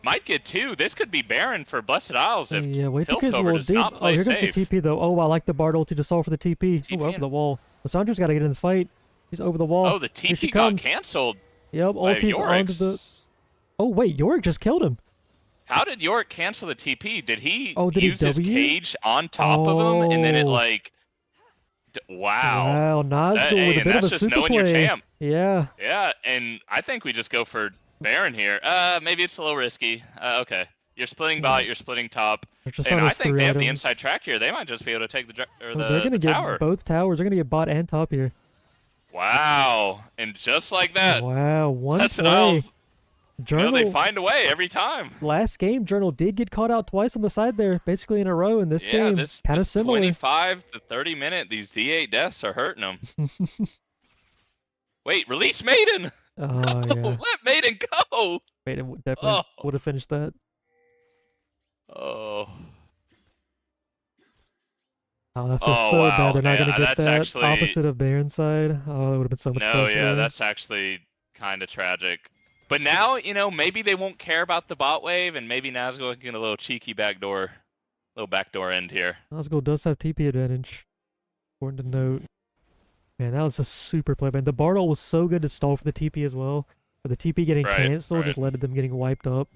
Might get 2. This could be Baron for Blessed Isles if Yeah, wait till a Piltover little does deep. not Oh, play here comes safe. the TP though. Oh, I like the Bard ulti to solve for the TP. TP Oh, over in. the wall. Lyssandra's got to get in this fight. He's over the wall. Oh, the Here she TP got comes. canceled Yep, by ulti's onto the. Yorick's. Oh wait, Yorick just killed him. How did Yorick cancel the TP? Did he Did he use his W? cage on top of him and then it Oh. like... Wow. Wow, Nazgul Hey, with a and bit of that's a just super knowing your play. champ. Yeah. Yeah, and I think we just go for Baron here. Maybe it's a little risky. Okay. You're splitting bot, you're splitting top. Just And on I his think 3 they have the items. inside track here. They might just be able to take the Oh, they're gonna get tower. both towers. They're gonna get bot and top here. Wow. And just like that, Wow, one Blessed play. Isles, Journal. they find a way every time. Last game, Journal did get caught out twice on the side there, basically in a row. In this Yeah, game, this kind of similar. 25 to 30 minute, these D8 deaths are hurting them. Wait, release Maiden! Oh No, yeah, let Maiden go! Maiden definitely Oh. would have finished that. Oh. Oh, that feels Oh, so wow. bad. They're not Yeah, gonna get that's that. actually- Opposite of Baron's side. Oh, that would have been so much No, closer. yeah, that's actually kind of tragic. But now, maybe they won't care about the bot wave, and maybe Nazgul can get a little cheeky little backdoor end here. Nazgul does have TP advantage. Important to note. Man, that was a super play, man. The Bardol was so good to stall for the TP as well. But the TP getting Right, canceled right. just led to them getting wiped up.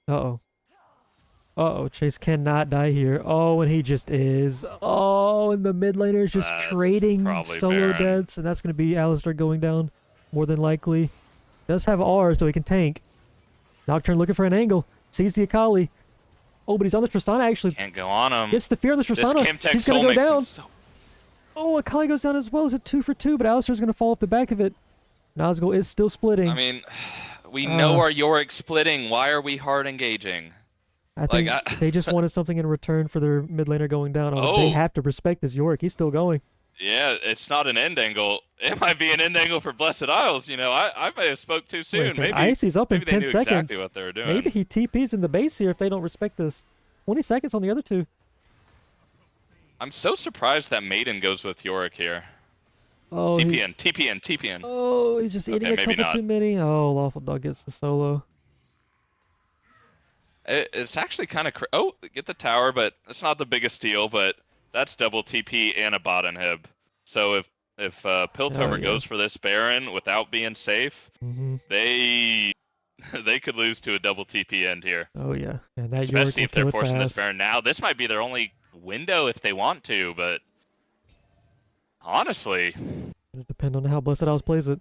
Uh-oh. Uh-oh, Chase cannot die here. Oh, and he just is. Oh, and the mid laner is just That's trading probably solo Baron. deaths, and that's going to be Alistar going down, more than likely. Does have R, so he can tank. Nocturne looking for an angle. Sees the Akali. Oh, but he's on the Tristana, actually. Can't go on him. Gets the fear of the This Tristana. Chemtech He's soul going to go makes him down. so... Oh, Akali goes down as well. It's a 2 for 2, but Alistar's going to fall off the back of it. Nazgul is still splitting. I mean, we know Uh, our Yorick splitting. Why are we hard engaging? I think like, they just wanted something in return for their mid laner going down. Oh, they Oh. have to respect this Yorick. He's still going. Yeah, it's not an end angle. It might be an end angle for Blessed Isles. I may have spoke too Wait a soon. second, Maybe Icy's up in maybe they 10 knew seconds. exactly what they were doing. Maybe he TPs in the base here if they don't respect this. 20 seconds on the other two. I'm so surprised that Maiden goes with Yorick here. Oh, TPN. oh, he's just eating Okay, a maybe couple not. too many. Oh, Lawful Dog gets the solo. It's actually kind of... Oh, get the tower, but it's not the biggest deal, but that's double TP and a bot inhib. So if Piltover yeah. goes for this Baron without being safe, Mm-hmm. they could lose to a double TP end here. Oh, yeah. And that Especially Yorick if they're will kill it forcing this fast. Baron now. This might be their only window if they want to, but honestly, It'll depend on how Blessed Isles plays it.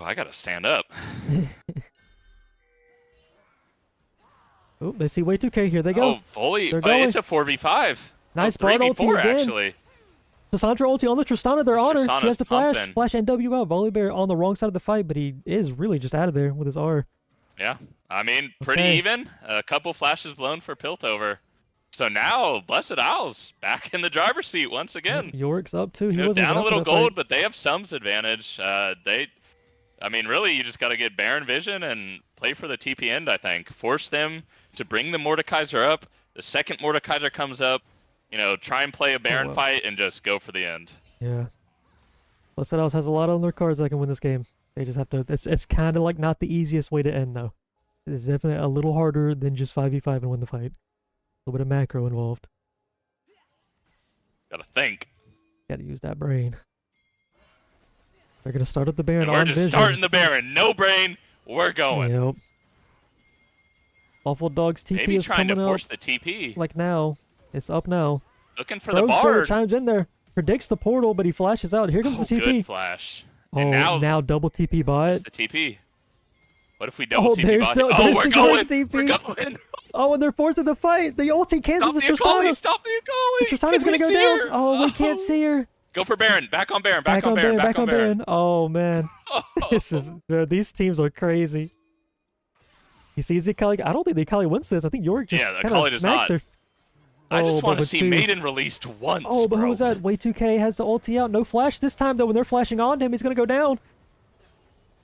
I gotta stand up. Oh, they see way 2K. Here they go. Oh, fully. They're It's a 4v5. Nice oh, Bard 3v4 ulti again. actually. Cassandra ulti on the Tristana. They're on her. She Tristana's has to flash. pumping. Flash NW out. Volibear on the wrong side of the fight, but he is really just out of there with his R. Yeah, I mean, pretty Okay. even. A couple flashes blown for Piltover. So now, Blessed Isles back in the driver's seat once again. Yorick's up too. He You know, wasn't down even a up in little that fight. gold, but they have Sum's advantage. I mean, really, you just got to get Baron Vision and play for the TP end, I think. Force them to bring the Mordekaiser up. The second Mordekaiser comes up, try and play a Baron wow. fight and just go for the end. Yeah. Blessed Isles has a lot on their cards that can win this game. They just have to. It's kind of like not the easiest way to end though. It's definitely a little harder than just 5v5 and win the fight. A little bit of macro involved. Gotta think. Got to use that brain. They're gonna start up the Baron And we're on just Vision. starting the Baron. No brain. We're going. Yep. Awful Dog's TP Maybe is trying to coming force up the TP. like now. It's up now. Looking for the Roadster Bard. chimes in there. Predicts the portal, but he flashes out. Here comes Oh, the TP. good flash. Oh, And now double TP bot. the TP. What if we double TP there's bot? still- Oh, there's we're the going. TP. We're going. Oh, and they're forcing the fight. The ulti cancels Stop the the Akali. Tristana. Stop the The Akali. Tristana's Can gonna we go see down. her? Oh, we can't see her. Go for Baron. Back on Baron. Back on Baron. Baron. Back on Baron. Oh man, Oh. this is these teams are crazy. He sees the Akali. I don't think the Akali wins this. I think Yorick just Yeah, the kind Akali of does smacks not. her. I just Oh, want to but see two- Maiden released once. Oh, but bro. who was that? Way 2K has the ulti out. No flash this time though. When they're flashing on him, he's gonna go down.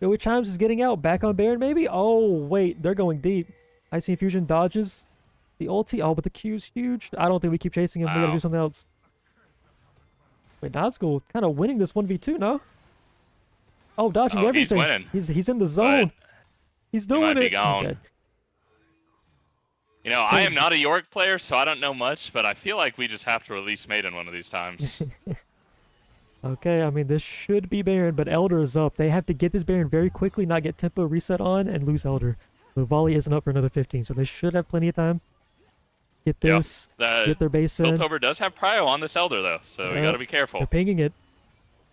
Joey Chimes is getting out. Back on Baron, maybe? Oh, wait. They're going deep. Icy Infusion dodges the ulti. Oh, but the Q's huge. I don't think we keep chasing him. We gotta Wow. do something else. Wait, Nazgul kind of winning this 1v2, no? Oh, dodging Oh, everything. he's winning. He's in the zone. He's he doing might be it. gone. He's dead. You know, I am not a Yorick player, so I don't know much, but I feel like we just have to release Maiden one of these times. Okay, I mean, this should be Baron, but Elder is up. They have to get this Baron very quickly, not get tempo reset on, and lose Elder. The volley isn't up for another 15, so they should have plenty of time. Get this, get their base in. Piltover does have Prio on this Elder, though, so you gotta be careful. They're pinging it.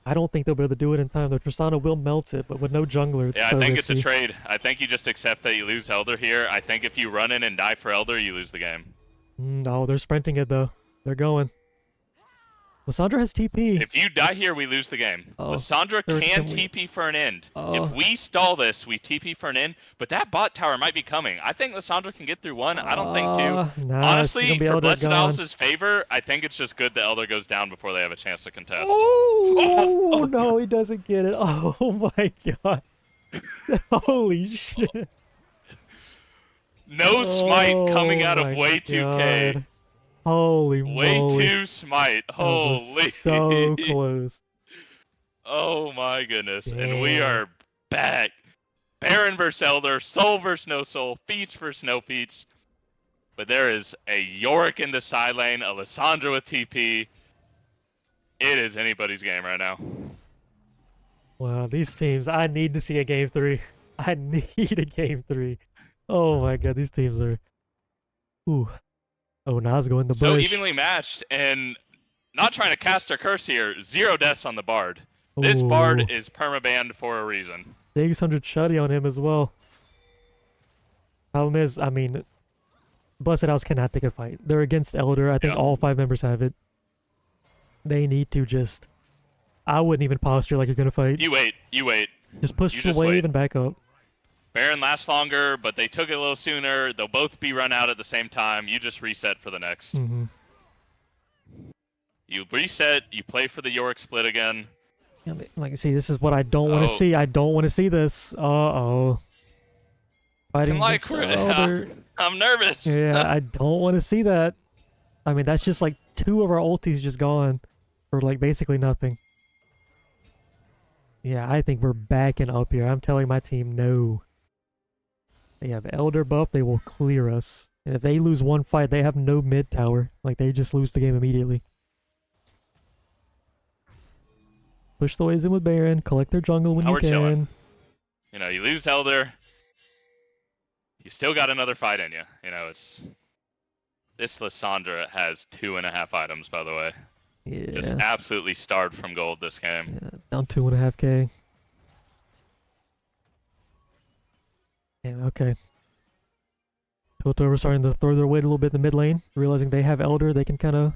I don't think they'll be able to do it in time. The Tristana will melt it, but with no jungler, it's so I think risky. it's a trade. I think you just accept that you lose Elder here. I think if you run in and die for Elder, you lose the game. No, they're sprinting it, though. They're going. Lissandra has TP. If you die here, we lose the game. Lissandra can TP for an end. If we stall this, we TP for an end, but that bot tower might be coming. I think Lissandra can get through one. I don't think two. Nah, honestly, for Blessed Alice's favor, I think it's just good the Elder goes down before they have a chance to contest. Oh, no, he doesn't get it. Oh my god. Holy shit. No smite coming out of way 2K. Holy Way moly. too smite. Holy. So close. Oh my goodness. Damn. And we are back. Baron versus Elder, Soul versus no Soul, Feats versus no Feats. But there is a Yorick in the side lane, a Lissandra with TP. It is anybody's game right now. Wow, these teams, I need to see a game 3. I need a game 3. Oh my god, these teams are... Ooh. Oh, Nazgul in the bush. So evenly matched, and not trying to cast a curse here, 0 deaths on the Bard. This Bard is permabanned for a reason. 600 shutty on him as well. Problem is, I mean, Blessed House cannot take a fight. They're against Elder. I think all 5 members have it. They need to just... I wouldn't even posture like you're going to fight. You wait. Just push the wave and back up. Baron lasts longer, but they took it a little sooner. They'll both be run out at the same time. You just reset for the next. You reset, you play for the Yorick split again. Yeah, like, see, this is what I don't want to see. I don't want to see this. Uh-oh. Fighting against Elder. I'm nervous. Yeah, I don't want to see that. I mean, that's just like 2 of our ultis just gone for like basically nothing. Yeah, I think we're backing up here. I'm telling my team no. They have Elder buff, they will clear us. And if they lose one fight, they have no mid tower. Like, they just lose the game immediately. Push the waves in with Baron, collect their jungle when you can. Chilling. You know, you lose Elder, you still got another fight in you. You know, it's... This Lissandra has 2.5 items, by the way. Yeah. Just absolutely starved from gold this game. Yeah, down 2.5k. Damn, okay. Piltover starting to throw their weight a little bit in the mid lane, realizing they have Elder, they can kind of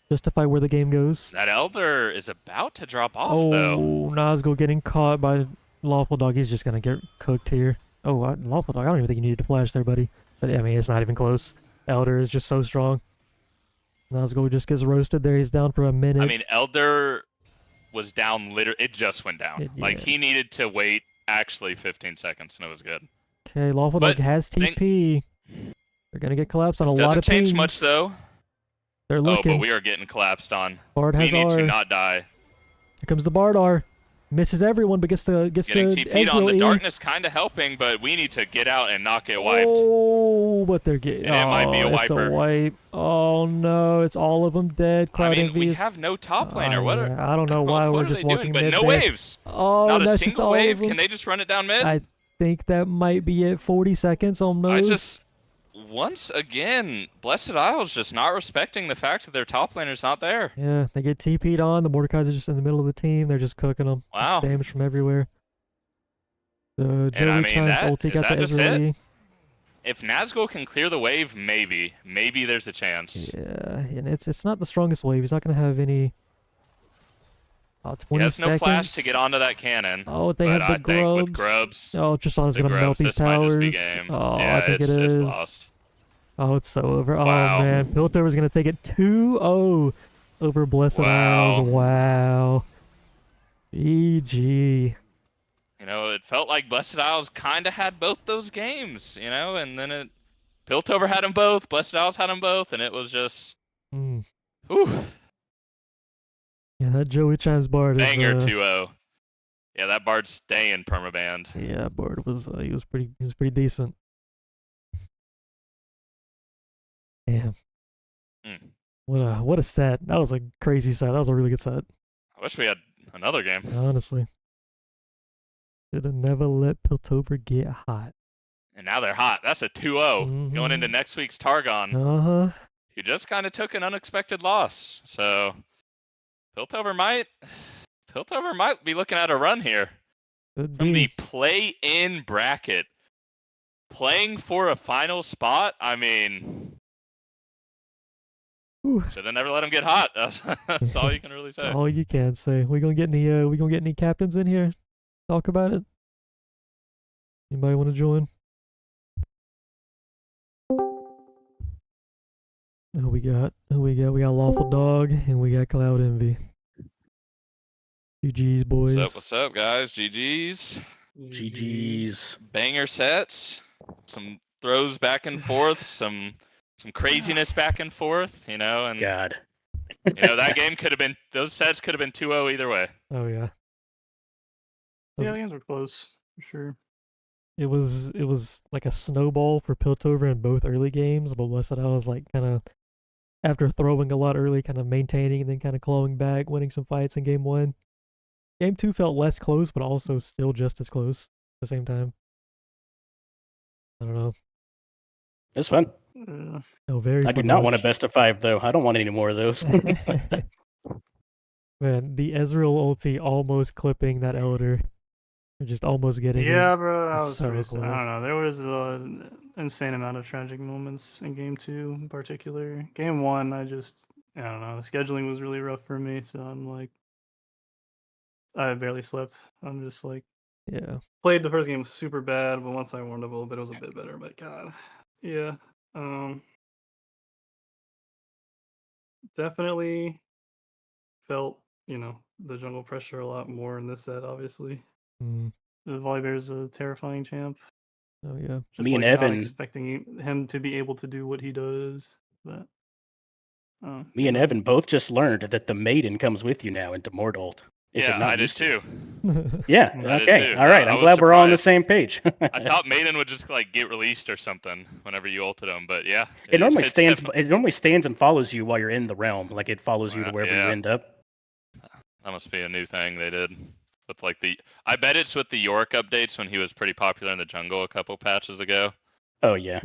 justify where the game goes. That Elder is about to drop off, though. Oh, Nazgul getting caught by Lawful Dog. He's just going to get cooked here. Oh, Lawful Dog, I don't even think you needed to flash there, buddy. But, I mean, it's not even close. Elder is just so strong. Nazgul just gets roasted there. He's down for a minute. I mean, Elder was down literally. It just went down. Like, he needed to wait actually 15 seconds, and it was good. Okay, Lawful Dog has TP. They're going to get collapsed on a lot of pings. Doesn't change much, though. They're looking. Oh, but we are getting collapsed on. Bard has we need R. to not die. Here comes the Bard R. Misses everyone, but gets the TP'd on. The darkness kind of helping, but we need to get out and not get wiped. Oh, but they're getting... And it might be a wiper. It's a wipe. Oh, no. It's all of them dead. Cloud I mean, Envy we is... have no top laner. What are... I don't know why what we're are just they walking doing? mid But no there. waves. Oh, not a that's just single all wave. of them. Can they just run it down mid? I think that might be it. 40 seconds almost. Once again, Blessed Isle's just not respecting the fact that their top laner's not there. Yeah, they get TP'd on. The Mordekaiser's just in the middle of the team. They're just cooking them. Wow. Damage from everywhere. The And I Joey mean, Chimes ulti got the just Ezreal. If Nazgul can clear the wave, maybe there's a chance. Yeah, and it's not the strongest wave. He's not going to have any... Oh, 20 he has seconds. no flash to get onto that cannon. Oh, they but have the I grubs. think with grubs. Oh, Tristana's going to melt these this might just be towers. game. Oh, yeah, I think it's it is. lost. Oh, it's so over. Wow. Oh, man. Piltover's going to take it 2-0 over Blessed Isles. Wow. GG. it felt like Blessed Isles kind of had both those games, and then Piltover had them both, Blessed Isles had them both, and it was just, Mm. whew, Yeah, that Joey Chimes Bard is banger 2-0. Yeah, that Bard's staying permabanned. yeah, Bard was he was pretty decent. Damn. Mm. What a set. That was a crazy set. That was a really good set. I wish we had another game. Honestly. Should have never let Piltover get hot. And now they're hot. That's a 2-0 going into Mhm. next week's Targon, Uh-huh. who just kind of took an unexpected loss. So Piltover might be looking at a run here Could from the be. play-in bracket, playing for a final spot. I mean, Whew. should have never let him get hot. That's all you can really say. All you can say. We gonna get any captains in here? Talk about it? Anybody want to join? Who we got? We got Lawful Dog and we got Cloud Envy. GG's, boys. What's up, guys? GG's. GG's. Banger sets. Some throws back and forth. Some craziness back and forth. And God. that game could have been. Those sets could have been 2-0 either way. Oh yeah. Yeah, the games were close for sure. It was like a snowball for Piltover in both early games, but Blessed Isle was like kind of, after throwing a lot early, kind of maintaining and then kind of clawing back, winning some fights in game 1. Game 2 felt less close, but also still just as close at the same time. I don't know. It's fun. Oh, very. I do not want a best of 5 though. I don't want any more of those. Man, the Ezreal ulti almost clipping that Elder. Just almost getting Yeah, it. bro, that was So pretty. close. I don't know. There was an insane amount of tragic moments in game 2 in particular. Game 1, I don't know. The scheduling was really rough for me, so I'm like, I barely slept. I'm just like, Yeah. played the first game super bad, but once I warmed up a little bit, it was a bit better. But God, yeah, definitely felt the jungle pressure a lot more in this set. Obviously, Mm. the Volibear's a terrifying champ. Oh yeah. Just Me and like not Evan- expecting him to be able to do what he does, but Me and Evan both just learned that the maiden comes with you now into Mordalt. It Yeah, not I did used to. too. Yeah, I did okay. too. All right. I I'm was glad we're all on the surprised. same page. I thought Maiden would just like get released or something whenever you ulted him, but yeah. it normally it's stands definitely- it normally stands and follows you while you're in the realm. Like it follows you to wherever Yeah. you end up. That must be a new thing they did with like I bet it's with the York updates when he was pretty popular in the jungle a couple patches ago. Oh yeah.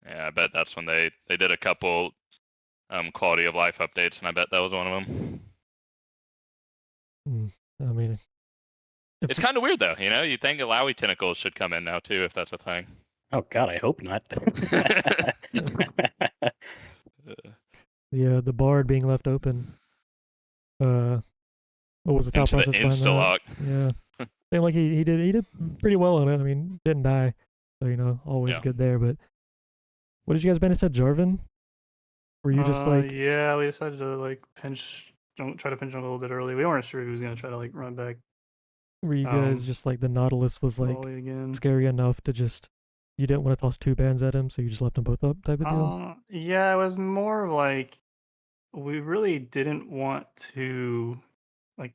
Yeah, I bet that's when they did a couple quality of life updates, and I bet that was one of them. I mean, It's kind of weird though, you think Alawi tentacles should come in now too, if that's a thing. Oh god, I hope not. the Bard being left open. What was the top Into the process behind that? insta-lock. Yeah. Seemed like he did pretty well on it. I mean, didn't die. So, always Yeah. good there, but what did you guys ban? It said Jarvan? Were you just like yeah, we decided to like try to pinch him a little bit early. We weren't sure if he was gonna try to like run back were you guys just like the Nautilus was like volley again. scary enough to just you didn't want to toss 2 bans at him, so you just left them both up type of deal? Yeah, it was more of like we really didn't want to like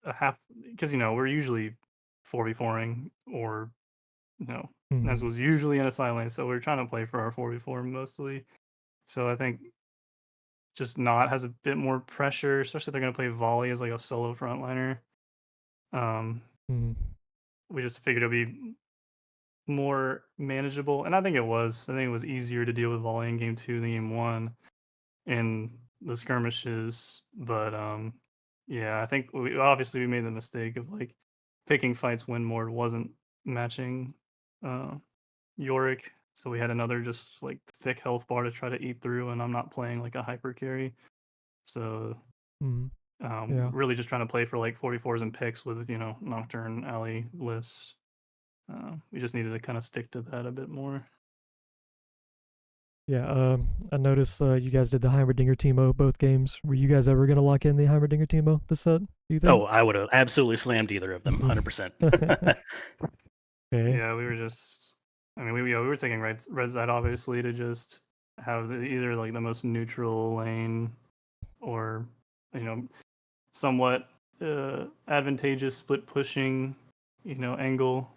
because we're usually 4v4ing or Mhm. as was usually in a silent, so we're trying to play for our 4v4 mostly. So I think just not has a bit more pressure, especially if they're gonna play volley as like a solo frontliner. Mhm. We just figured it'd be more manageable, and I think it was. I think it was easier to deal with volley in game 2 than game 1 in the skirmishes. But yeah, I think we made the mistake of like picking fights when Mord wasn't matching Yorick, so we had another just like thick health bar to try to eat through, and I'm not playing like a hyper carry, so Mhm. Yeah. really just trying to play for like 44s and picks with Nocturne, Alley, lists. We just needed to kind of stick to that a bit more. Yeah, I noticed you guys did the Heimerdinger Teemo both games. Were you guys ever gonna lock in the Heimerdinger Teemo this set? Do you think? Oh, I would have absolutely slammed either of them, 100%. Okay. Yeah, we were just. I mean, we were taking red side obviously to just have either like the most neutral lane, or somewhat advantageous split pushing, angle,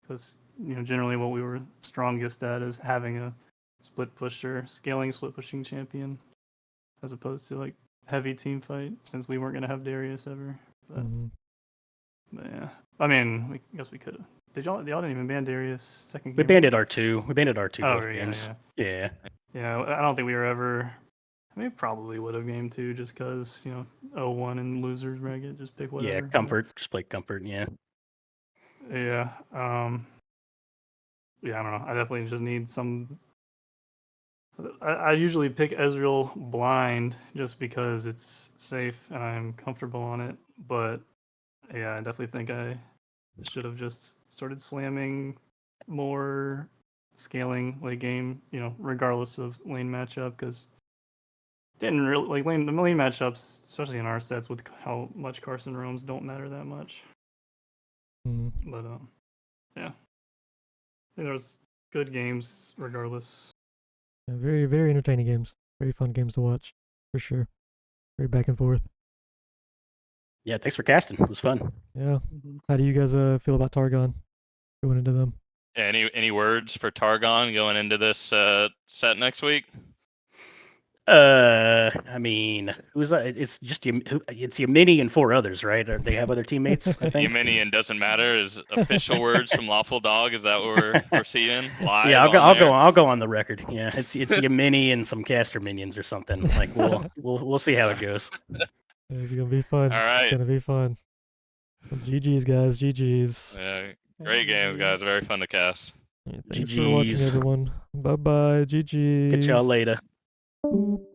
because generally what we were strongest at is having a split pusher, scaling split pushing champion, as opposed to like heavy team fight, since we weren't gonna have Darius ever. But, Mhm. but yeah, I mean, I guess we could have. Y'all didn't even ban Darius second We game? banned it R2. We banned it R2 Oh, both yeah, games. yeah. Yeah, I don't think we were ever. I mean, probably would have game 2 just because 0-1 and losers bracket, just pick whatever. Yeah, comfort. Just play comfort. Yeah. Yeah. Yeah, I don't know. I definitely just need some. I usually pick Ezreal blind just because it's safe and I'm comfortable on it. But yeah, I definitely think I should have just started slamming more, scaling late game, regardless of lane matchup, because didn't really like the lane matchups, especially in our sets with how much Carson roams, don't matter that much. Mhm. But yeah, I think there was good games regardless. Yeah, very, very entertaining games. Very fun games to watch, for sure. Very back and forth. Yeah, thanks for casting. It was fun. Yeah. How do you guys feel about Targon going into them? Yeah, any words for Targon going into this set next week? I mean, who's it's just it's Yamini and 4 others, right? Or they have other teammates, I think. Yemeni and doesn't matter is official words from Lawful Dog. Is that what we're seeing live? Yeah, on I'll go on the record. Yeah, it's Yamini and some caster minions or something. Like we'll see how it goes. It's gonna be fun. All right. It's gonna be fun. Well, GG's, guys. GG's. Yeah, great games, guys. Very fun to cast. Yeah, thanks for watching, GG's. everyone. Bye bye. GG's. Catch y'all later. Boop.